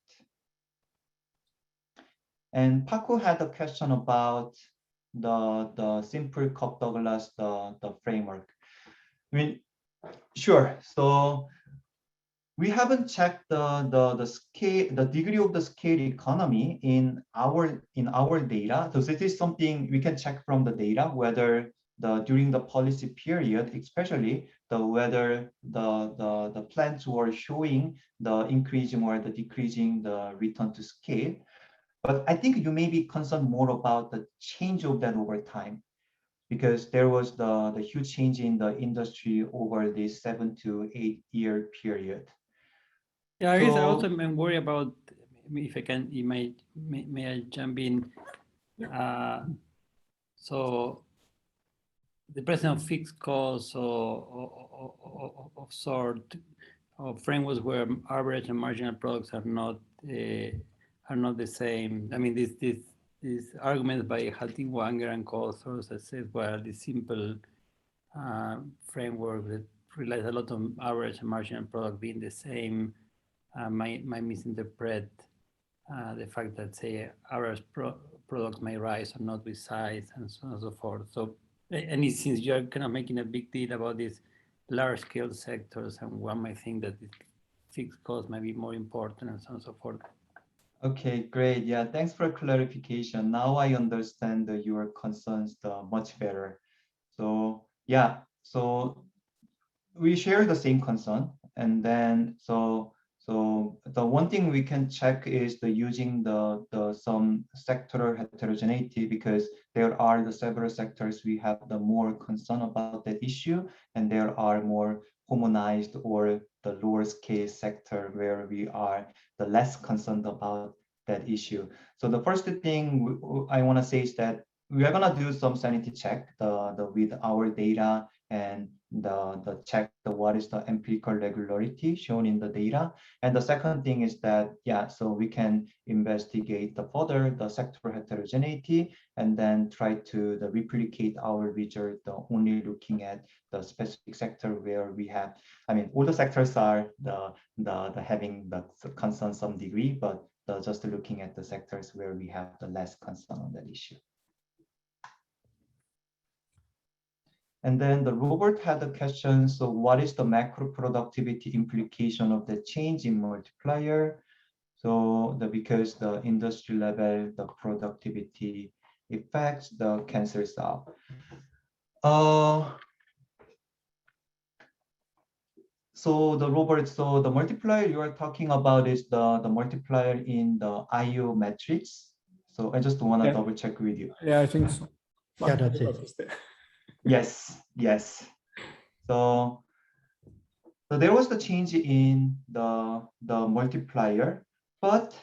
And Paco had a question about the simple Cobb-Douglas, the framework. I mean, sure. So we haven't checked the scale, the degree of the scale economy in our data. So this is something we can check from the data, whether during the policy period, especially whether the plans were showing the increasing or the decreasing the return to scale. But I think you may be concerned more about the change of that over time, because there was the huge change in the industry over this 7 to 8 year period. Yeah, I guess I also am worried about, if I can, may I jump in? So the presence of fixed costs of sort of frameworks where average and marginal products are not the same. I mean, these arguments by Halting-Wanger and co-authors that says, well, the simple framework that relies a lot on average and marginal product being the same might misinterpret the fact that, say, average products may rise or not with size and so on and so forth. So, and since you're kind of making a big deal about these large-scale sectors, and one might think that the fixed costs might be more important and so on and so forth. Okay, great. Yeah, thanks for clarification. Now I understand your concerns much better. So yeah, so we share the same concern, and then so the one thing we can check is using some sectoral heterogeneity, because there are the several sectors we have the more concern about that issue, and there are more harmonized or the lower scale sector where we are the less concerned about that issue. So the first thing I want to say is that we are going to do some sanity check with our data, and the check what is the empirical regularity shown in the data. And the second thing is that, yeah, so we can investigate further the sector heterogeneity, and then try to replicate our result only looking at the specific sector where we have, I mean, all the sectors are having the concern some degree, but just looking at the sectors where we have the less concern on that issue. And then Robert had a question. So what is the macro productivity implication of the change in multiplier? So because the industry level, the productivity effects, the cancels out. So Robert, so the multiplier you are talking about is the multiplier in the IO matrix. So I just want to double check with you. Yeah, I think so. Yeah, that's it. Yes. So there was the change in the multiplier, but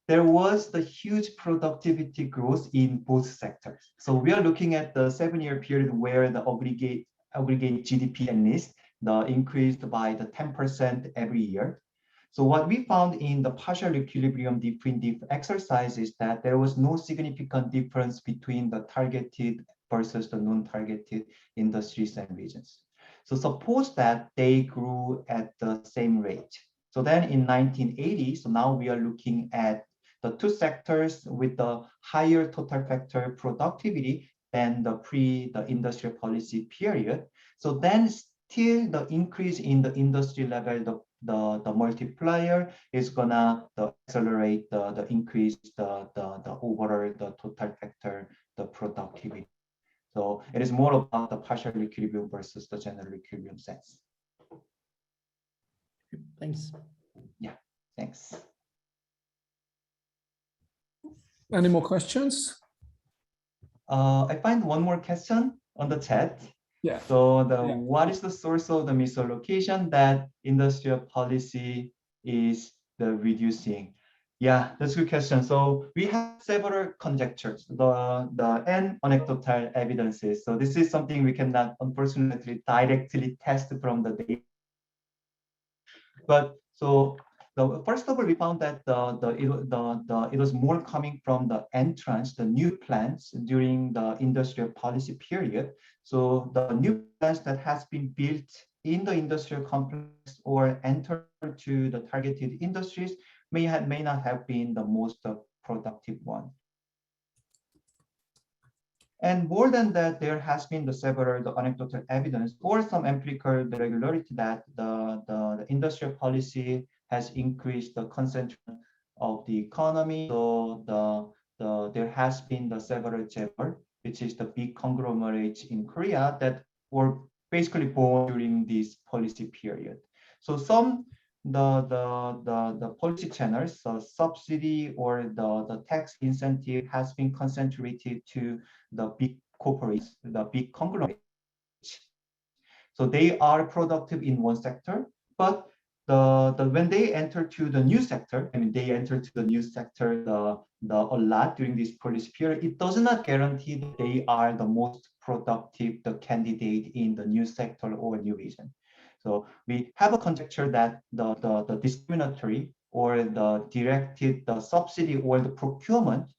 there was the huge productivity growth in both sectors. So we are looking at the 7-year period where the aggregate GDP at least increased by the 10% every year. So what we found in the partial equilibrium between the exercise is that there was no significant difference between the targeted versus the non-targeted industries and regions. So suppose that they grew at the same rate. So then in 1980, so now we are looking at the two sectors with the higher total factor productivity than the industrial policy period. So then still the increase in the industry level, the multiplier is gonna accelerate the increase, the overall the total factor, the productivity. So it is more about the partial equilibrium versus the general equilibrium sense. Thanks. Yeah, thanks. Any more questions? I find one more question on the chat. Yeah. So what is the source of the misallocation that industrial policy is reducing? Yeah, that's a good question. So we have several conjectures, and anecdotal evidences. So this is something we cannot, unfortunately, directly test from the data. But so First of all, we found that it was more coming from the entrance, the new plants during the industrial policy period. So the new plants that has been built in the industrial complex or enter to the targeted industries may not have been the most productive one. And more than that, there has been several anecdotal evidence or some empirical regularity that the industrial policy has increased the concentration of the economy. So there has been several CEPR, which is the big conglomerates in Korea that were basically born during this policy period. So some the policy channels, the subsidy or the tax incentive has been concentrated to the big corporates, the big conglomerates. So they are productive in one sector, but when they enter to the new sector, I mean, they enter to the new sector a lot during this policy period, it does not guarantee that they are the most productive candidate in the new sector or new region. So we have a conjecture that the discriminatory or the directed subsidy or the procurement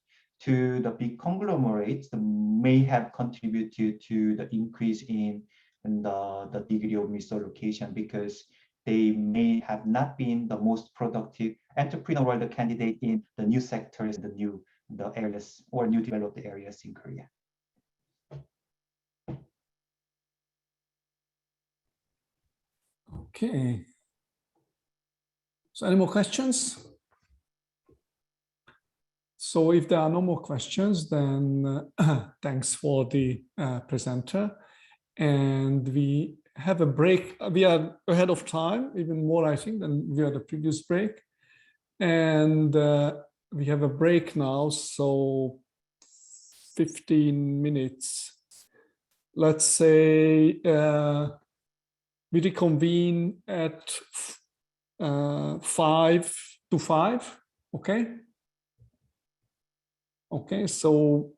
to the big conglomerates may have contributed to the increase in the degree of misallocation, because they may have not been the most productive entrepreneurial candidate in the new sectors, the areas or new developed areas in Korea. Okay. So any more questions? So if there are no more questions, then thanks for the presenter. And we have a break. We are ahead of time, even more, I think, than we had the previous break. And we have a break now, so 15 minutes. Let's say we reconvene at 5 to 5, okay? Okay, so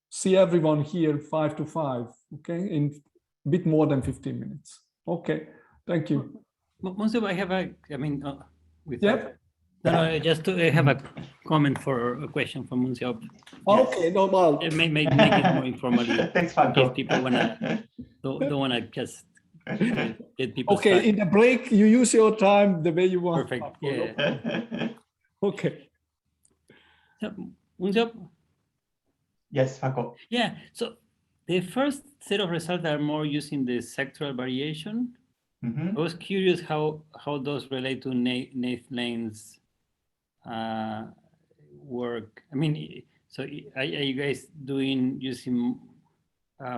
see everyone here 5 to 5, okay, in a bit more than 15 minutes. Okay, thank you. Monsieur, I have Yep. No, just to have a comment for a question from Monsieur. Okay, no, well. Make it more informal. Thanks, Franco. If people don't wanna just get people Okay, stuck. in the break, you use your time the way you want. Perfect. Franco, no problem. Okay. So, Monsieur? Yes, Franco. Yeah. So the first set of results are more using the sectoral variation. I was curious how those relate to Nath Lane's work. I mean, so are you guys using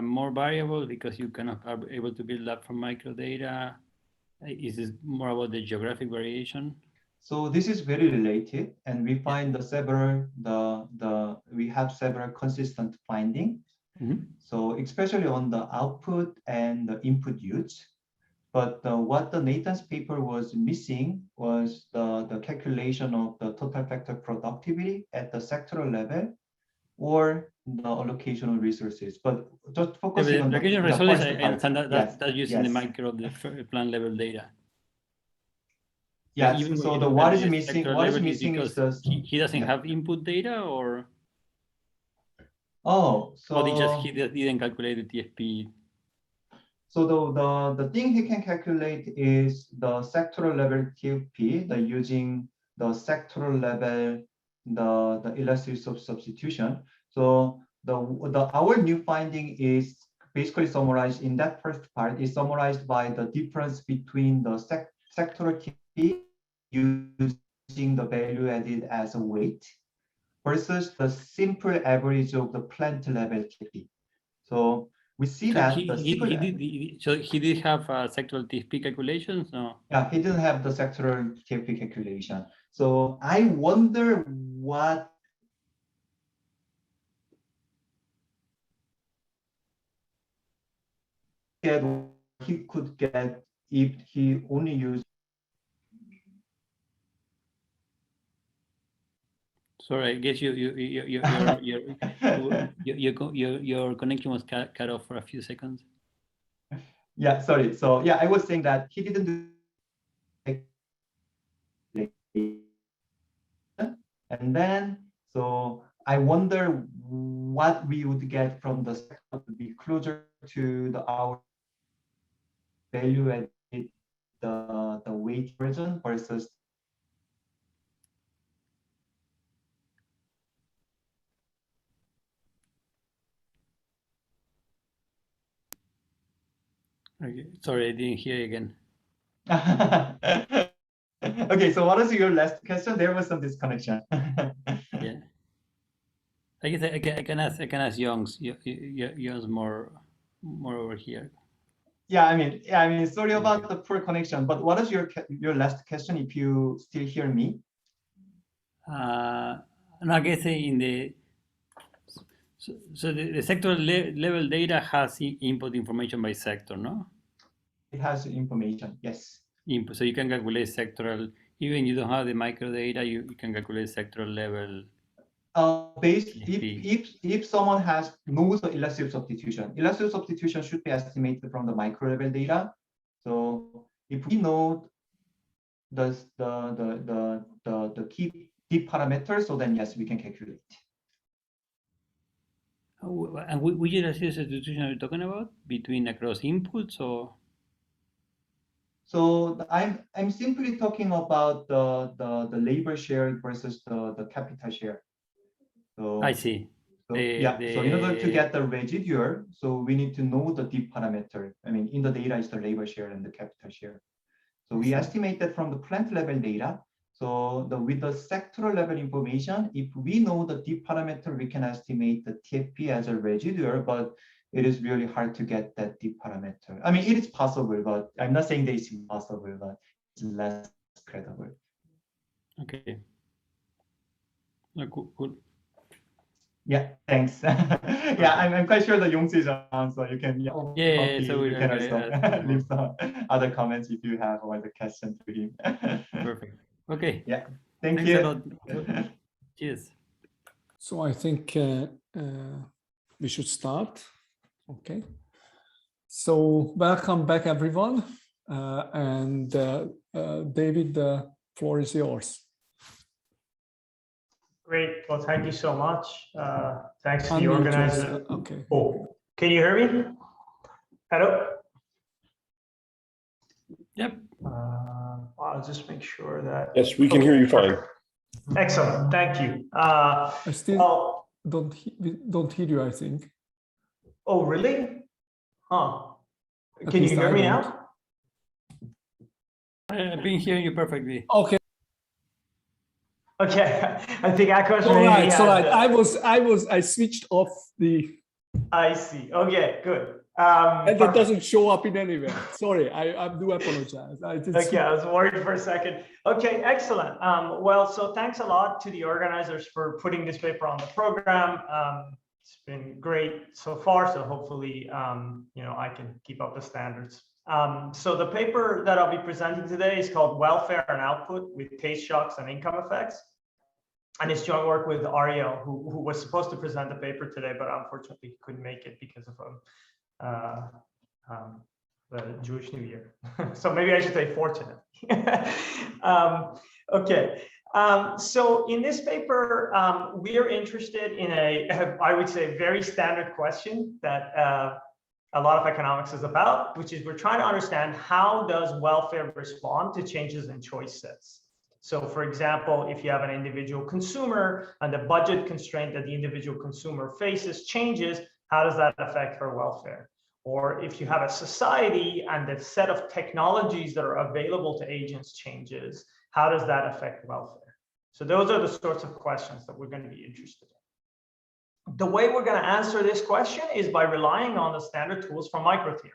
more variables because you kind of are able to build up from microdata? Is this more about the geographic variation? So this is very related, and we find we have several consistent findings. So especially on the output and the input use. But what the Nathan's paper was missing was the calculation of the total factor productivity at the sectoral level or the allocation of resources. But just focusing on the resources, first I understand that that's using the micro of the plant level data. Yes. So what is missing? What is missing is he doesn't have input data, or so he didn't calculate the TFP. So the thing he can calculate is the sectoral level TFP, using the sectoral level, the elasticity of substitution. So our new finding is basically summarized in that first part, is summarized by the difference between the sectoral TFP using the value added as a weight versus the simple average of the plant level TFP. So we see that he did have sectoral TFP calculations? No. Yeah, he didn't have the sectoral TFP calculation. So I wonder what he could get if he only used. Sorry, I guess your connection was cut off for a few seconds. Yeah, sorry. So yeah, I was saying that he didn't do And then, so I wonder what we would get from the sector to be closer to our value added, the weight version versus. Okay, sorry, I didn't hear you again. Okay, so what is your last question? There was some disconnection. Yeah, I guess I can ask Young's more over here. Yeah, I mean, sorry about the poor connection, but what is your last question? If you still hear me. No, I guess in the so the sector level data has input information by sector, no? It has information, yes. Input, so you can calculate sectoral, even you don't have the micro data, you can calculate sectoral level. Based if someone knows the elastic substitution should be estimated from the micro level data. So if we know the key parameters, so then yes, we can calculate. And which elastic substitution are you talking about? Between across inputs or? So I'm simply talking about the labor share versus the capital share. So I see. So in order to get the residual, so we need to know the deep parameter. I mean, in the data is the labor share and the capital share. So we estimate that from the plant level data. So with the sectoral level information, if we know the deep parameter, we can estimate the TFP as a residual, but it is really hard to get that deep parameter. I mean, it is possible, but I'm not saying that it's impossible, but it's less credible. Okay. Cool. Yeah, thanks. Yeah, I'm quite sure the Yongsi is on, so you can so you can also leave some other comments if you have or the question to him. Perfect. Okay. Yeah. Thanks you. A lot. Cheers. So I think we should start. Okay. So welcome back, everyone. And David, the floor is yours. Great. Well, thank you so much. Thanks to the organizer. Okay. Oh, can you hear me? Hello? Yep. I'll just make sure that. Yes, we can hear you fine. Excellent. Thank you. I still don't hear you, I think. Oh, really? Huh. Can you hear me now? I've been hearing you perfectly. Okay. Okay. I think Akash all right. I switched off the. I see. Okay, good. And that doesn't show up in anywhere. Sorry, I do apologize. Okay, I was worried for a second. Okay, excellent. Well, so thanks a lot to the organizers for putting this paper on the program. It's been great so far. So hopefully, I can keep up the standards. So the paper that I'll be presenting today is called Welfare and Output with Taste Shocks and Income Effects. And it's joint work with Ariel, who was supposed to present the paper today, but unfortunately couldn't make it because of the Jewish New Year. So maybe I should say fortunate. Okay. So in this paper, we are interested in I would say, very standard question that a lot of economics is about, which is we're trying to understand how does welfare respond to changes in choice sets. So for example, if you have an individual consumer and the budget constraint that the individual consumer faces changes, how does that affect her welfare? Or if you have a society and the set of technologies that are available to agents changes, how does that affect welfare? So those are the sorts of questions that we're going to be interested in. The way we're going to answer this question is by relying on the standard tools from microtheory,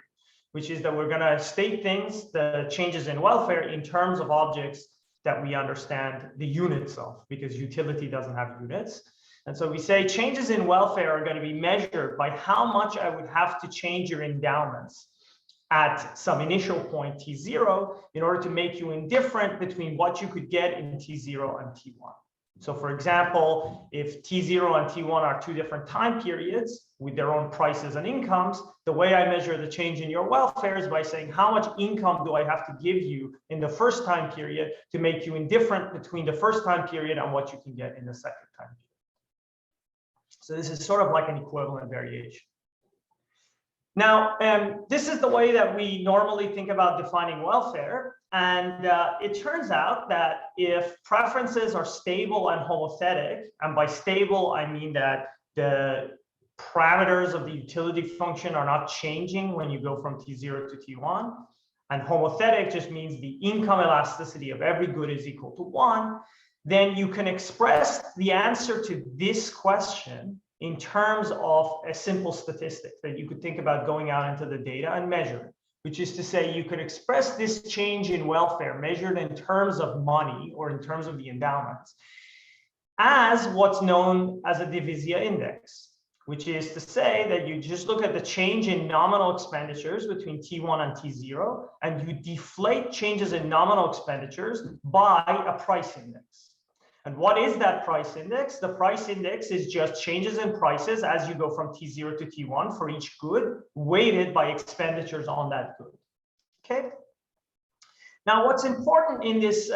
which is that we're going to state things, the changes in welfare, in terms of objects that we understand the units of, because utility doesn't have units. And so we say changes in welfare are going to be measured by how much I would have to change your endowments at some initial point T0 in order to make you indifferent between what you could get in T0 and T1. So for example, if T0 and T1 are two different time periods with their own prices and incomes, the way I measure the change in your welfare is by saying, how much income do I have to give you in the first time period to make you indifferent between the first time period and what you can get in the second time period. So this is sort of like an equivalent variation. Now, this is the way that we normally think about defining welfare. And it turns out that if preferences are stable and homothetic, and by stable, I mean that the parameters of the utility function are not changing when you go from T0 to T1, and homothetic just means the income elasticity of every good is equal to 1, then you can express the answer to this question in terms of a simple statistic that you could think about going out into the data and measuring, which is to say you could express this change in welfare measured in terms of money or in terms of the endowments as what's known as a Divizia index, which is to say that you just look at the change in nominal expenditures between T1 and T0, and you deflate changes in nominal expenditures by a price index. And what is that price index? The price index is just changes in prices as you go from T0 to T1 for each good, weighted by expenditures on that good. Okay. Now, what's important in this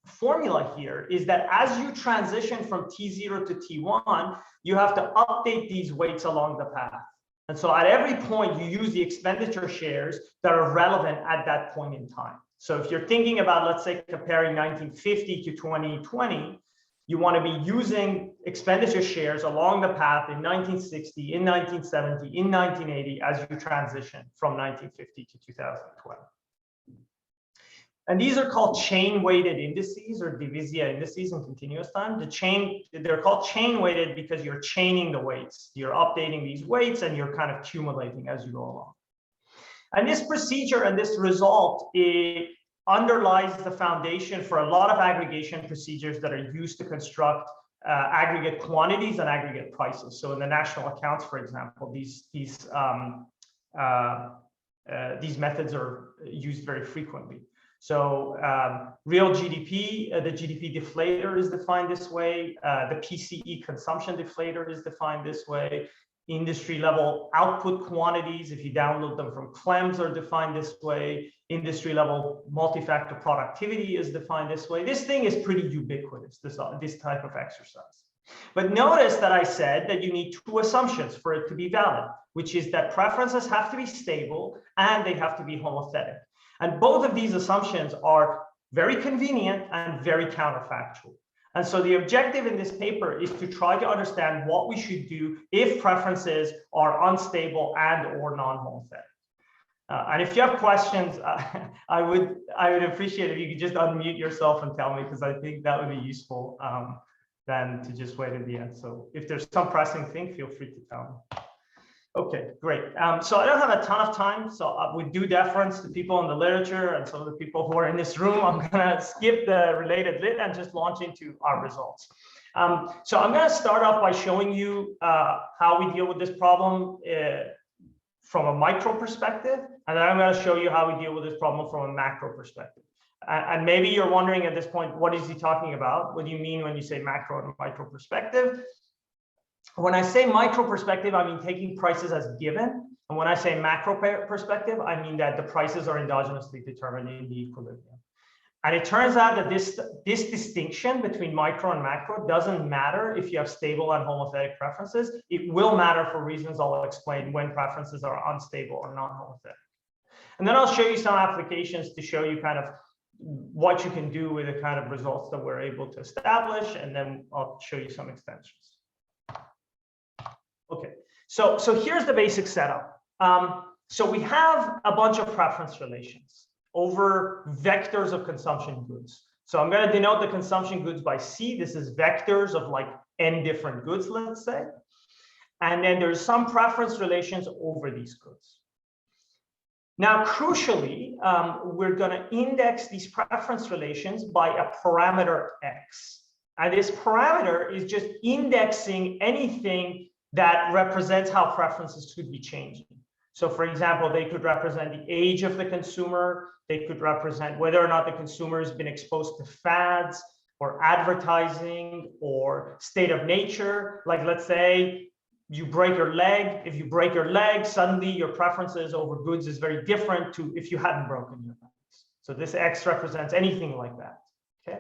formula here is that as you transition from T0 to T1, you have to update these weights along the path. And so at every point, you use the expenditure shares that are relevant at that point in time. So if you're thinking about, let's say, comparing 1950 to 2020, you want to be using expenditure shares along the path in 1960, in 1970, in 1980, as you transition from 1950 to 2020. And these are called chain-weighted indices or Divizia indices in continuous time. They're called chain-weighted because you're chaining the weights. You're updating these weights and you're kind of accumulating as you go along. And this procedure and this result, it underlies the foundation for a lot of aggregation procedures that are used to construct aggregate quantities and aggregate prices. So in the national accounts, for example, these methods are used very frequently. So real GDP, the GDP deflator is defined this way. The PCE consumption deflator is defined this way. Industry level output quantities, if you download them from CLEMS, are defined this way. Industry level multi-factor productivity is defined this way. This thing is pretty ubiquitous, this type of exercise. But notice that I said that you need two assumptions for it to be valid, which is that preferences have to be stable and they have to be homothetic. And both of these assumptions are very convenient and very counterfactual. And so the objective in this paper is to try to understand what we should do if preferences are unstable and or non-homothetic. And if you have questions, I would appreciate if you could just unmute yourself and tell me, because I think that would be useful than to just wait at the end. So if there's some pressing thing, feel free to tell me. Okay, great. So I don't have a ton of time, so with due deference to people in the literature and some of the people who are in this room, I'm gonna skip the related lit and just launch into our results. So I'm gonna start off by showing you how we deal with this problem from a micro perspective, and then I'm gonna show you how we deal with this problem from a macro perspective. And maybe you're wondering at this point, what is he talking about? What do you mean when you say macro and micro perspective? When I say micro perspective, I mean taking prices as given. And when I say macro perspective, I mean that the prices are endogenously determined in the equilibrium. And it turns out that this distinction between micro and macro doesn't matter if you have stable and homothetic preferences. It will matter for reasons I'll explain when preferences are unstable or non-homothetic. And then I'll show you some applications to show you kind of what you can do with the kind of results that we're able to establish. And then I'll show you some extensions. Okay, so here's the basic setup. So we have a bunch of preference relations over vectors of consumption goods. So I'm going to denote the consumption goods by C. This is vectors of like n different goods, let's say. And then there's some preference relations over these goods. Now, crucially, we're going to index these preference relations by a parameter X. And this parameter is just indexing anything that represents how preferences could be changing. So for example, they could represent the age of the consumer. They could represent whether or not the consumer has been exposed to fads. or advertising or state of nature. Like, let's say you break your leg. If you break your leg, suddenly your preferences over goods is very different to if you hadn't broken your legs. So this X represents anything like that, okay?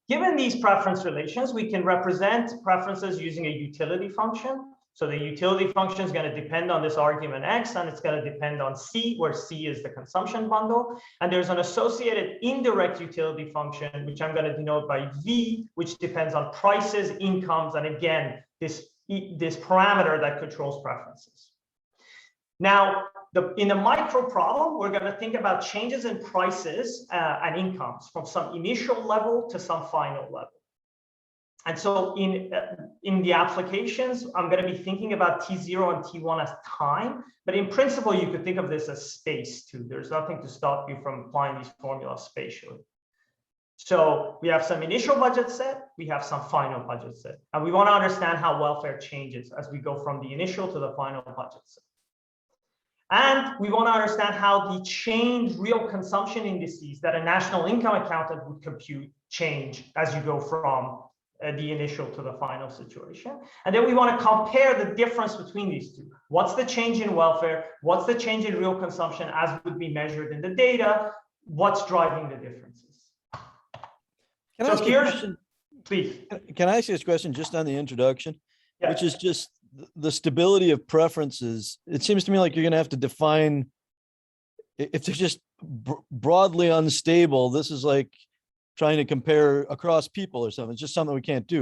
Given these preference relations, we can represent preferences using a utility function. So the utility function is going to depend on this argument X, and it's going to depend on C, where C is the consumption bundle. And there's an associated indirect utility function, which I'm going to denote by V, which depends on prices, incomes, and again, this parameter that controls preferences. Now, in the micro problem, we're going to think about changes in prices and incomes from some initial level to some final level. And so in the applications, I'm going to be thinking about T0 and T1 as time, but in principle, you could think of this as space too. There's nothing to stop you from applying these formulas spatially. So we have some initial budget set, we have some final budget set, and we want to understand how welfare changes as we go from the initial to the final budget set. And we want to understand how the changed real consumption indices that a national income accountant would compute change as you go from the initial to the final situation. And then we want to compare the difference between these two. What's the change in welfare? What's the change in real consumption as would be measured in the data? What's driving the differences? Can I ask you a question? Please. Can I ask you this question just on the introduction, Yeah. which is just the stability of preferences? It seems to me like you're going to have to define if they're just broadly unstable. This is like trying to compare across people or something. It's just something we can't do.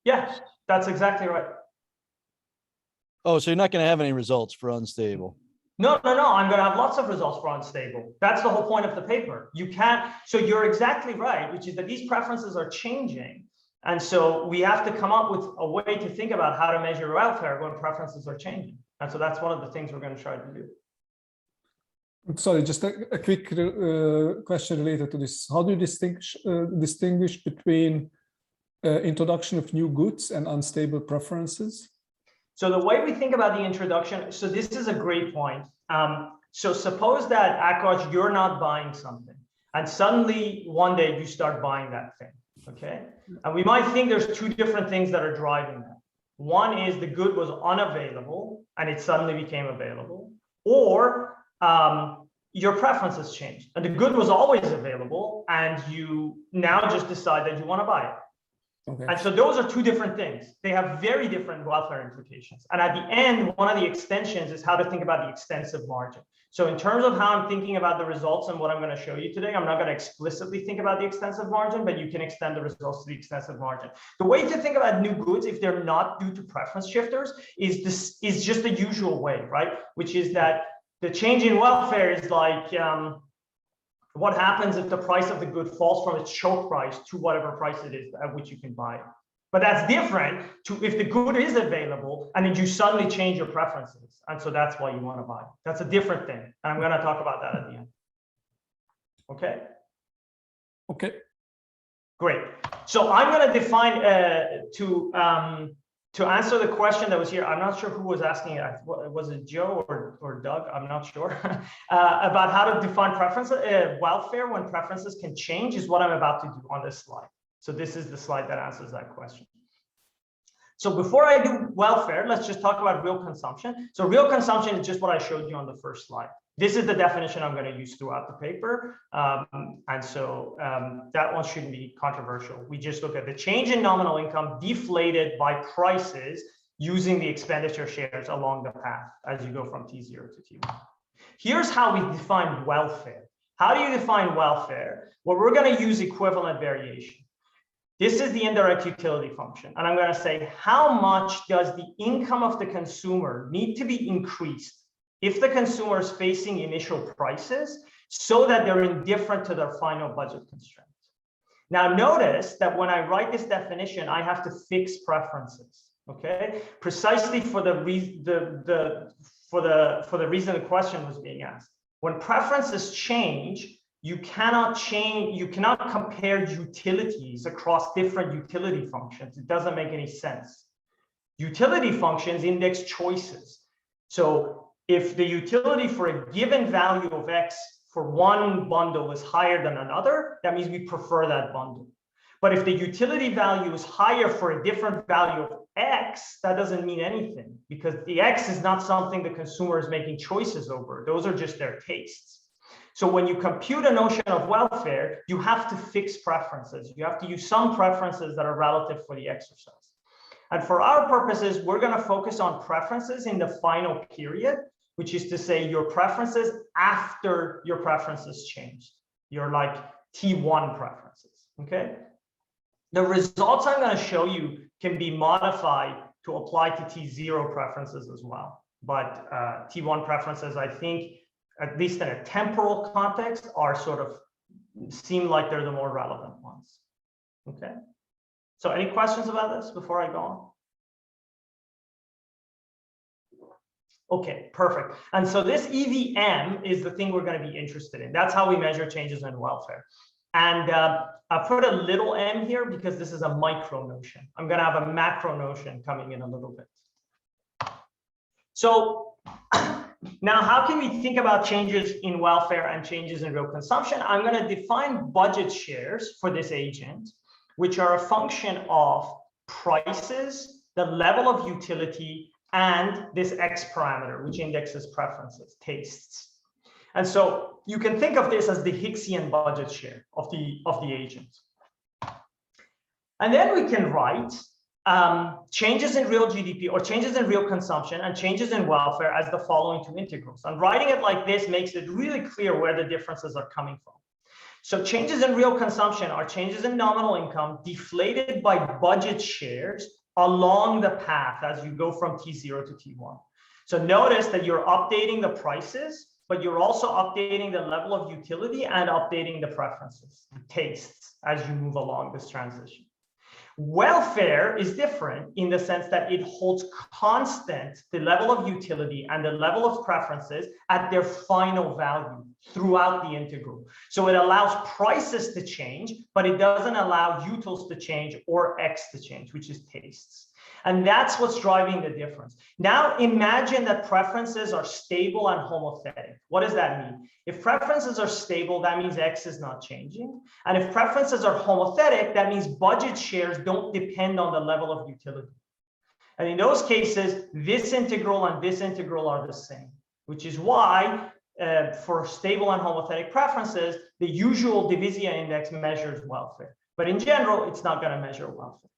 Yeah, that's exactly right. Oh, so you're not going to have any results for unstable? No, I'm going to have lots of results for unstable. That's the whole point of the paper. You can't, so you're exactly right, which is that these preferences are changing. And so we have to come up with a way to think about how to measure welfare when preferences are changing. And so that's one of the things we're going to try to do. Sorry, just a quick question related to this. How do you distinguish between introduction of new goods and unstable preferences? So the way we think about the introduction, so this is a great point. So suppose that, Akash, you're not buying something, and suddenly one day you start buying that thing, okay? And we might think there's two different things that are driving that. One is the good was unavailable, and it suddenly became available, or your preferences changed, and the good was always available, and you now just decide that you want to buy it. Okay. And so those are two different things. They have very different welfare implications. And at the end, one of the extensions is how to think about the extensive margin. So in terms of how I'm thinking about the results and what I'm going to show you today, I'm not going to explicitly think about the extensive margin, but you can extend the results to the extensive margin. The way to think about new goods, if they're not due to preference shifters, is just the usual way, right? Which is that the change in welfare is like, what happens if the price of the good falls from its choke price to whatever price it is at which you can buy it? But that's different to if the good is available and then you suddenly change your preferences. And so that's why you want to buy. That's a different thing. And I'm going to talk about that at the end. Okay? Okay. Great. So I'm going to define to answer the question that was here. I'm not sure who was asking it. Was it Joe or Doug? I'm not sure. About how to define preferences, welfare when preferences can change is what I'm about to do on this slide. So this is the slide that answers that question. So before I do welfare, let's just talk about real consumption. So real consumption is just what I showed you on the first slide. This is the definition I'm going to use throughout the paper. And so that one shouldn't be controversial. We just look at the change in nominal income deflated by prices using the expenditure shares along the path as you go from T0 to T1. Here's how we define welfare. How do you define welfare? Well, we're going to use equivalent variation. This is the indirect utility function. And I'm going to say, how much does the income of the consumer need to be increased if the consumer is facing initial prices so that they're indifferent to their final budget constraints? Now, notice that when I write this definition, I have to fix preferences, okay? Precisely for the reason the question was being asked. When preferences change, you cannot compare utilities across different utility functions. It doesn't make any sense. Utility functions index choices. So if the utility for a given value of X for one bundle is higher than another, that means we prefer that bundle. But if the utility value is higher for a different value of X, that doesn't mean anything, because the X is not something the consumer is making choices over. Those are just their tastes. So when you compute a notion of welfare, you have to fix preferences. You have to use some preferences that are relative for the exercise. And for our purposes, we're going to focus on preferences in the final period, which is to say your preferences after your preferences changed. Your like T1 preferences, okay? The results I'm going to show you can be modified to apply to T0 preferences as well. But T1 preferences, I think, at least in a temporal context, are sort of seem like they're the more relevant ones. Okay. So any questions about this before I go on? Okay, perfect. And so this EVM is the thing we're going to be interested in. That's how we measure changes in welfare. And I put a little m here because this is a micro notion. I'm going to have a macro notion coming in a little bit. So now, how can we think about changes in welfare and changes in real consumption? I'm going to define budget shares for this agent, which are a function of prices, the level of utility, and this X parameter, which indexes preferences, tastes. And so you can think of this as the Hicksian budget share of the agent. And then we can write changes in real GDP or changes in real consumption and changes in welfare as the following two integrals. And writing it like this makes it really clear where the differences are coming from. So changes in real consumption are changes in nominal income deflated by budget shares along the path as you go from T0 to T1. So notice that you're updating the prices, but you're also updating the level of utility and updating the preferences, the tastes, as you move along this transition. Welfare is different in the sense that it holds constant the level of utility and the level of preferences at their final value throughout the integral. So it allows prices to change, but it doesn't allow utils to change or X to change, which is tastes. And that's what's driving the difference. Now imagine that preferences are stable and homothetic. What does that mean? If preferences are stable, that means X is not changing. And if preferences are homothetic, that means budget shares don't depend on the level of utility. And in those cases, this integral and this integral are the same, which is why for stable and homothetic preferences, the usual Divisia index measures welfare. But in general, it's not going to measure welfare.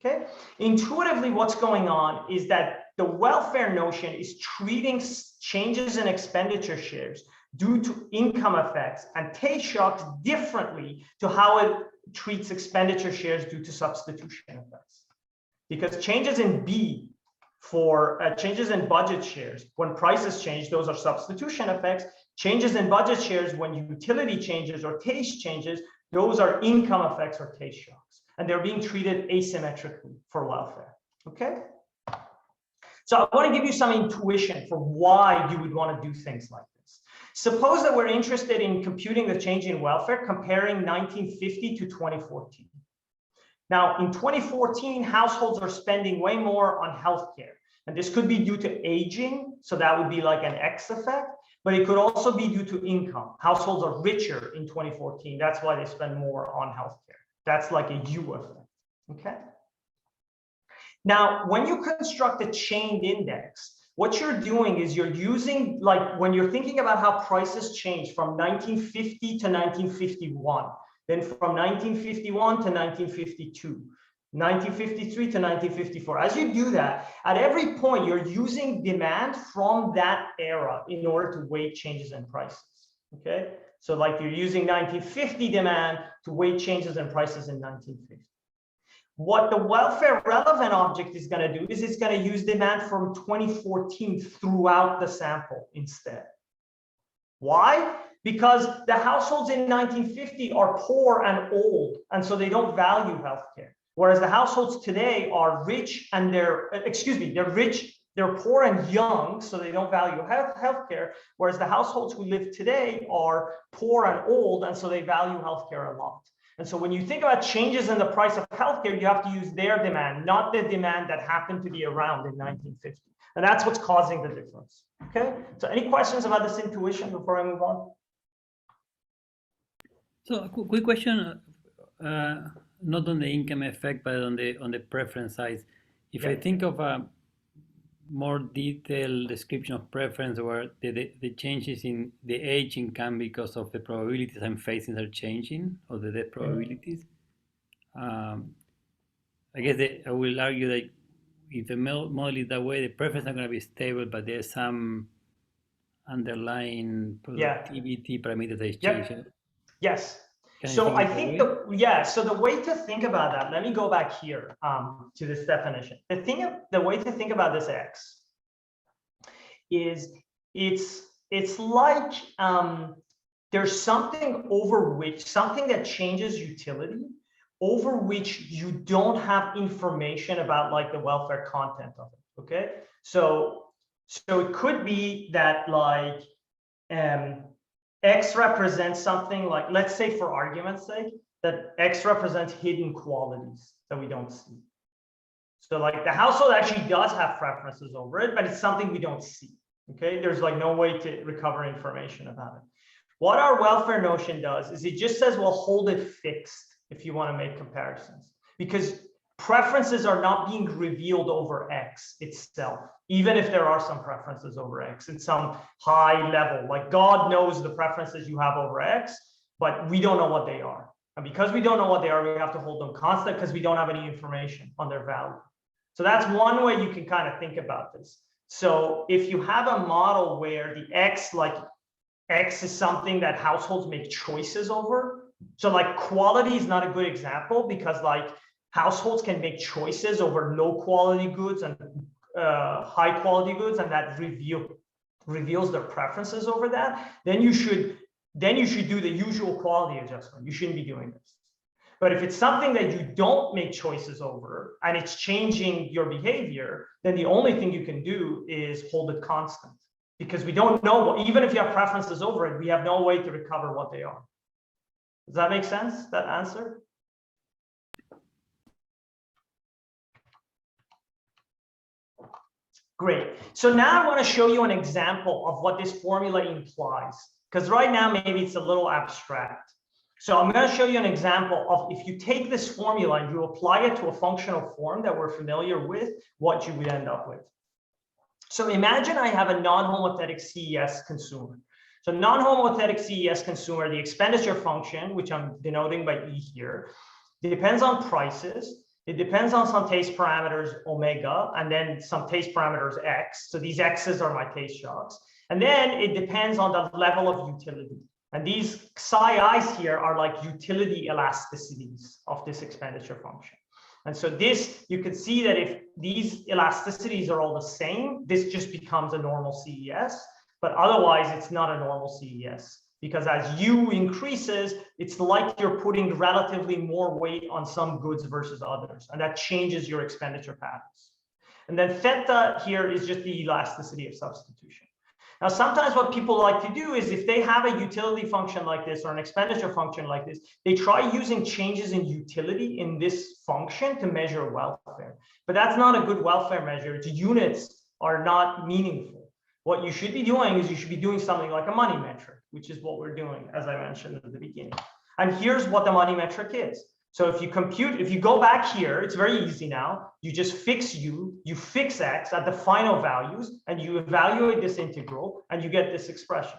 Okay. Intuitively, what's going on is that the welfare notion is treating changes in expenditure shares due to income effects and taste shocks differently to how it treats expenditure shares due to substitution effects. Because changes in B for changes in budget shares, when prices change, those are substitution effects. Changes in budget shares, when utility changes or taste changes, those are income effects or taste shocks. And they're being treated asymmetrically for welfare, okay? So I want to give you some intuition for why you would want to do things like this. Suppose that we're interested in computing the change in welfare, comparing 1950 to 2014. Now, in 2014, households are spending way more on healthcare. And this could be due to aging, so that would be like an X effect, but it could also be due to income. Households are richer in 2014. That's why they spend more on healthcare. That's like a U effect, okay? Now, when you construct a chained index, what you're doing is you're using, like when you're thinking about how prices change from 1950 to 1951, then from 1951 to 1952, 1953 to 1954. As you do that, at every point, you're using demand from that era in order to weight changes in prices, okay? So like you're using 1950 demand to weight changes in prices in 1950. What the welfare relevant object is going to do is it's going to use demand from 2014 throughout the sample instead. Why? Because the households in 1950 are poor and old, and so they don't value healthcare. Whereas the households today are rich and they're rich. They're poor and young, so they don't value healthcare, whereas the households who live today are poor and old, and so they value healthcare a lot. And so when you think about changes in the price of healthcare, you have to use their demand, not the demand that happened to be around in 1950. And that's what's causing the difference. Okay, so any questions about this intuition before I move on? So a quick question, not on the income effect, but on the preference side. If I think of a more detailed description of preference where the changes in the aging come because of the probabilities I'm facing are changing, or the death probabilities, I guess I will argue that if the model is that way, the preference are going to be stable, but there's some underlying productivity parameter that is changing. Yes. Can So I think so the way to think about that, let me go back here to this definition. The way to think about this X is it's like there's something something that changes utility over which you don't have information about, like the welfare content of it. Okay, so it could be that like X represents something like, let's say for argument's sake, that X represents hidden qualities that we don't see. So like the household actually does have preferences over it, but it's something we don't see. Okay, there's like no way to recover information about it. What our welfare notion does is it just says, well, hold it fixed if you want to make comparisons, because preferences are not being revealed over X itself, even if there are some preferences over X in some high level. Like God knows the preferences you have over X, but we don't know what they are. And because we don't know what they are, we have to hold them constant because we don't have any information on their value. So that's one way you can kind of think about this. So if you have a model where the X is something that households make choices over, so like quality is not a good example, because like households can make choices over low quality goods and high quality goods, and that reveals their preferences over that. Then you should do the usual quality adjustment. You shouldn't be doing this. But if it's something that you don't make choices over and it's changing your behavior, then the only thing you can do is hold it constant, because we don't know, even if you have preferences over it, we have no way to recover what they are. Does that make sense, that answer? Great. So now I want to show you an example of what this formula implies, because right now maybe it's a little abstract. So I'm going to show you an example of, if you take this formula and you apply it to a functional form that we're familiar with, what you would end up with. So imagine I have a non-homothetic CES consumer. So non-homothetic CES consumer, the expenditure function, which I'm denoting by E here, depends on prices. It depends on some taste parameters, omega, and then some taste parameters X. So these X's are my taste shocks. And then it depends on the level of utility. And these psi i's here are like utility elasticities of this expenditure function. And so this, you can see that if these elasticities are all the same, this just becomes a normal CES, but otherwise it's not a normal CES, because as U increases, it's like you're putting relatively more weight on some goods versus others, and that changes your expenditure patterns. And then theta here is just the elasticity of substitution. Now, sometimes what people like to do is, if they have a utility function like this or an expenditure function like this, they try using changes in utility in this function to measure welfare. But that's not a good welfare measure. Its units are not meaningful. What you should be doing is you should be doing something like a money metric, which is what we're doing, as I mentioned at the beginning. And here's what the money metric is. So if you go back here, it's very easy now. You just fix U, you fix X at the final values, and you evaluate this integral, and you get this expression.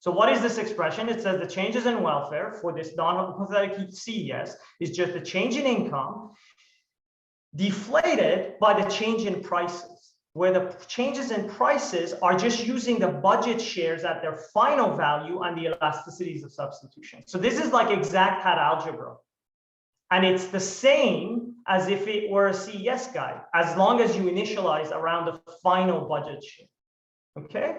So what is this expression? It says the changes in welfare for this non-homothetic CES is just the change in income deflated by the change in prices, where the changes in prices are just using the budget shares at their final value and the elasticities of substitution. So this is like exact hat algebra. And it's the same as if it were a CES guide, as long as you initialize around the final budget share. Okay?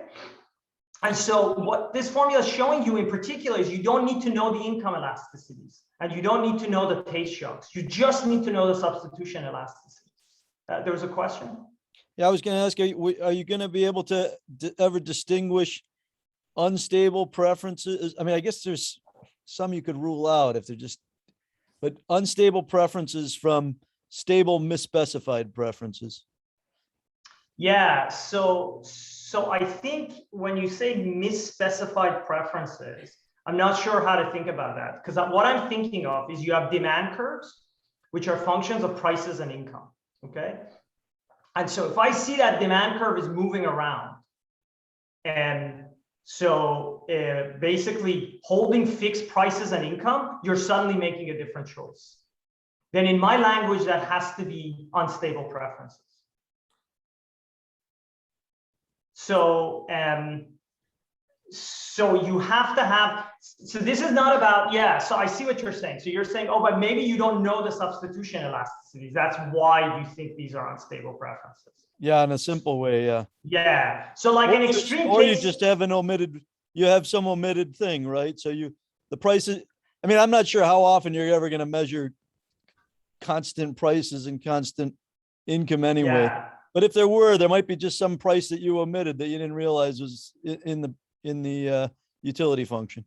And so what this formula is showing you in particular is you don't need to know the income elasticities, and you don't need to know the taste shocks. You just need to know the substitution elasticities. There was a question? Yeah, I was going to ask, are you going to be able to ever distinguish unstable preferences? I mean, I guess there's some you could rule out if they're just, but unstable preferences from stable misspecified preferences. Yeah, so I think when you say misspecified preferences, I'm not sure how to think about that, because what I'm thinking of is you have demand curves, which are functions of prices and income, okay? And so if I see that demand curve is moving around, and so basically holding fixed prices and income, you're suddenly making a different choice. Then in my language, that has to be unstable preferences. So, so you have to have, so this is not about, yeah, so I see what you're saying. So you're saying, oh, but maybe you don't know the substitution elasticities. That's why you think these are unstable preferences. Yeah, in a simple way, yeah. Yeah, so like an extreme or case, you just have an omitted, you have some omitted thing, right? So the prices, I mean, I'm not sure how often you're ever going to measure constant prices and constant income anyway. yeah. But if there were, there might be just some price that you omitted that you didn't realize was in the utility function.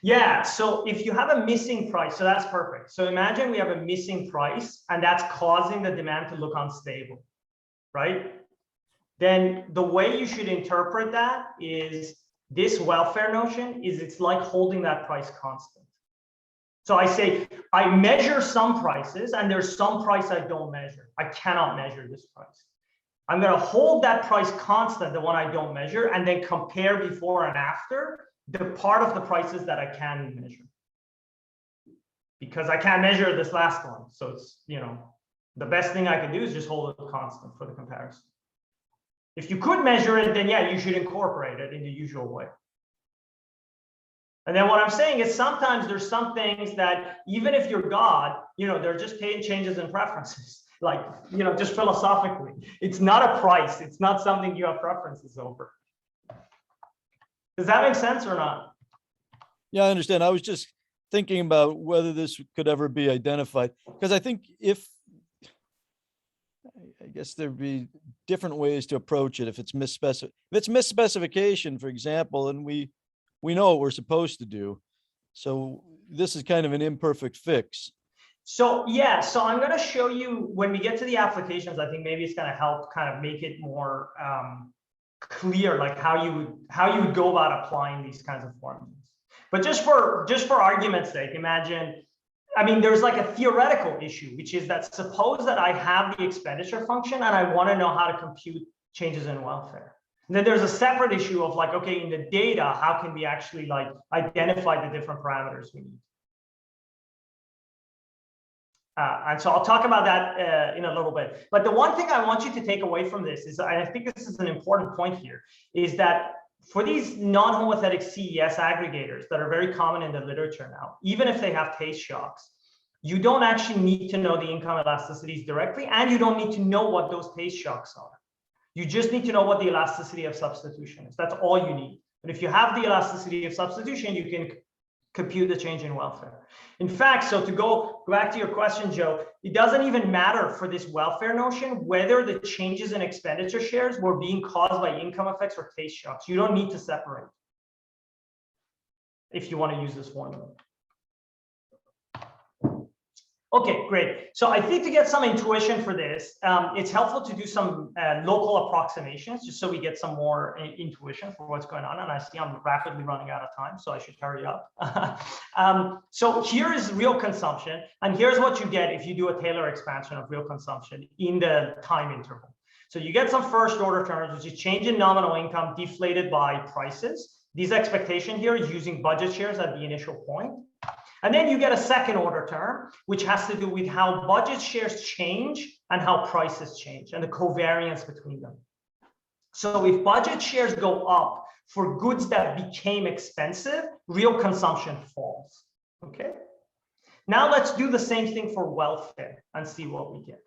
Yeah, so if you have a missing price, so that's perfect. So imagine we have a missing price and that's causing the demand to look unstable, right? Then the way you should interpret that is this welfare notion is it's like holding that price constant. So I say, I measure some prices and there's some price I don't measure. I cannot measure this price. I'm going to hold that price constant, the one I don't measure, and then compare before and after the part of the prices that I can measure. Because I can't measure this last one. So it's, you know, the best thing I can do is just hold it constant for the comparison. If you could measure it, then yeah, you should incorporate it in the usual way. And then what I'm saying is sometimes there's some things that even if you're God, you know, they're just changes in preferences. Like, you know, just philosophically, it's not a price. It's not something you have preferences over. Does that make sense or not? Yeah, I understand. I was just thinking about whether this could ever be identified, because I think I guess there'd be different ways to approach it if it's misspecification, for example, and we know what we're supposed to do. So this is kind of an imperfect fix. So yeah, so I'm going to show you when we get to the applications. I think maybe it's going to help kind of make it more clear, like how you would go about applying these kinds of formulas. But just for argument's sake, imagine, I mean, there's like a theoretical issue, which is that suppose that I have the expenditure function and I want to know how to compute changes in welfare. And then there's a separate issue of like, okay, in the data, how can we actually like identify the different parameters we need? And so I'll talk about that in a little bit. But the one thing I want you to take away from this is, and I think this is an important point here, is that for these non-homothetic CES aggregators that are very common in the literature now, even if they have taste shocks, you don't actually need to know the income elasticities directly, and you don't need to know what those taste shocks are. You just need to know what the elasticity of substitution is. That's all you need. But if you have the elasticity of substitution, you can compute the change in welfare. In fact, so to go back to your question, Joe, it doesn't even matter for this welfare notion whether the changes in expenditure shares were being caused by income effects or taste shocks. You don't need to separate if you want to use this formula. Okay, great. So I think to get some intuition for this, it's helpful to do some local approximations, just so we get some more intuition for what's going on. And I see I'm rapidly running out of time, so I should hurry up. So here is real consumption. And here's what you get if you do a Taylor expansion of real consumption in the time interval. So you get some first order terms, which is change in nominal income deflated by prices. These expectation here is using budget shares at the initial point. And then you get a second order term, which has to do with how budget shares change and how prices change and the covariance between them. So if budget shares go up for goods that became expensive, real consumption falls. Okay. Now let's do the same thing for welfare and see what we get.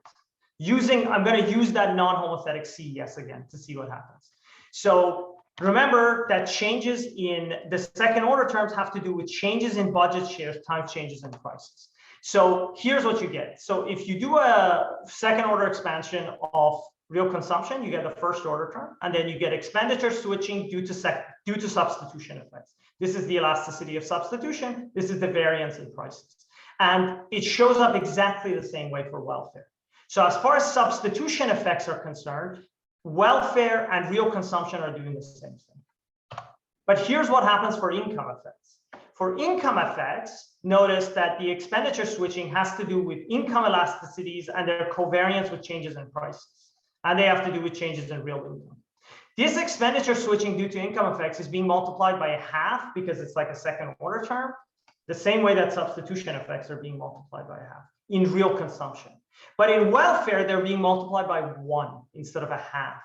I'm going to use that non-homothetic CES again to see what happens. So remember that changes in the second order terms have to do with changes in budget shares times changes in prices. So here's what you get. So if you do a second order expansion of real consumption, you get the first order term, and then you get expenditure switching due to substitution effects. This is the elasticity of substitution. This is the variance in prices. And it shows up exactly the same way for welfare. So as far as substitution effects are concerned, welfare and real consumption are doing the same thing. But here's what happens for income effects. for income effects, notice that the expenditure switching has to do with income elasticities and their covariance with changes in prices. And they have to do with changes in real income. This expenditure switching due to income effects is being multiplied by 1/2 because it's like a second order term, the same way that substitution effects are being multiplied by 1/2 in real consumption. But in welfare, they're being multiplied by 1 instead of 1/2.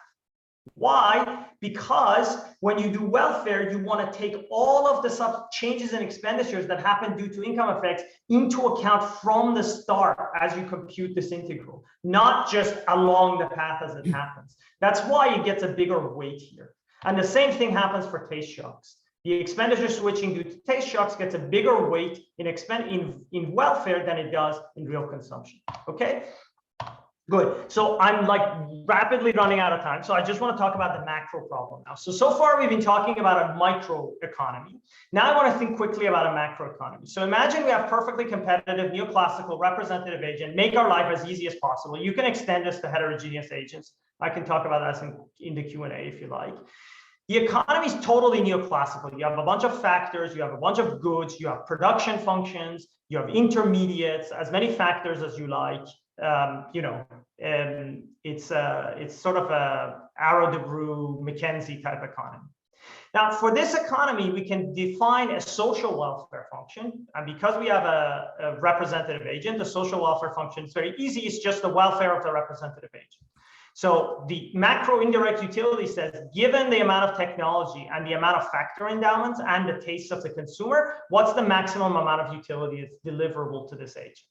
Why? Because when you do welfare, you want to take all of the changes in expenditures that happen due to income effects into account from the start as you compute this integral, not just along the path as it happens. That's why it gets a bigger weight here. And the same thing happens for taste shocks. The expenditure switching due to taste shocks gets a bigger weight in welfare than it does in real consumption. Okay? Good. So I'm like rapidly running out of time. So I just want to talk about the macro problem now. So far we've been talking about a micro economy. Now I want to think quickly about a macro economy. So imagine we have perfectly competitive neoclassical representative agent, make our life as easy as possible. You can extend this to heterogeneous agents. I can talk about that in the Q&A if you like. The economy is totally neoclassical. You have a bunch of factors, you have a bunch of goods, you have production functions, you have intermediates, as many factors as you like. It's sort of a Arrow-Debreu, McKenzie type economy. Now, for this economy, we can define a social welfare function. And because we have a representative agent, the social welfare function is very easy. It's just the welfare of the representative agent. So the macro indirect utility says, given the amount of technology and the amount of factor endowments and the tastes of the consumer, what's the maximum amount of utility that's deliverable to this agent?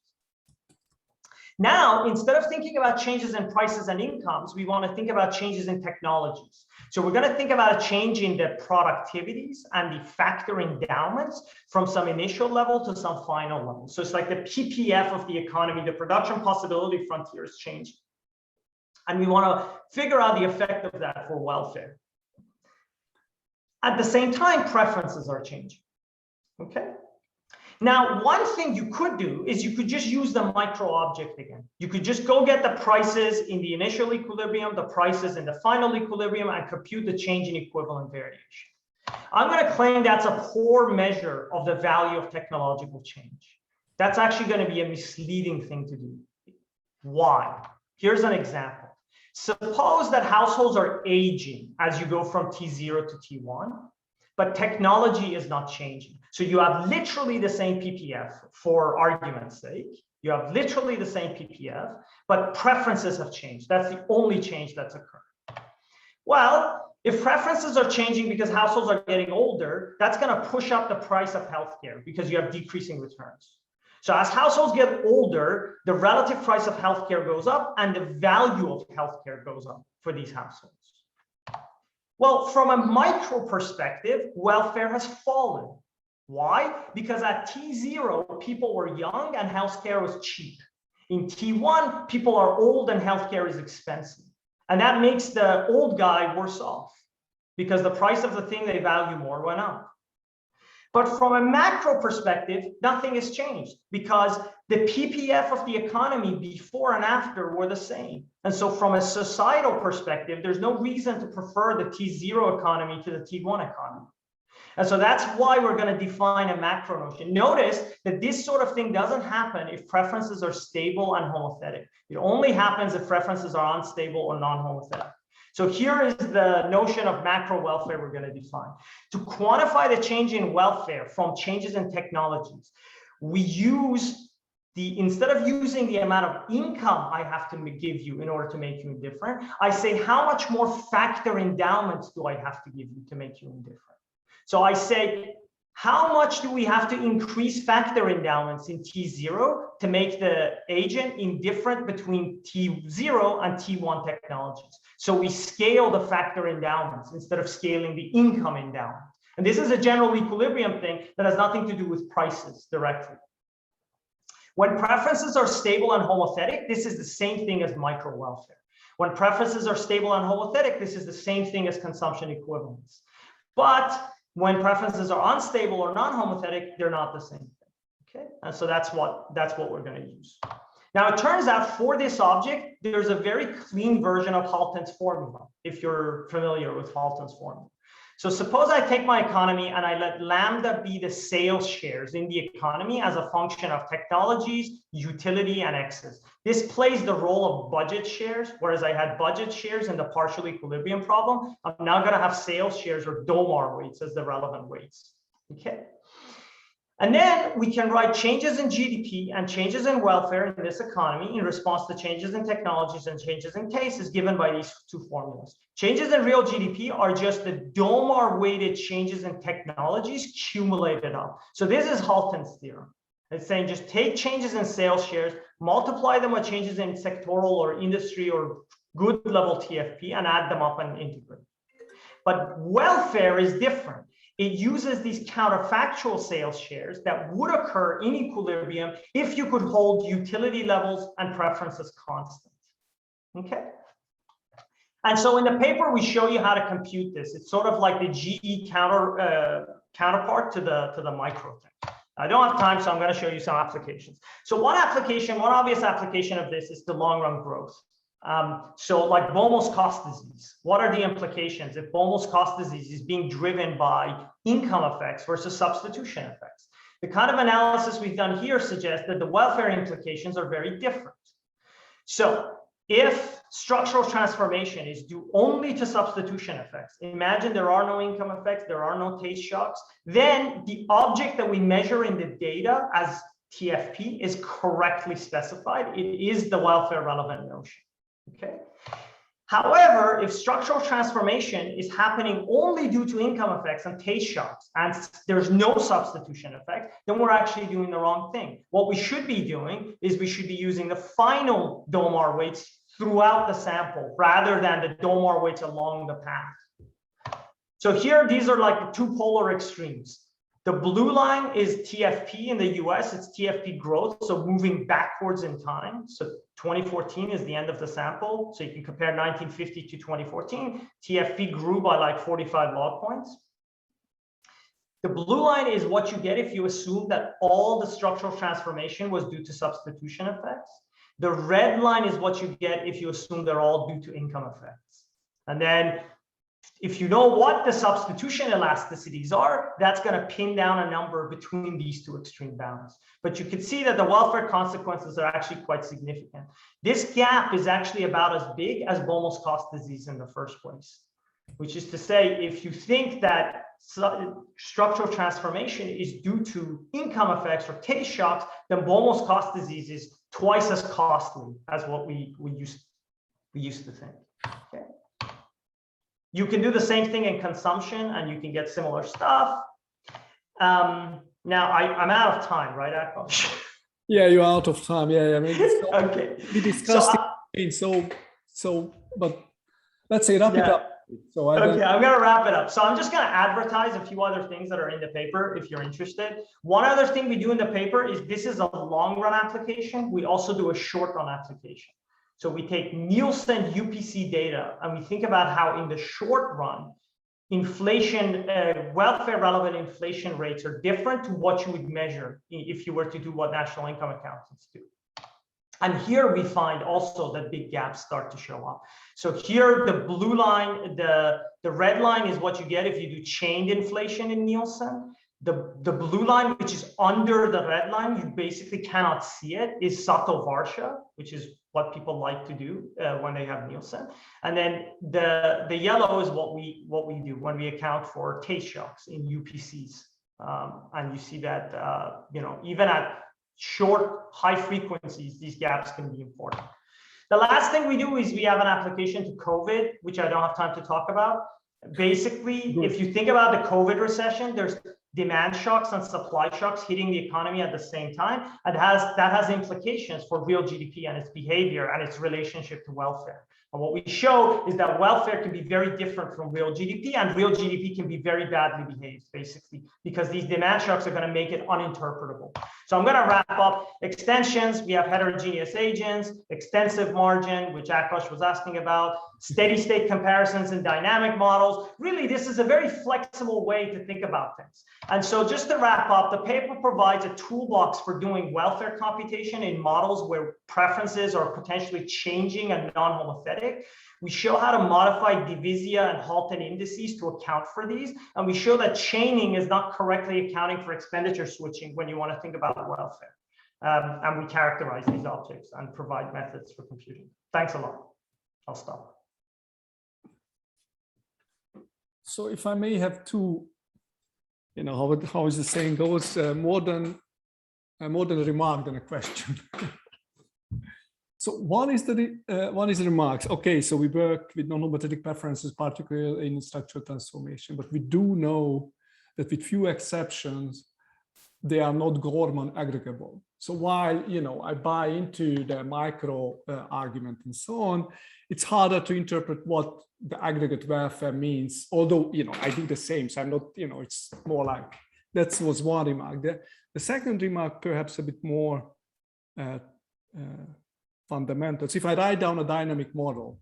Now, instead of thinking about changes in prices and incomes, we want to think about changes in technologies. So we're going to think about a change in the productivities and the factor endowments from some initial level to some final level. So it's like the PPF of the economy, the production possibility frontier is changing. And we want to figure out the effect of that for welfare. At the same time, preferences are changing. Okay. Now, one thing you could do is you could just use the micro object again. You could just go get the prices in the initial equilibrium, the prices in the final equilibrium, and compute the change in equivalent variation. I'm going to claim that's a poor measure of the value of technological change. That's actually going to be a misleading thing to do. Why? Here's an example. Suppose that households are aging as you go from T0 to T1, but technology is not changing. So you have literally the same PPF, for argument's sake. You have literally the same PPF, but preferences have changed. That's the only change that's occurred. Well, if preferences are changing because households are getting older, that's going to push up the price of healthcare because you have decreasing returns. So as households get older, the relative price of healthcare goes up and the value of healthcare goes up for these households. Well, from a micro perspective, welfare has fallen. Why? Because at T0, people were young and healthcare was cheap. In T1, people are old and healthcare is expensive. And that makes the old guy worse off because the price of the thing they value more went up. But from a macro perspective, nothing has changed because the PPF of the economy before and after were the same. And so from a societal perspective, there's no reason to prefer the T0 economy to the T1 economy. And so that's why we're going to define a macro notion. Notice that this sort of thing doesn't happen if preferences are stable and homothetic. It only happens if preferences are unstable or non-homothetic. So here is the notion of macro welfare we're going to define. To quantify the change in welfare from changes in technologies, we use instead of using the amount of income I have to give you in order to make you indifferent, I say how much more factor endowments do I have to give you to make you indifferent? So I say, how much do we have to increase factor endowments in T0 to make the agent indifferent between T0 and T1 technologies? So we scale the factor endowments instead of scaling the income endowment. And this is a general equilibrium thing that has nothing to do with prices directly. When preferences are stable and homothetic, this is the same thing as micro welfare. When preferences are stable and homothetic, this is the same thing as consumption equivalence. But when preferences are unstable or non-homothetic, they're not the same thing. Okay, and so that's what we're going to use. Now it turns out for this object, there's a very clean version of Halton's formula, if you're familiar with Halton's formula. So suppose I take my economy and I let lambda be the sales shares in the economy as a function of technologies, utility, and excess. This plays the role of budget shares, whereas I had budget shares in the partial equilibrium problem. I'm now going to have sales shares or DOMAR weights as the relevant weights. Okay. And then we can write changes in GDP and changes in welfare in this economy in response to changes in technologies and changes in cases given by these two formulas. Changes in real GDP are just the DOMAR weighted changes in technologies cumulated up. So this is Halton's theorem. It's saying just take changes in sales shares, multiply them with changes in sectoral or industry or good level TFP and add them up and integrate. But welfare is different. It uses these counterfactual sales shares that would occur in equilibrium if you could hold utility levels and preferences constant. Okay. And so in the paper, we show you how to compute this. It's sort of like the GE counterpart to the micro thing. I don't have time, so I'm going to show you some applications. So one obvious application of this is the long run growth. So like Boehm's cost disease, what are the implications if Boehm's cost disease is being driven by income effects versus substitution effects? The kind of analysis we've done here suggests that the welfare implications are very different. So if structural transformation is due only to substitution effects, imagine there are no income effects, there are no taste shocks, then the object that we measure in the data as TFP is correctly specified. It is the welfare relevant notion. Okay. However, if structural transformation is happening only due to income effects and taste shocks, and there's no substitution effect, then we're actually doing the wrong thing. What we should be doing is we should be using the final DOMAR weights throughout the sample rather than the DOMAR weights along the path. So here, these are like the two polar extremes. The blue line is TFP in the US, it's TFP growth, so moving backwards in time. So 2014 is the end of the sample. So you can compare 1950 to 2014. TFP grew by like 45 log points. The blue line is what you get if you assume that all the structural transformation was due to substitution effects. The red line is what you get if you assume they're all due to income effects. And then if you know what the substitution elasticities are, that's going to pin down a number between these two extreme bounds. But you can see that the welfare consequences are actually quite significant. This gap is actually about as big as Boehm's cost disease in the first place, which is to say, if you think that structural transformation is due to income effects or taste shocks, then Boehm's cost disease is twice as costly as what we used to think. Okay. You can do the same thing in consumption and you can get similar stuff. Now I'm out of time, right, Akash? Yeah, you're out of time. Yeah, I mean, so okay. We discussed it. But let's say wrap it up. So I'm going to wrap it up. So I'm just going to advertise a few other things that are in the paper if you're interested. One other thing we do in the paper is this is a long run application. We also do a short run application. So we take Nielsen UPC data and we think about how in the short run, inflation, welfare relevant inflation rates are different to what you would measure if you were to do what national income accountants do. And here we find also that big gaps start to show up. So here the blue line, the red line is what you get if you do chained inflation in Nielsen. The blue line, which is under the red line, you basically cannot see it, is Sato-Varsha, which is what people like to do when they have Nielsen. And then the yellow is what we do when we account for taste shocks in UPCs. And you see that even at short, high frequencies, these gaps can be important. The last thing we do is we have an application to COVID, which I don't have time to talk about. Basically, if you think about the COVID recession, there's demand shocks and supply shocks hitting the economy at the same time. And that has implications for real GDP and its behavior and its relationship to welfare. And what we show is that welfare can be very different from real GDP, and real GDP can be very badly behaved, basically, because these demand shocks are going to make it uninterpretable. So I'm going to wrap up extensions. We have heterogeneous agents, extensive margin, which Akash was asking about, steady state comparisons and dynamic models. Really, this is a very flexible way to think about things. And so just to wrap up, the paper provides a toolbox for doing welfare computation in models where preferences are potentially changing and non-homothetic. We show how to modify Divisia and Halton indices to account for these. And we show that chaining is not correctly accounting for expenditure switching when you want to think about welfare. And we characterize these objects and provide methods for computing. Thanks a lot. I'll stop. So if I may have two, you know, how is the saying goes, more than a remark than a question. So one is the remarks. Okay, so we work with non-homothetic preferences, particularly in structural transformation, but we do know that with few exceptions, they are not Gorman aggregable. So while, you know, I buy into the micro argument and so on, it's harder to interpret what the aggregate welfare means, although, you know, I do the same. So I'm not, you know, it's more like, that was one remark. The second remark, perhaps a bit more fundamental. So if I write down a dynamic model,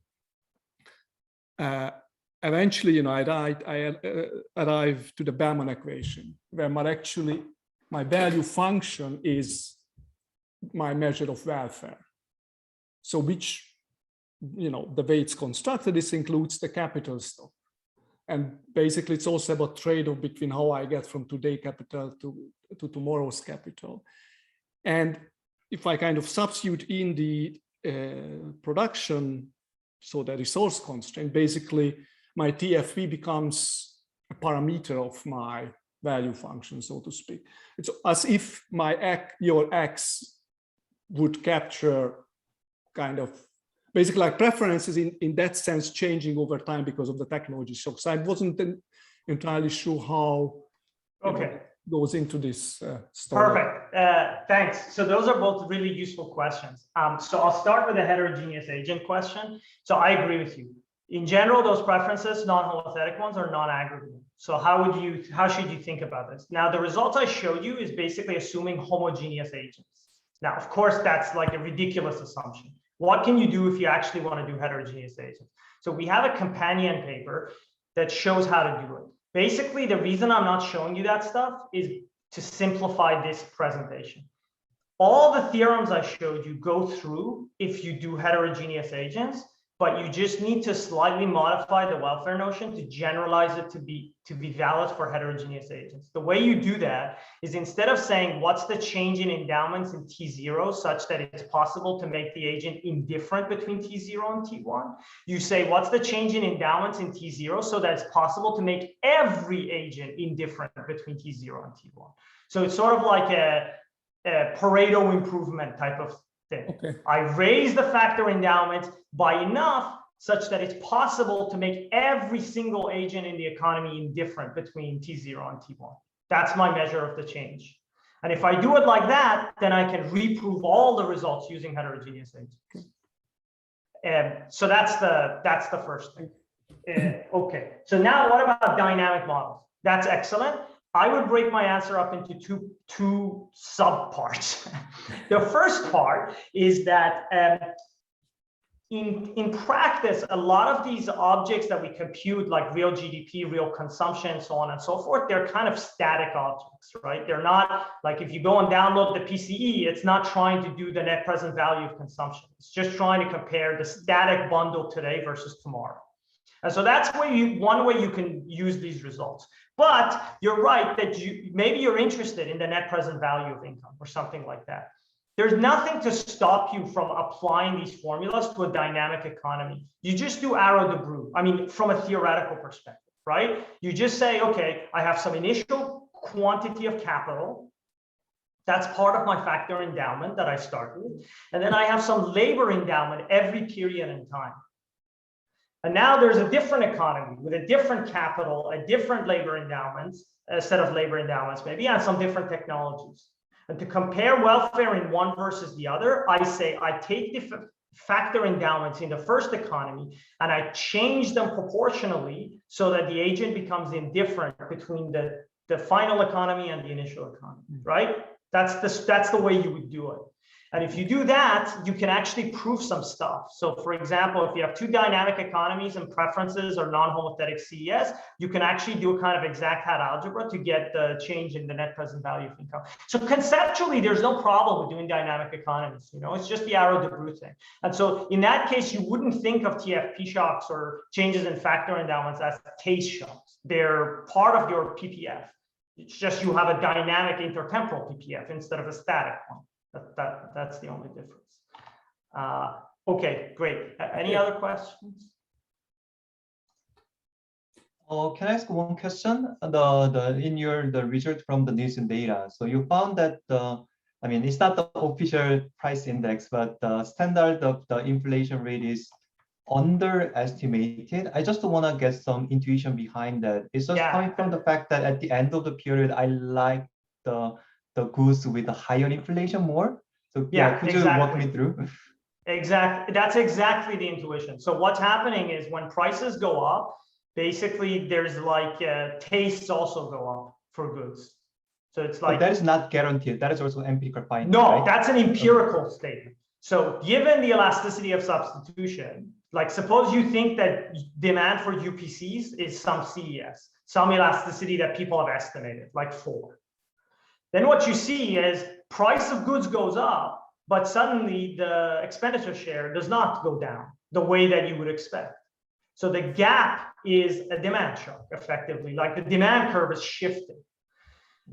eventually, you know, I arrive to the Bellman equation, where my value function is my measure of welfare. So which, you know, the way it's constructed, this includes the capital stock. And basically it's also about trade-off between how I get from today capital to tomorrow's capital. And if I kind of substitute in the production, so the resource constraint, basically my TFP becomes a parameter of my value function, so to speak. It's as if your X would capture kind of basically like preferences in that sense changing over time because of the technology shock. So I wasn't entirely sure how goes into this story. Perfect. Thanks. So those are both really useful questions. So I'll start with the heterogeneous agent question. So I agree with you. In general, those preferences, non-homothetic ones, are non-aggregable. So how should you think about this? Now, the results I showed you is basically assuming homogeneous agents. Now, of course, that's like a ridiculous assumption. What can you do if you actually want to do heterogeneous agents? So we have a companion paper that shows how to do it. Basically, the reason I'm not showing you that stuff is to simplify this presentation. All the theorems I showed you go through if you do heterogeneous agents, but you just need to slightly modify the welfare notion to generalize it to be valid for heterogeneous agents. The way you do that is instead of saying what's the change in endowments in T0 such that it's possible to make the agent indifferent between T0 and T1, you say what's the change in endowments in T0 so that it's possible to make every agent indifferent between T0 and T1. So it's sort of like a Pareto improvement type of thing. Okay. I raise the factor endowments by enough such that it's possible to make every single agent in the economy indifferent between T0 and T1. That's my measure of the change. And if I do it like that, then I can reprove all the results using heterogeneous agents. So that's the first thing. Okay, so now what about dynamic models? That's excellent. I would break my answer up into two subparts. The first part is that in practice, a lot of these objects that we compute, like real GDP, real consumption, so on and so forth, they're kind of static objects, right? They're not like if you go and download the PCE, it's not trying to do the net present value of consumption. It's just trying to compare the static bundle today versus tomorrow. And so that's one way you can use these results. But you're right that maybe you're interested in the net present value of income or something like that. There's nothing to stop you from applying these formulas to a dynamic economy. You just do arrow de Broglie. I mean, from a theoretical perspective, right? You just say, okay, I have some initial quantity of capital. That's part of my factor endowment that I start with. And then I have some labor endowment every period in time. And now there's a different economy with a different capital, a different labor endowments, a set of labor endowments maybe, and some different technologies. And to compare welfare in one versus the other, I say I take the factor endowments in the first economy and I change them proportionally so that the agent becomes indifferent between the final economy and the initial economy, right? That's the way you would do it. And if you do that, you can actually prove some stuff. So for example, if you have two dynamic economies and preferences or non-homothetic CES, you can actually do a kind of exact hat algebra to get the change in the net present value of income. So conceptually, there's no problem with doing dynamic economies. You know, it's just the Arrow-Debreu thing. And so in that case, you wouldn't think of TFP shocks or changes in factor endowments as case shocks. They're part of your PPF. It's just you have a dynamic intertemporal PPF instead of a static one. That's the only difference. Okay, great. Any other questions? Can I ask one question? The result from the Nielsen data. So you found that I mean, it's not the official price index, but the standard of the inflation rate is underestimated. I just want to get some intuition behind that. It's just coming from the fact that at the end of the period, I like the goods with a higher inflation more. So could you walk me through? Exactly. That's exactly the intuition. So what's happening is when prices go up, basically there's like tastes also go up for goods. So it's like, but that is not guaranteed. That is also empirical finding. No, right? that's an empirical statement. So given the elasticity of substitution, like suppose you think that demand for UPCs is some CES, some elasticity that people have estimated, like 4. Then what you see is price of goods goes up, but suddenly the expenditure share does not go down the way that you would expect. So the gap is a demand shock, effectively, like the demand curve is shifting.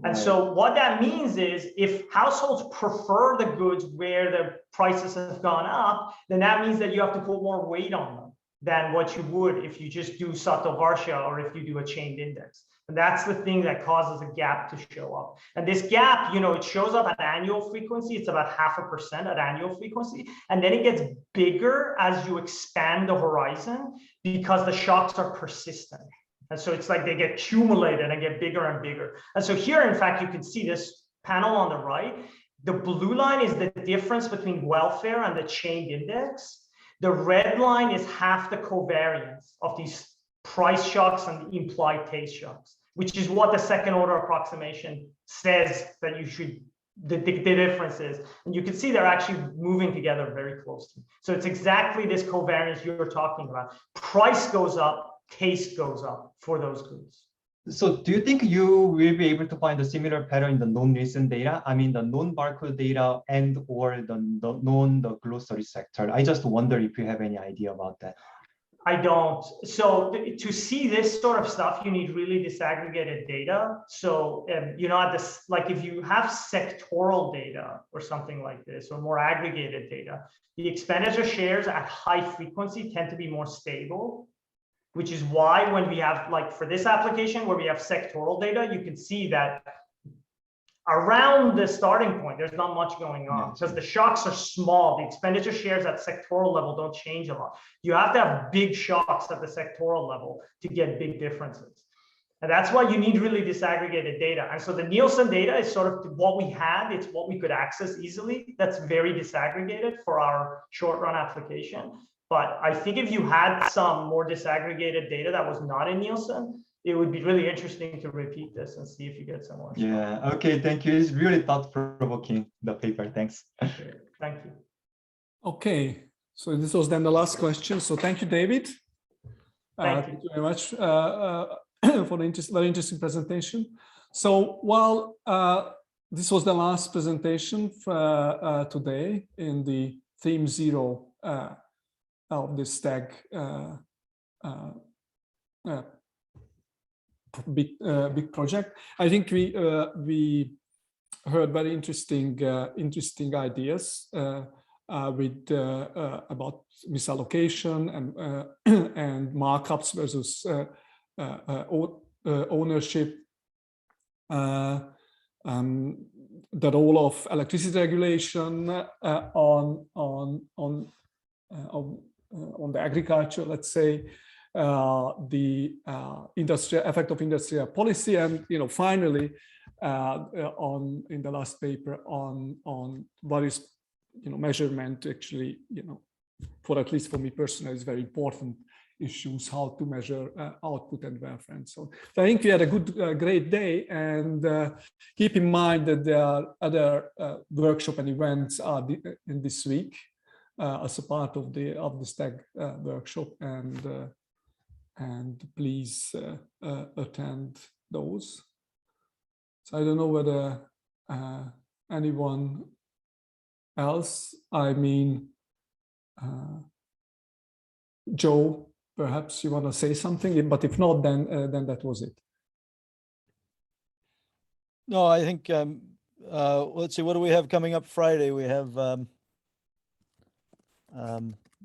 And so what that means is if households prefer the goods where the prices have gone up, then that means that you have to put more weight on them than what you would if you just do Sato-Varsha or if you do a chained index. And that's the thing that causes a gap to show up. And this gap, you know, it shows up at annual frequency. It's about 0.5% at annual frequency. And then it gets bigger as you expand the horizon because the shocks are persistent. And so it's like they get accumulated and get bigger and bigger. And so here, in fact, you can see this panel on the right. The blue line is the difference between welfare and the chained index. The red line is half the covariance of these price shocks and the implied taste shocks, which is what the second order approximation says that you should, the difference is. And you can see they're actually moving together very closely. So it's exactly this covariance you're talking about. Price goes up, taste goes up for those goods. So do you think you will be able to find a similar pattern in the non-Nielsen data? I mean, the non-barcode data and or the glossary sector. I just wonder if you have any idea about that. I don't. So to see this sort of stuff, you need really disaggregated data. So, you know, at this, like if you have sectoral data or something like this, or more aggregated data, the expenditure shares at high frequency tend to be more stable, which is why when we have, like for this application where we have sectoral data, you can see that around the starting point, there's not much going on because the shocks are small. The expenditure shares at sectoral level don't change a lot. You have to have big shocks at the sectoral level to get big differences. And that's why you need really disaggregated data. And so the Nielsen data is sort of what we had. It's what we could access easily. That's very disaggregated for our short run application. But I think if you had some more disaggregated data that was not in Nielsen, it would be really interesting to repeat this and see if you get some more. Yeah, okay, thank you. It's really thought-provoking, the paper, thanks. Thank you. Okay, so this was then the last question. So thank you, David. Thank you very much for the very interesting presentation. So while this was the last presentation for, today in the theme 0 of this STAG big project, I think we heard very interesting ideas with about misallocation and markups versus ownership, the role of electricity regulation on the agriculture, let's say, the industrial effect of industrial policy, and finally in the last paper on what is measurement actually for at least for me personally, is very important issues, how to measure output and welfare and so on. So I think we had a great day, and keep in mind that there are other workshop and events in this week as a part of the STAG workshop, and please attend those. So I don't know whether anyone else, I mean, Joe, perhaps you want to say something, but if not, then that was it. No, I think, let's see, what do we have coming up Friday? We have,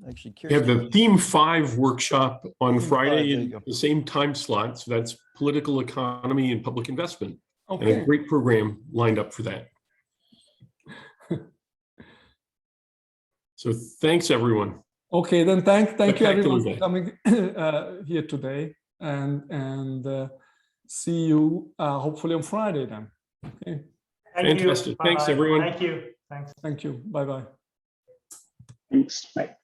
actually, We have the Theme 5 workshop on Theme Friday 5, in the same time slot. So that's political economy and public investment. Okay. And a great program lined up for that. So thanks, everyone. Okay, then thank you everyone for day. coming here today, and see you hopefully on Friday then. Okay. Fantastic. Thanks, everyone. Thank you. Thanks. Thank you. Bye-bye. Thanks. Bye.